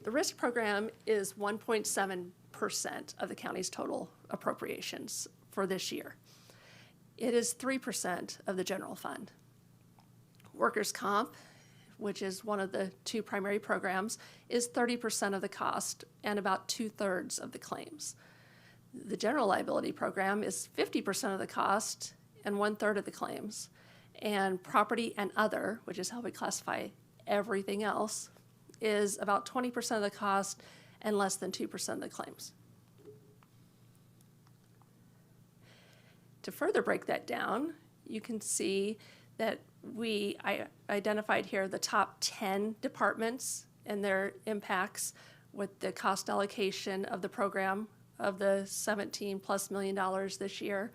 the risk program is 1.7% of the county's total appropriations for this year. It is 3% of the general fund. Workers' comp, which is one of the 2 primary programs, is 30% of the cost and about 2/3 of the claims. The general liability program is 50% of the cost and 1/3 of the claims. And property and other, which is how we classify everything else, is about 20% of the cost and less than 2% of the claims. To further break that down, you can see that I identified here the top 10 departments and their impacts with the cost allocation of the program of the $17+ million this year,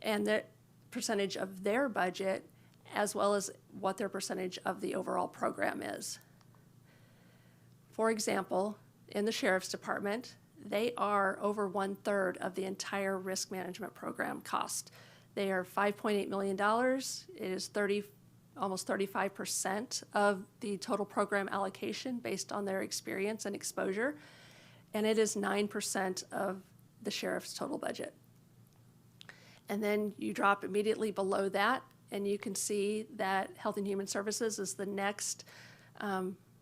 and the percentage of their budget, as well as what their percentage of the overall program is. For example, in the Sheriff's Department, they are over 1/3 of the entire risk management program cost. They are $5.8 million. It is almost 35% of the total program allocation based on their experience and exposure, and it is 9% of the sheriff's total budget. And then you drop immediately below that, and you can see that Health and Human Services is the next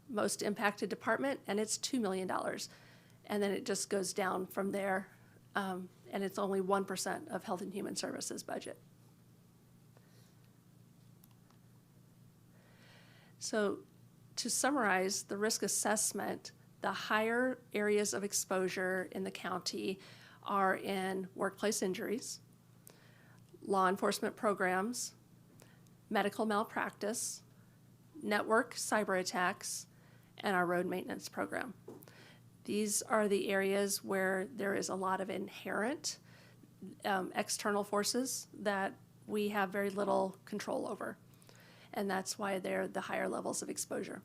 most impacted department, and it's $2 million. And then it just goes down from there, and it's only 1% of Health and Human Services budget. So to summarize the risk assessment, the higher areas of exposure in the county are in workplace injuries, law enforcement programs, medical malpractice, network cyber attacks, and our road maintenance program. These are the areas where there is a lot of inherent external forces that we have very little control over, and that's why they're the higher levels of exposure.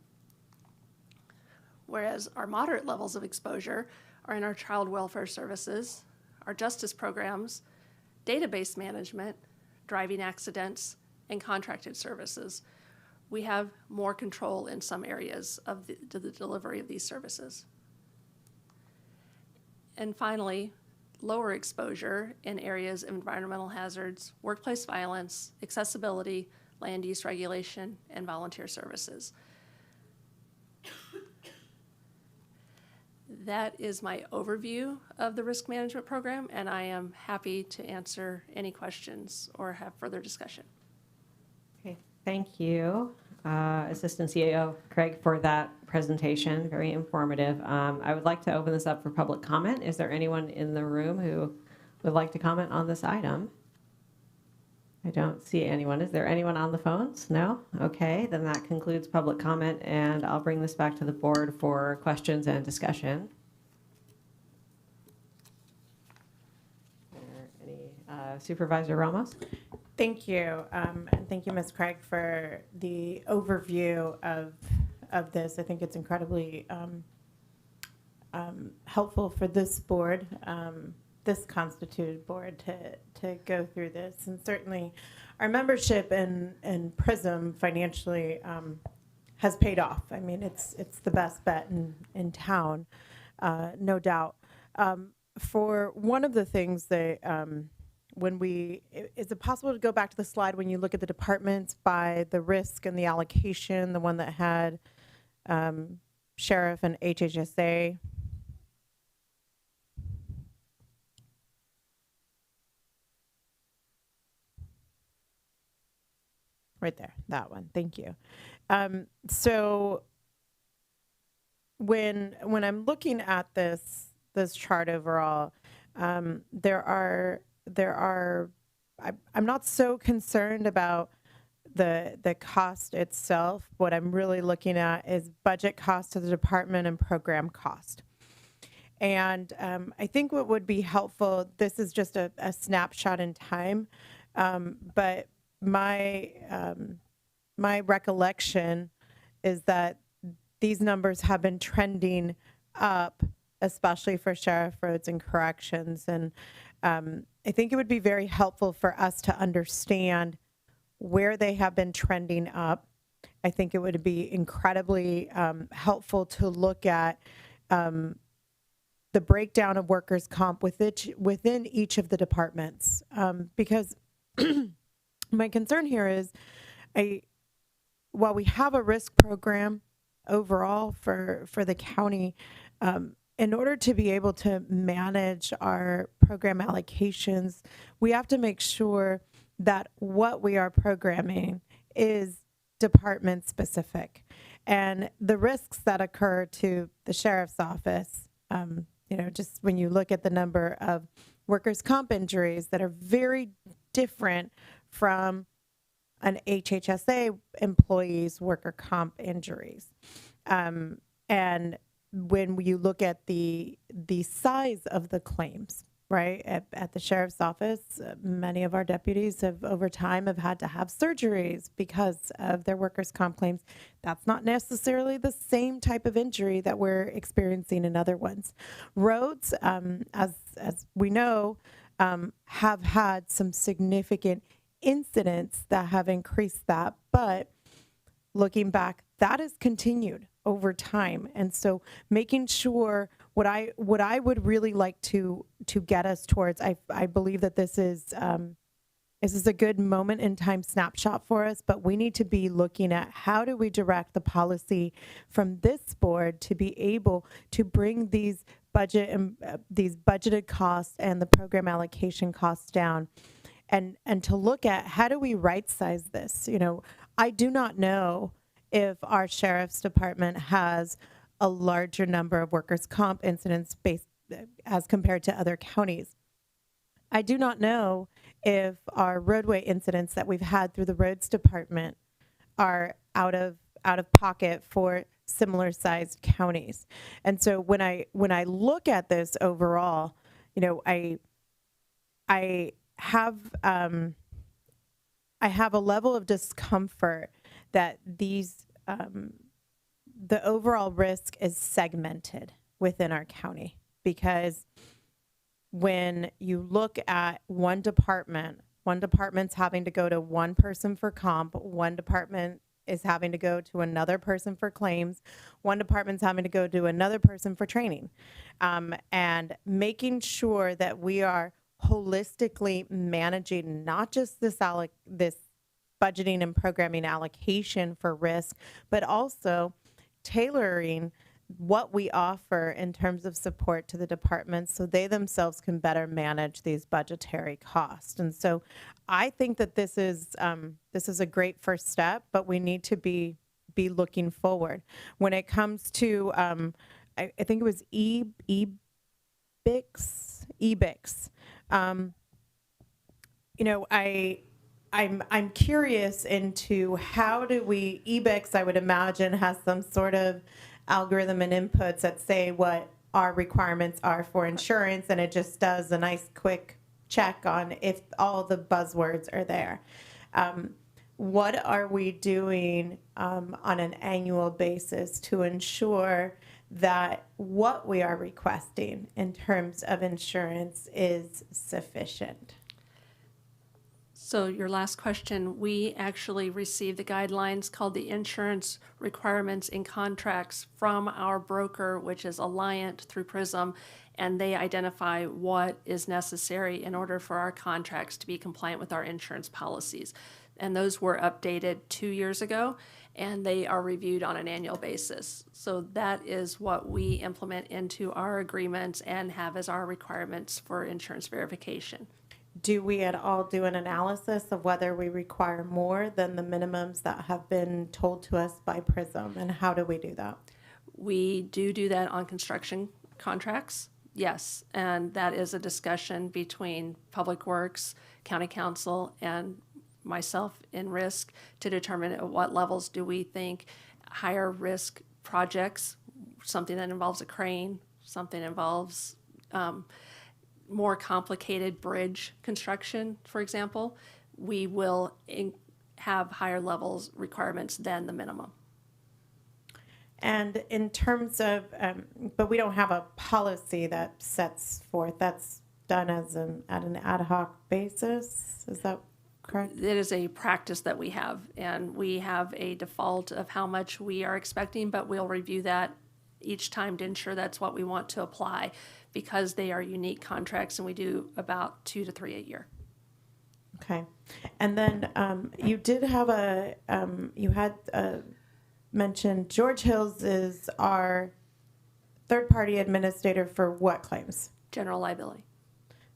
Whereas our moderate levels of exposure are in our child welfare services, our justice programs, database management, driving accidents, and contracted services. We have more control in some areas of the delivery of these services. And finally, lower exposure in areas of environmental hazards, workplace violence, accessibility, land use regulation, and volunteer services. That is my overview of the risk management program, and I am happy to answer any questions or have further discussion. Okay, thank you, Assistant CEO Craig, for that presentation. Very informative. I would like to open this up for public comment. Is there anyone in the room who would like to comment on this item? I don't see anyone. Is there anyone on the phones? No? Okay, then that concludes public comment, and I'll bring this back to the board for questions and discussion. Supervisor Ramos? Thank you, and thank you, Ms. Craig, for the overview of this. I think it's incredibly helpful for this board, this constituted board, to go through this. And certainly our membership in PRISM financially has paid off. I mean, it's the best bet in town. no doubt. For one of the things that is it possible to go back to the slide when you look at the departments by the risk and the allocation, the one that had sheriff and HHSA? Right there, that one. Thank you. So when I'm looking at this chart overall, there are I'm not so concerned about the cost itself. What I'm really looking at is budget cost to the department and program cost. And I think what would be helpful, this is just a snapshot in time, but my recollection is that these numbers have been trending up, especially for sheriff, roads, and corrections. And I think it would be very helpful for us to understand where they have been trending up. I think it would be incredibly helpful to look at the breakdown of workers' comp within each of the departments, because my concern here is, while we have a risk program overall for the county, in order to be able to manage our program allocations, we have to make sure that what we are programming is department specific. And the risks that occur to the sheriff's office, just when you look at the number of workers' comp injuries that are very different from an HHSA employee's worker comp injuries. And when you look at the size of the claims, right, at the sheriff's office, many of our deputies over time have had to have surgeries because of their workers' comp claims. That's not necessarily the same type of injury that we're experiencing in other ones. Roads, as we know, have had some significant incidents that have increased that, but looking back, that has continued over time. And so making sure what I would really like to get us towards, I believe that this is a good moment in time snapshot for us, but we need to be looking at how do we direct the policy from this board to be able to bring these budgeted costs and the program allocation costs down, and to look at how do we right size this. I do not know if our sheriff's department has a larger number of workers' comp incidents based as compared to other counties. I do not know if our roadway incidents that we've had through the roads department are out of pocket for similar sized counties. And so when I look at this overall, I have a level of discomfort that the overall risk is segmented within our county, because when you look at one department's having to go to one person for comp, one department is having to go to another person for claims, one department's having to go to another person for training, and making sure that we are holistically managing not just this budgeting and programming allocation for risk, but also tailoring what we offer in terms of support to the departments so they themselves can better manage these budgetary costs. And so I think that this is a great first step, but we need to be looking forward. When it comes to, I think it was EBIX. I'm curious into how do we, EBIX, I would imagine, has some sort of algorithm and inputs that say what our requirements are for insurance, and it just does a nice quick check on if all the buzzwords are there. What are we doing on an annual basis to ensure that what we are requesting in terms of insurance is sufficient? So your last question, we actually received the guidelines called the Insurance Requirements in Contracts from our broker, which is Alliant through Prism, and they identify what is necessary in order for our contracts to be compliant with our insurance policies. And those were updated 2 years ago, and they are reviewed on an annual basis. So that is what we implement into our agreements and have as our requirements for insurance verification. Do we at all do an analysis of whether we require more than the minimums that have been told to us by Prism, and how do we do that? We do that on construction contracts, yes, and that is a discussion between Public Works, County Council, and myself in risk to determine at what levels do we think higher risk projects, something that involves a crane, something involves more complicated bridge construction, for example, we will have higher levels requirements than the minimum. And in terms of, but we don't have a policy that sets forth, that's done as at an ad hoc basis, is that correct? It is a practice that we have, and we have a default of how much we are expecting, but we'll review that each time to ensure that's what we want to apply, because they are unique contracts and we do about 2 to 3 a year. Okay. And then you did have you had mentioned George Hills is our third-party administrator for what claims? General liability.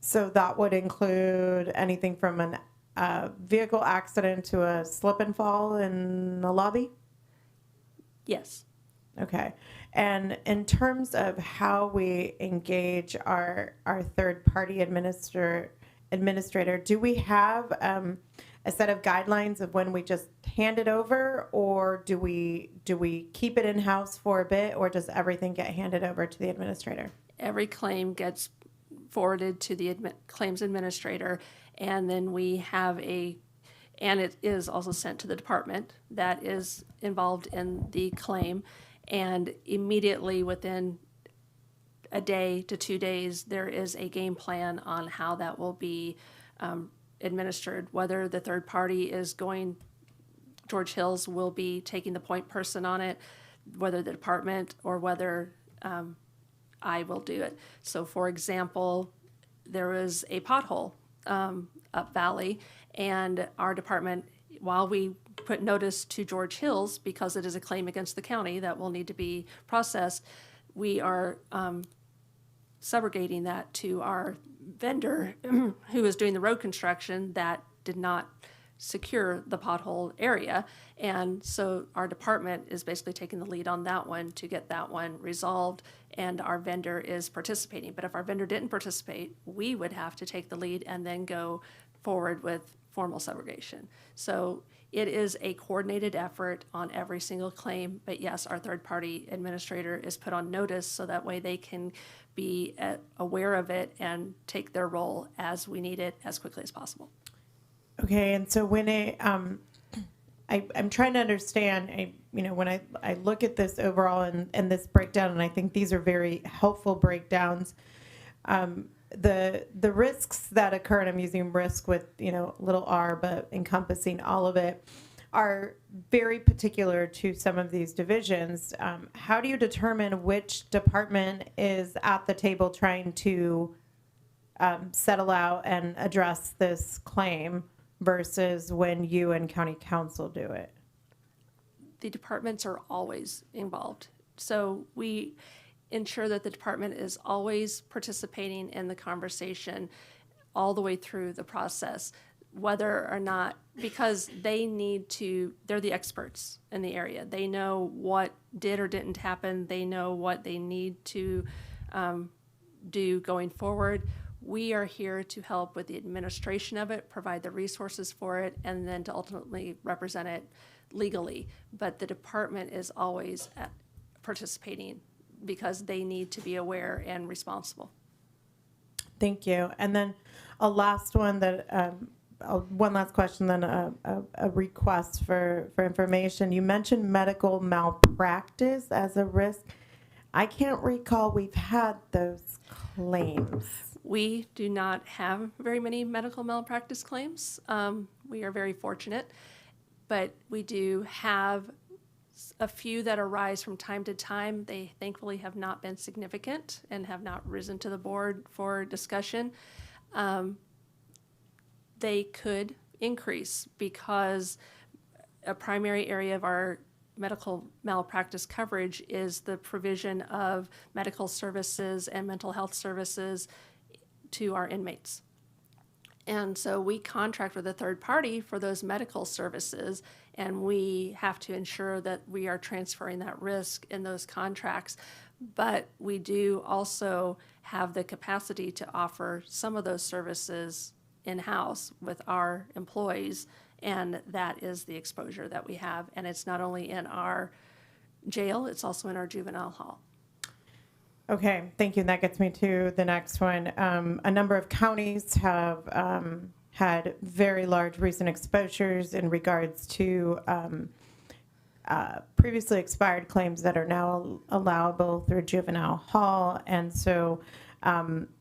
So that would include anything from a vehicle accident to a slip and fall in the lobby? Yes. Okay. And in terms of how we engage our third-party administrator, do we have a set of guidelines of when we just hand it over, or do we keep it in-house for a bit, or does everything get handed over to the administrator? Every claim gets forwarded to the claims administrator, and then we have and it is also sent to the department that is involved in the claim. And immediately within a day to 2 days, there is a game plan on how that will be administered, whether the third party is George Hills will be taking the point person on it, whether the department or whether I will do it. So for example, there was a pothole up Valley, and our department, while we put notice to George Hills because it is a claim against the county that will need to be processed, we are subrogating that to our vendor who is doing the road construction that did not secure the pothole area. And so our department is basically taking the lead on that one to get that one resolved, and our vendor is participating. But if our vendor didn't participate, we would have to take the lead and then go forward with formal subrogation. So it is a coordinated effort on every single claim, but yes, our third-party administrator is put on notice so that way they can be aware of it and take their role as we need it as quickly as possible. Okay, and so when I'm trying to understand, when I look at this overall and this breakdown, and I think these are very helpful breakdowns, the risks that occur, and I'm using risk with little r, but encompassing all of it, are very particular to some of these divisions. How do you determine which department is at the table trying to settle out and address this claim versus when you and county council do it? The departments are always involved. So we ensure that the department is always participating in the conversation all the way through the process, whether or not, because they're the experts in the area. They know what did or didn't happen. They know what they need to do going forward. We are here to help with the administration of it, provide the resources for it, and then to ultimately represent it legally. But the department is always participating because they need to be aware and responsible. Thank you. And then a last one one last question, then a request for information. You mentioned medical malpractice as a risk. I can't recall we've had those claims. We do not have very many medical malpractice claims. We are very fortunate, but we do have a few that arise from time to time. They thankfully have not been significant and have not risen to the board for discussion. They could increase because a primary area of our medical malpractice coverage is the provision of medical services and mental health services to our inmates. And so we contract with a third party for those medical services, and we have to ensure that we are transferring that risk in those contracts. But we do also have the capacity to offer some of those services in-house with our employees, and that is the exposure that we have. And it's not only in our jail, it's also in our juvenile hall. Okay, thank you. And that gets me to the next one. A number of counties have had very large recent exposures in regards to previously expired claims that are now allowable through juvenile hall. And so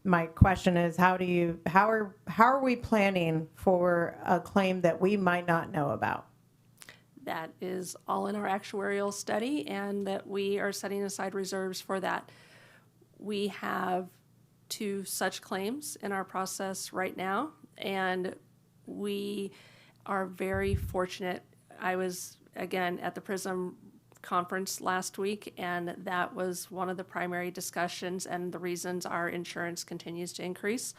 my question is, how are we planning for a claim that we might not know about? That is all in our actuarial study, and that we are setting aside reserves for that. We have 2 such claims in our process right now, and we are very fortunate. I was, again, at the PRISM conference last week, and that was one of the primary discussions and the reasons our insurance continues to increase.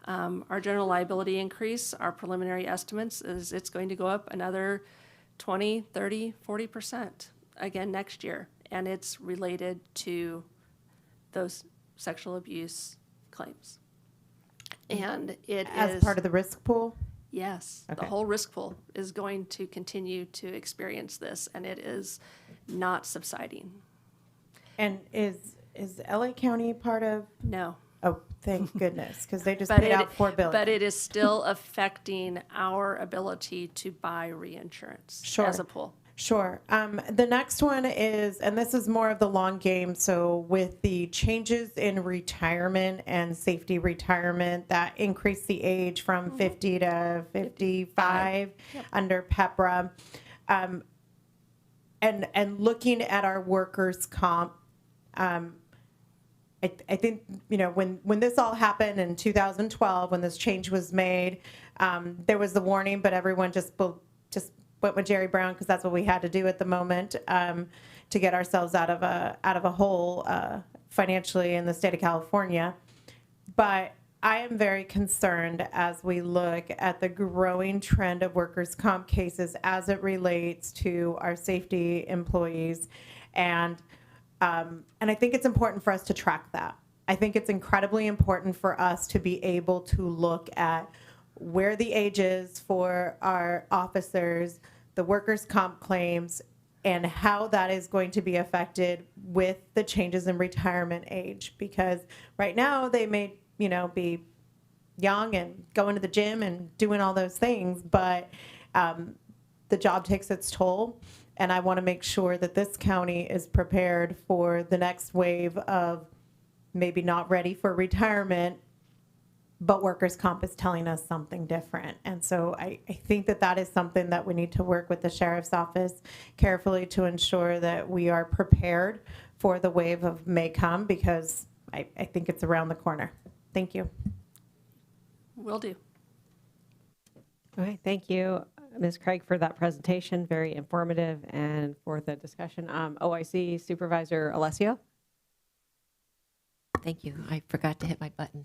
Our general liability increase, our preliminary estimates is it's going to go up another 20, 30, 40% again next year, and it's related to those sexual abuse claims. And it as is part of the risk pool? Yes, Okay. the whole risk pool is going to continue to experience this, and it is not subsiding. And is LA County part of? No. Oh, thank goodness, because they just But paid out $4 billion. But it is still affecting our ability to buy reinsurance as a pool. Sure. The next one is, and this is more of the long game, so with the changes in retirement and safety retirement that increased the age from 50 to 55 under PEPRA, and looking at our workers' comp, I think, you know, when this all happened in 2012, when this change was made, there was the warning, but everyone just went with Jerry Brown because that's what we had to do at the moment to get ourselves out of a hole financially in the state of California. But I am very concerned as we look at the growing trend of workers' comp cases as it relates to our safety employees, and I think it's important for us to track that. I think it's incredibly important for us to be able to look at where the age is for our officers, the workers' comp claims, and how that is going to be affected with the changes in retirement age. Because right now they may, you know, be young and going to the gym and doing all those things, but the job takes its toll. And I want to make sure that this county is prepared for the next wave of maybe not ready for retirement, but workers' comp is telling us something different. And so I think that is something that we need to work with the sheriff's office carefully to ensure that we are prepared for the wave of may come, because I think it's around the corner. Thank you. Will do. All right, thank you, Ms. Craig, for that presentation. Very informative, and for the discussion. OIC Supervisor Alessio. Thank you. I forgot to hit my button.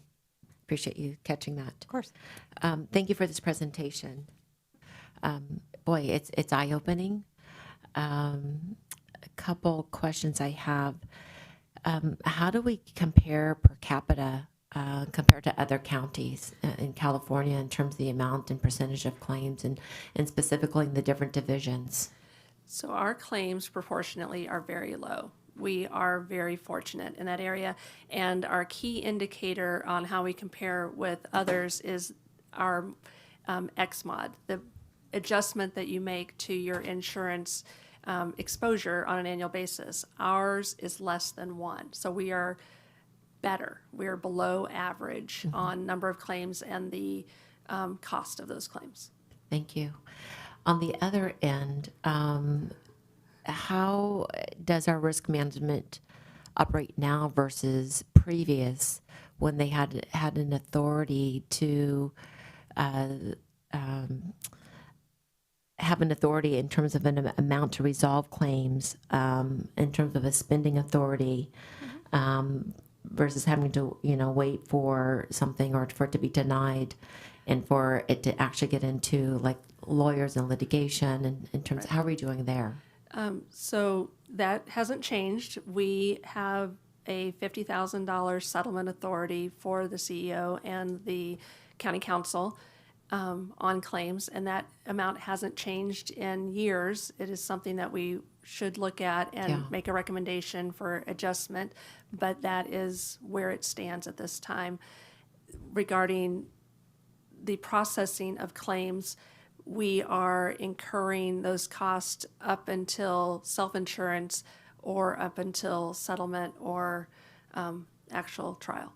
Appreciate you catching that. Of course. Thank you for this presentation. Boy, it's eye-opening. A couple questions I have. How do we compare per capita compared to other counties in California in terms of the amount and percentage of claims, and specifically in the different divisions? So our claims proportionately are very low. We are very fortunate in that area. And our key indicator on how we compare with others is our XMOD, the adjustment that you make to your insurance exposure on an annual basis. Ours is less than 1. So we are better. We're below average on number of claims and the cost of those claims. Thank you. On the other end, how does our risk management operate now versus previous when they had an authority to have an authority in terms of an amount to resolve claims, in terms of a spending authority, versus having to, wait for something or for it to be denied and for it to actually get into like lawyers and litigation and in terms of how are we doing there? So that hasn't changed. We have a $50,000 settlement authority for the CEO and the county council on claims, and that amount hasn't changed in years. It is something that we should look at and make a recommendation for adjustment, but that is where it stands at this time. Regarding the processing of claims, we are incurring those costs up until self-insurance or up until settlement or actual trial.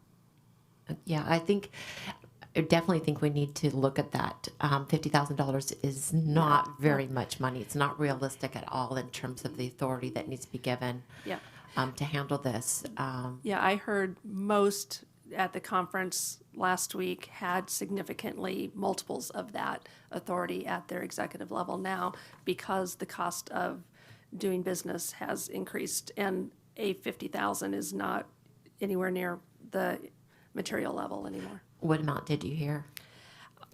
Yeah, I definitely think we need to look at that. $50,000 is not very much money. It's not realistic at all in terms of the authority that needs to be given to handle this. Yeah, I heard most at the conference last week had significantly multiples of that authority at their executive level now because the cost of doing business has increased, and a $50,000 is not anywhere near the material level anymore. What amount did you hear?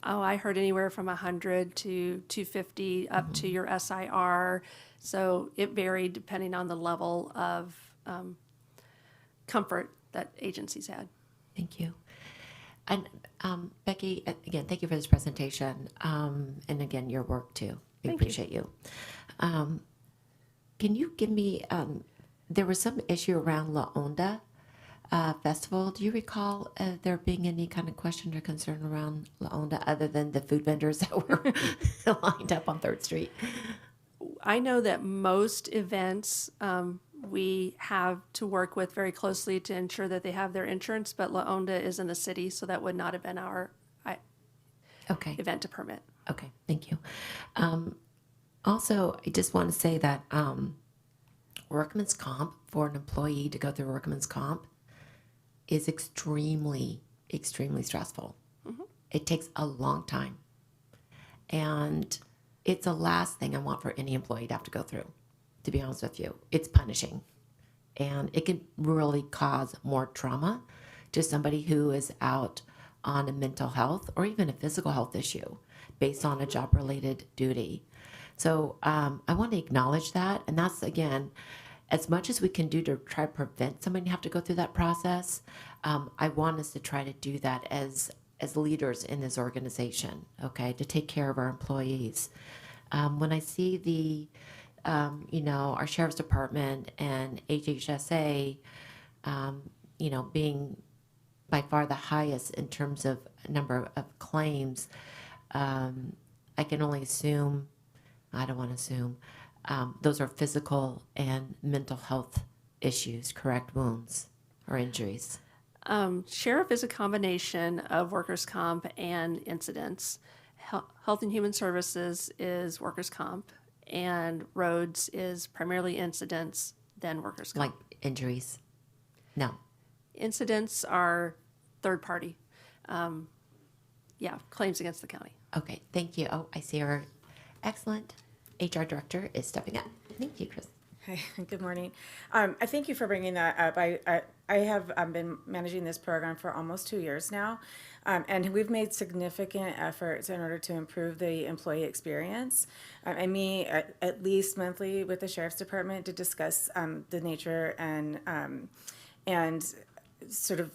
Oh, I heard anywhere from 100 to 250 up to your SIR. So it varied depending on the level of comfort that agencies had. Thank you. And Becky, again, thank you for this presentation. And again, your work too. We appreciate you. Can you give me, there was some issue around La Onda Festival. Do you recall there being any kind of question or concern around La Onda other than the food vendors that were lined up on 3rd Street? I know that most events we have to work with very closely to ensure that they have their insurance, but La Onda is in the city, so that would not have been our event to permit. Okay, thank you. Also, I just want to say that workman's comp, for an employee to go through workman's comp, is extremely, extremely stressful. It takes a long time. And it's the last thing I want for any employee to have to go through, to be honest with you. It's punishing. And it can really cause more trauma to somebody who is out on a mental health or even a physical health issue based on a job-related duty. So I want to acknowledge that. And that's, again, as much as we can do to try to prevent somebody have to go through that process, I want us to try to do that as leaders in this organization, okay, to take care of our employees. When I see the, our Sheriff's Department and HHSA, being by far the highest in terms of number of claims, I can only assume, I don't want to assume, those are physical and mental health issues, correct? Wounds or injuries. Sheriff is a combination of workers' comp and incidents. Health and Human Services is workers' comp, and roads is primarily incidents, then workers' comp. Like injuries? No. Incidents are third party. Claims against the county. Okay, thank you. Oh, I see our excellent HR director is stepping up. Thank you, Chris. Hi, good morning. I thank you for bringing that up. I have been managing this program for almost 2 years now, and we've made significant efforts in order to improve the employee experience. I meet at least monthly with the Sheriff's Department to discuss the nature and sort of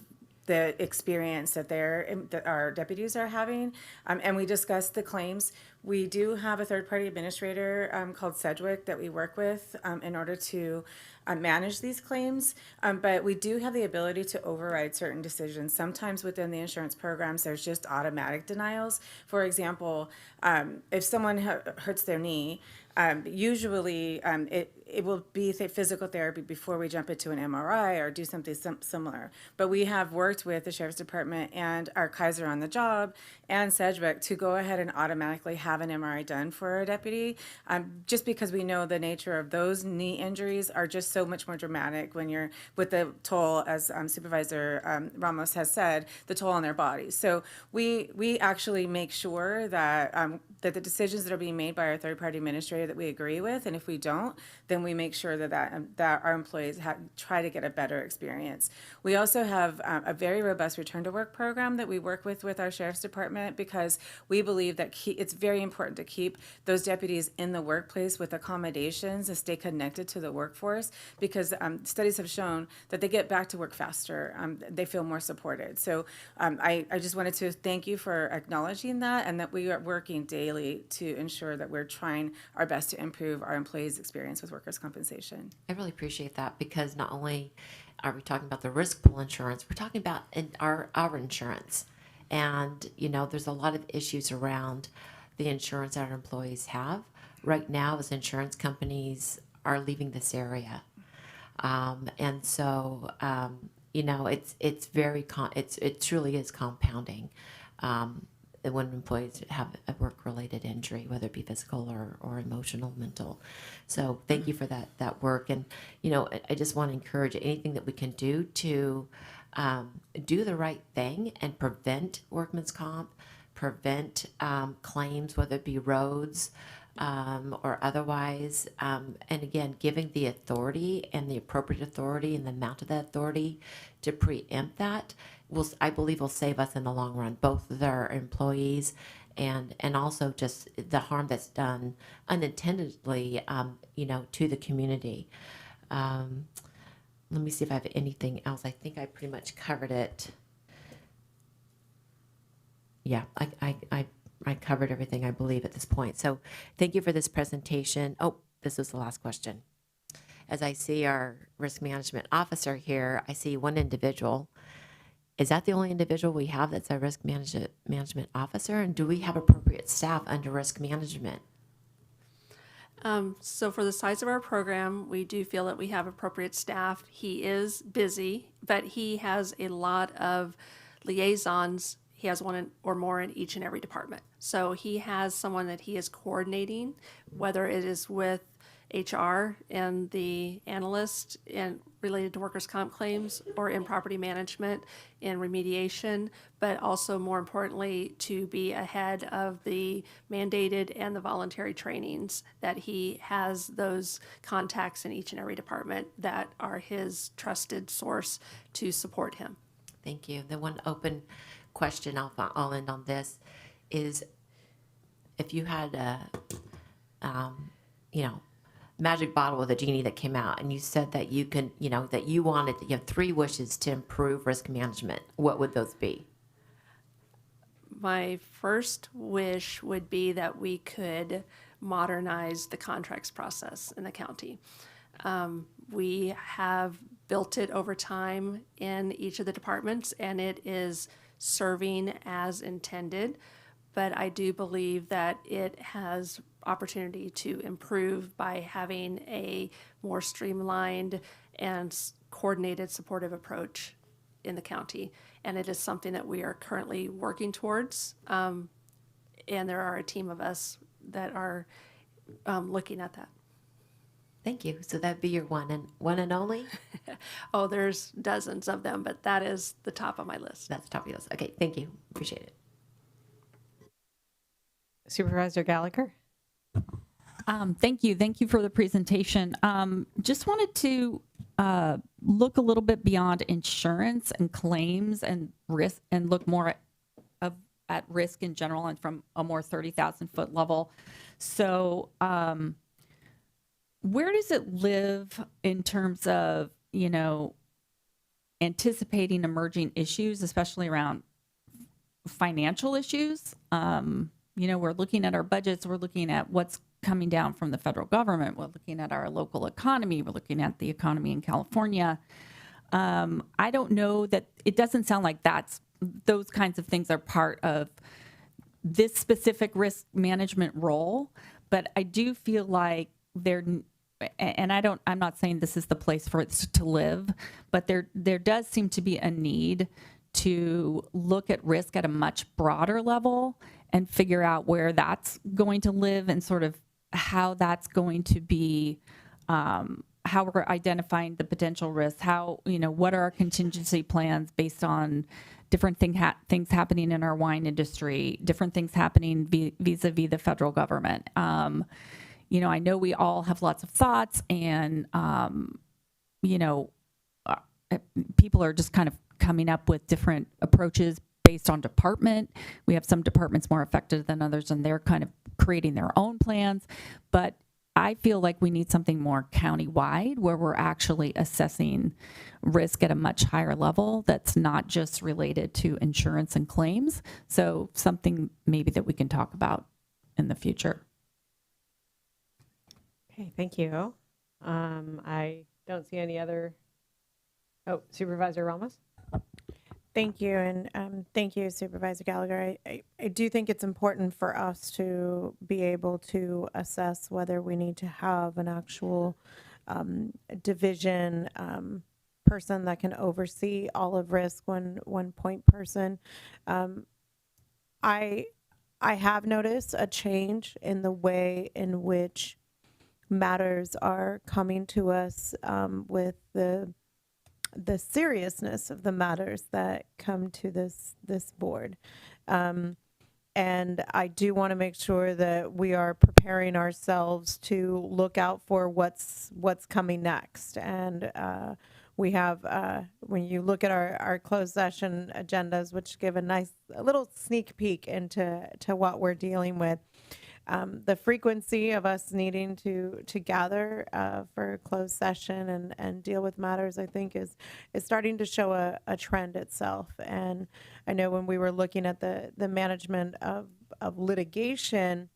the experience that our deputies are having, and we discuss the claims. We do have a third-party administrator called Sedgwick that we work with in order to manage these claims, but we do have the ability to override certain decisions. Sometimes within the insurance programs, there's just automatic denials. For example, if someone hurts their knee, usually it will be physical therapy before we jump into an MRI or do something similar. But we have worked with the Sheriff's Department and our Kaiser on the job and Sedgwick to go ahead and automatically have an MRI done for a deputy, just because we know the nature of those knee injuries are just so much more dramatic when you're with the toll, as Supervisor Ramos has said, the toll on their bodies. So we actually make sure that that the decisions that are being made by our third-party administrator that we agree with, and if we don't, then we make sure that our employees try to get a better experience. We also have a very robust return to work program that we work with our Sheriff's Department, because we believe that it's very important to keep those deputies in the workplace with accommodations and stay connected to the workforce, because studies have shown that they get back to work faster. They feel more supported. So I just wanted to thank you for acknowledging that, and that we are working daily to ensure that we're trying our best to improve our employees' experience with workers' compensation. I really appreciate that, because not only are we talking about the risk pool insurance, we're talking about our insurance. And, there's a lot of issues around the insurance that our employees have. Right now, as insurance companies are leaving this area. And so, it's very, it truly is compounding. When employees have a work-related injury, whether it be physical or emotional, mental. So thank you for that work. And, I just want to encourage anything that we can do to do the right thing and prevent workman's comp, prevent claims, whether it be roads or otherwise. And again, giving the authority and the appropriate authority and the amount of that authority to preempt that I believe will save us in the long run, both their employees and also just the harm that's done unintendedly, to the community. Let me see if I have anything else. I think I pretty much covered it. Yeah, I covered everything, I believe, at this point. So thank you for this presentation. Oh, this was the last question. As I see our risk management officer here, I see one individual. Is that the only individual we have that's a risk management officer? And do we have appropriate staff under risk management? So for the size of our program, we do feel that we have appropriate staff. He is busy, but he has a lot of liaisons. He has one or more in each and every department. So he has someone that he is coordinating, whether it is with HR and the analyst and related to workers' comp claims, or in property management and remediation, but also more importantly to be ahead of the mandated and the voluntary trainings, that he has those contacts in each and every department that are his trusted source to support him. Thank you. The one open question, I'll end on this, is if you had a, magic bottle with a genie that came out, and you said that you can, that you have 3 wishes to improve risk management, what would those be? My first wish would be that we could modernize the contracts process in the county. We have built it over time in each of the departments, and it is serving as intended, but I do believe that it has opportunity to improve by having a more streamlined and coordinated supportive approach in the county. And it is something that we are currently working towards. And there are a team of us that are looking at that. Thank you. So that'd be your one and only? Oh, there's dozens of them, but that is the top of my list. That's the top of your list. Okay, thank you. Appreciate it. Supervisor Gallagher? Thank you. Thank you for the presentation. Just wanted to look a little bit beyond insurance and claims and risk, and look more at risk in general and from a more 30,000-foot level. So where does it live in terms of, anticipating emerging issues, especially around financial issues? We're looking at our budgets, we're looking at what's coming down from the federal government, we're looking at our local economy, we're looking at the economy in California. I don't know that, it doesn't sound like those kinds of things are part of this specific risk management role, but I do feel like there and I'm not saying this is the place for it to live, but there does seem to be a need to look at risk at a much broader level and figure out where that's going to live and sort of how that's going to be, how we're identifying the potential risks, how, what are our contingency plans based on different things happening in our wine industry, different things happening vis-a-vis the federal government. I know we all have lots of thoughts, and, people are just kind of coming up with different approaches based on department. We have some departments more affected than others, and they're kind of creating their own plans. But I feel like we need something more county-wide where we're actually assessing risk at a much higher level that's not just related to insurance and claims. So something maybe that we can talk about in the future. Okay, thank you. I don't see any other. Oh, Supervisor Ramos? Thank you, and thank you, Supervisor Gallagher. I do think it's important for us to be able to assess whether we need to have an actual division person that can oversee all of risk, one point person. I have noticed a change in the way in which matters are coming to us with the seriousness of the matters that come to this board. And I do want to make sure that we are preparing ourselves to look out for what's coming next. And we have, when you look at our closed session agendas, which give a little sneak peek into what we're dealing with, the frequency of us needing to gather for closed session and deal with matters, I think, is starting to show a trend itself. And I know when we were looking at the management of litigation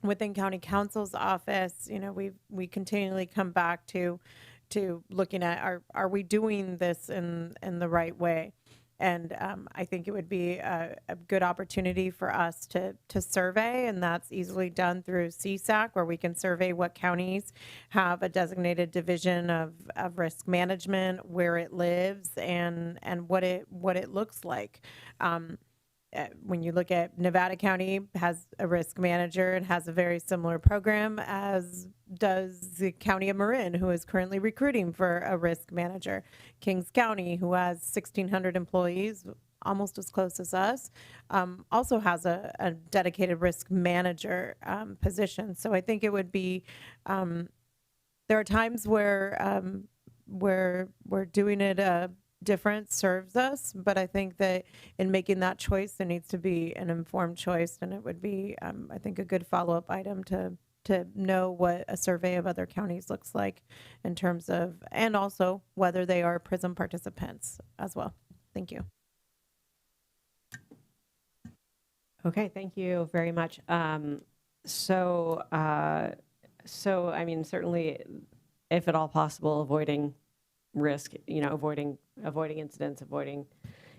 within County Counsel's office, we continually come back to looking at are we doing this in the right way? And I think it would be a good opportunity for us to survey, and that's easily done through CSAC, where we can survey what counties have a designated division of risk management, where it lives, and what it looks like. When you look at Nevada County, has a risk manager and has a very similar program, as does the County of Marin, who is currently recruiting for a risk manager. Kings County, who has 1,600 employees, almost as close as us, also has a dedicated risk manager position. So I think it would be, there are times where we're doing it different serves us, but I think that in making that choice, there needs to be an informed choice, and it would be, I think, a good follow-up item to know what a survey of other counties looks like in terms of, and also whether they are PRISM participants as well. Thank you. Okay, thank you very much. So I mean, certainly, if at all possible, avoiding risk, avoiding incidents, avoiding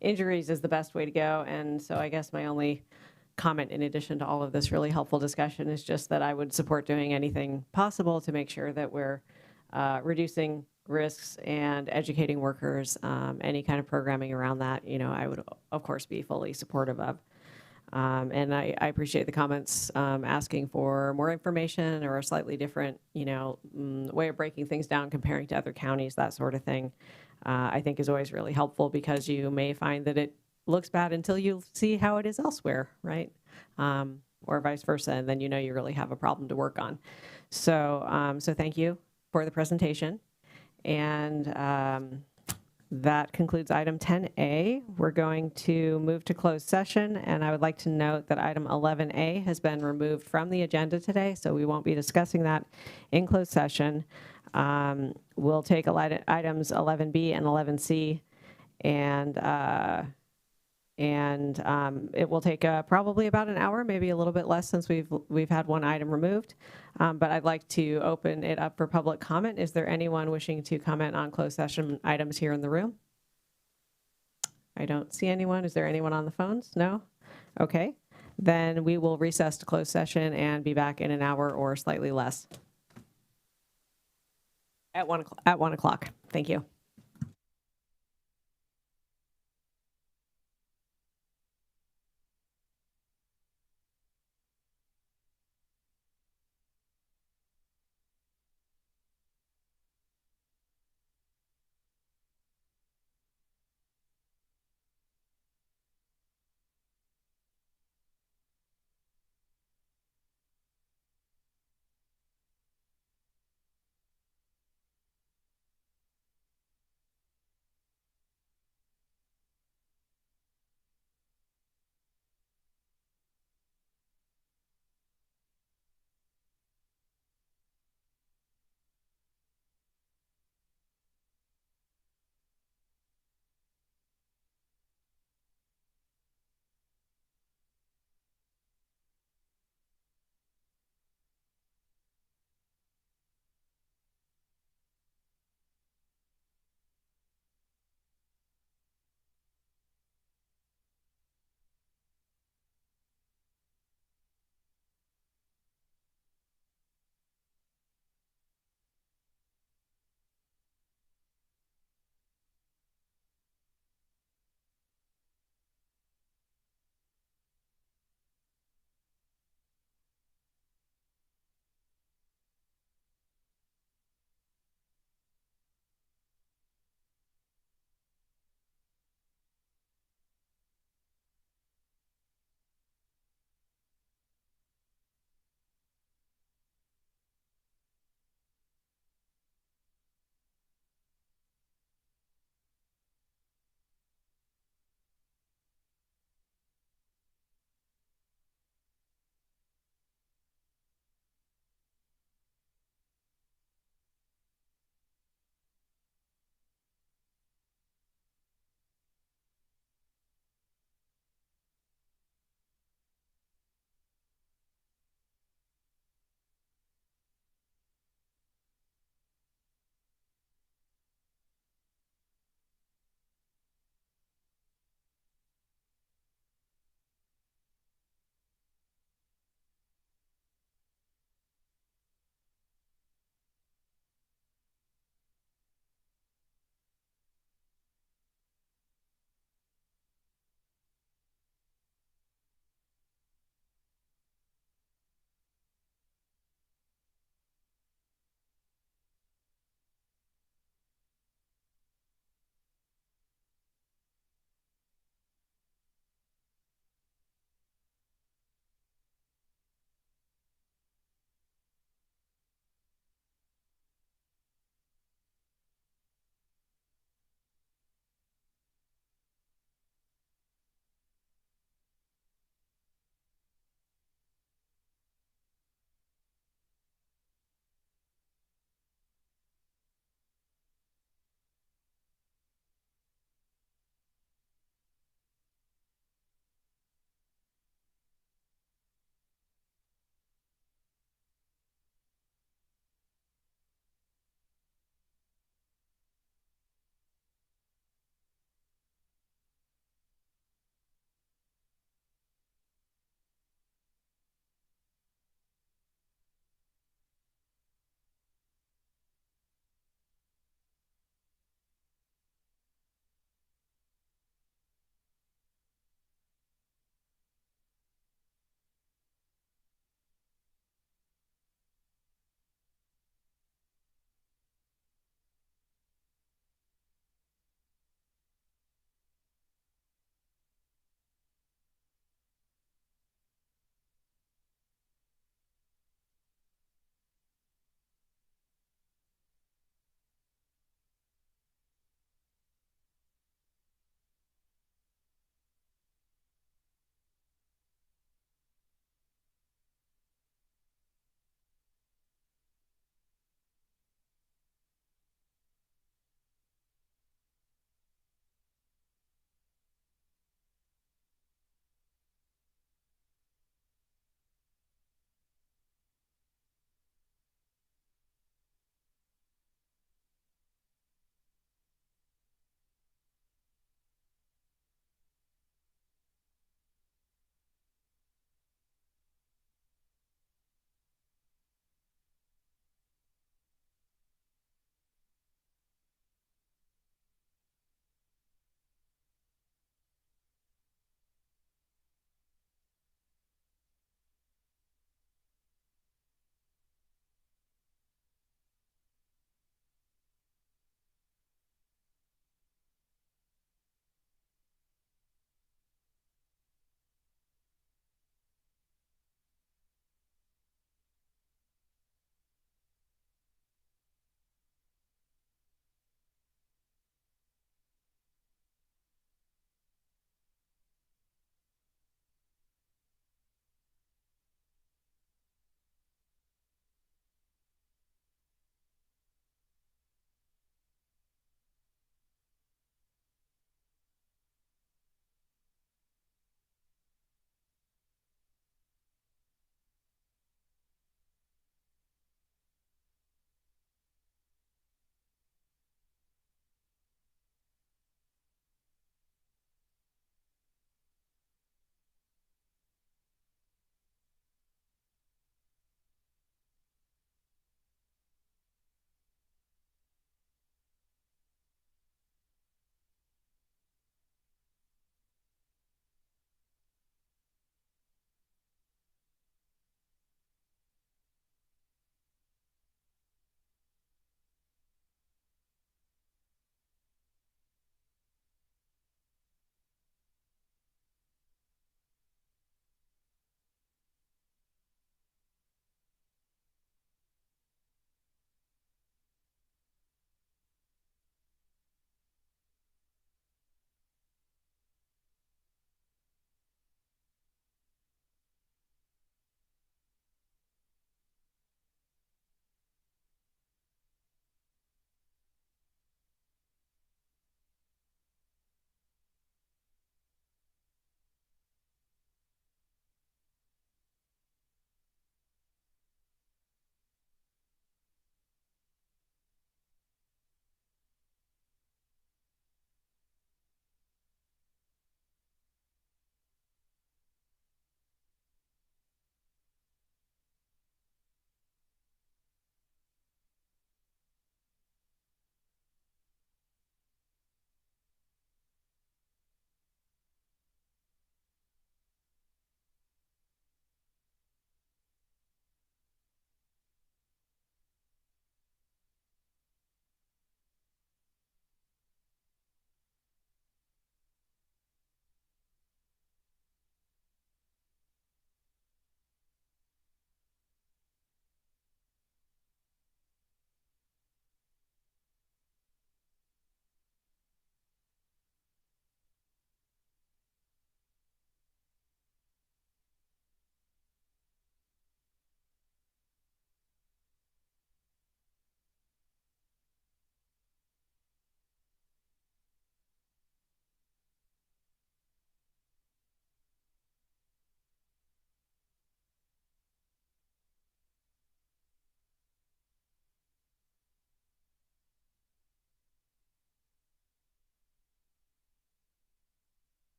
injuries is the best way to go. And so I guess my only comment, in addition to all of this really helpful discussion, is just that I would support doing anything possible to make sure that we're reducing risks and educating workers. Any kind of programming around that, I would, of course, be fully supportive of. And I appreciate the comments asking for more information or a slightly different, way of breaking things down, comparing to other counties, that sort of thing. I think is always really helpful, because you may find that it looks bad until you see how it is elsewhere, right? Or vice versa, and then you really have a problem to work on. So, so thank you for the presentation, and that concludes item 10A. We're going to move to closed session, and I would like to note that item 11A has been removed from the agenda today, so we won't be discussing that in closed session. We'll take items 11B and 11C, and it will take probably about an hour, maybe a little bit less, since we've had one item removed. But I'd like to open it up for public comment. Is there anyone wishing to comment on closed session items here in the room? I don't see anyone. Is there anyone on the phones? No? Okay. Then we will recess to closed session and be back in an hour or slightly less. At 1 o'clock. Thank you.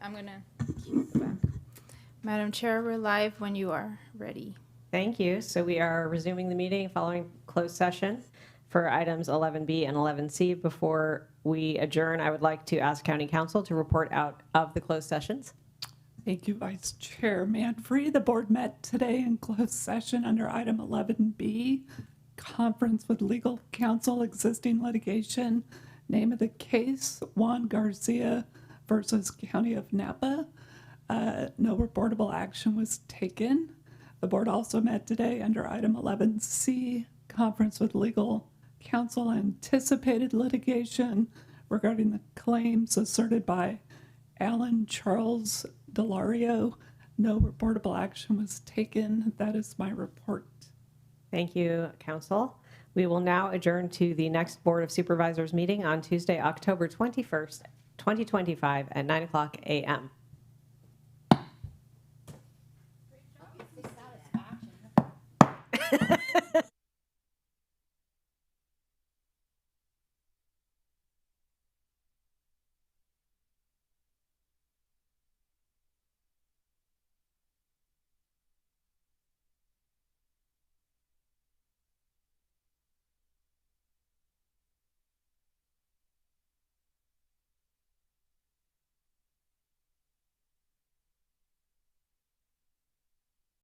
I'm gonna keep the back. Madam Chair, we're live when you are ready. Thank you. So we are resuming the meeting following closed session for items 11B and 11C. Before we adjourn, I would like to ask County Council to report out of the closed sessions. Thank you, Vice Chair Manfree. The board met today in closed session under item 11B, conference with legal counsel, existing litigation. Name of the case, Juan Garcia versus County of Napa. No reportable action was taken. The board also met today under item 11C, conference with legal counsel, anticipated litigation regarding the claims asserted by Alan Charles Delario. No reportable action was taken. That is my report. Thank you, Council. We will now adjourn to the next Board of Supervisors meeting on Tuesday, October 21st, 2025 at 9:00 a.m.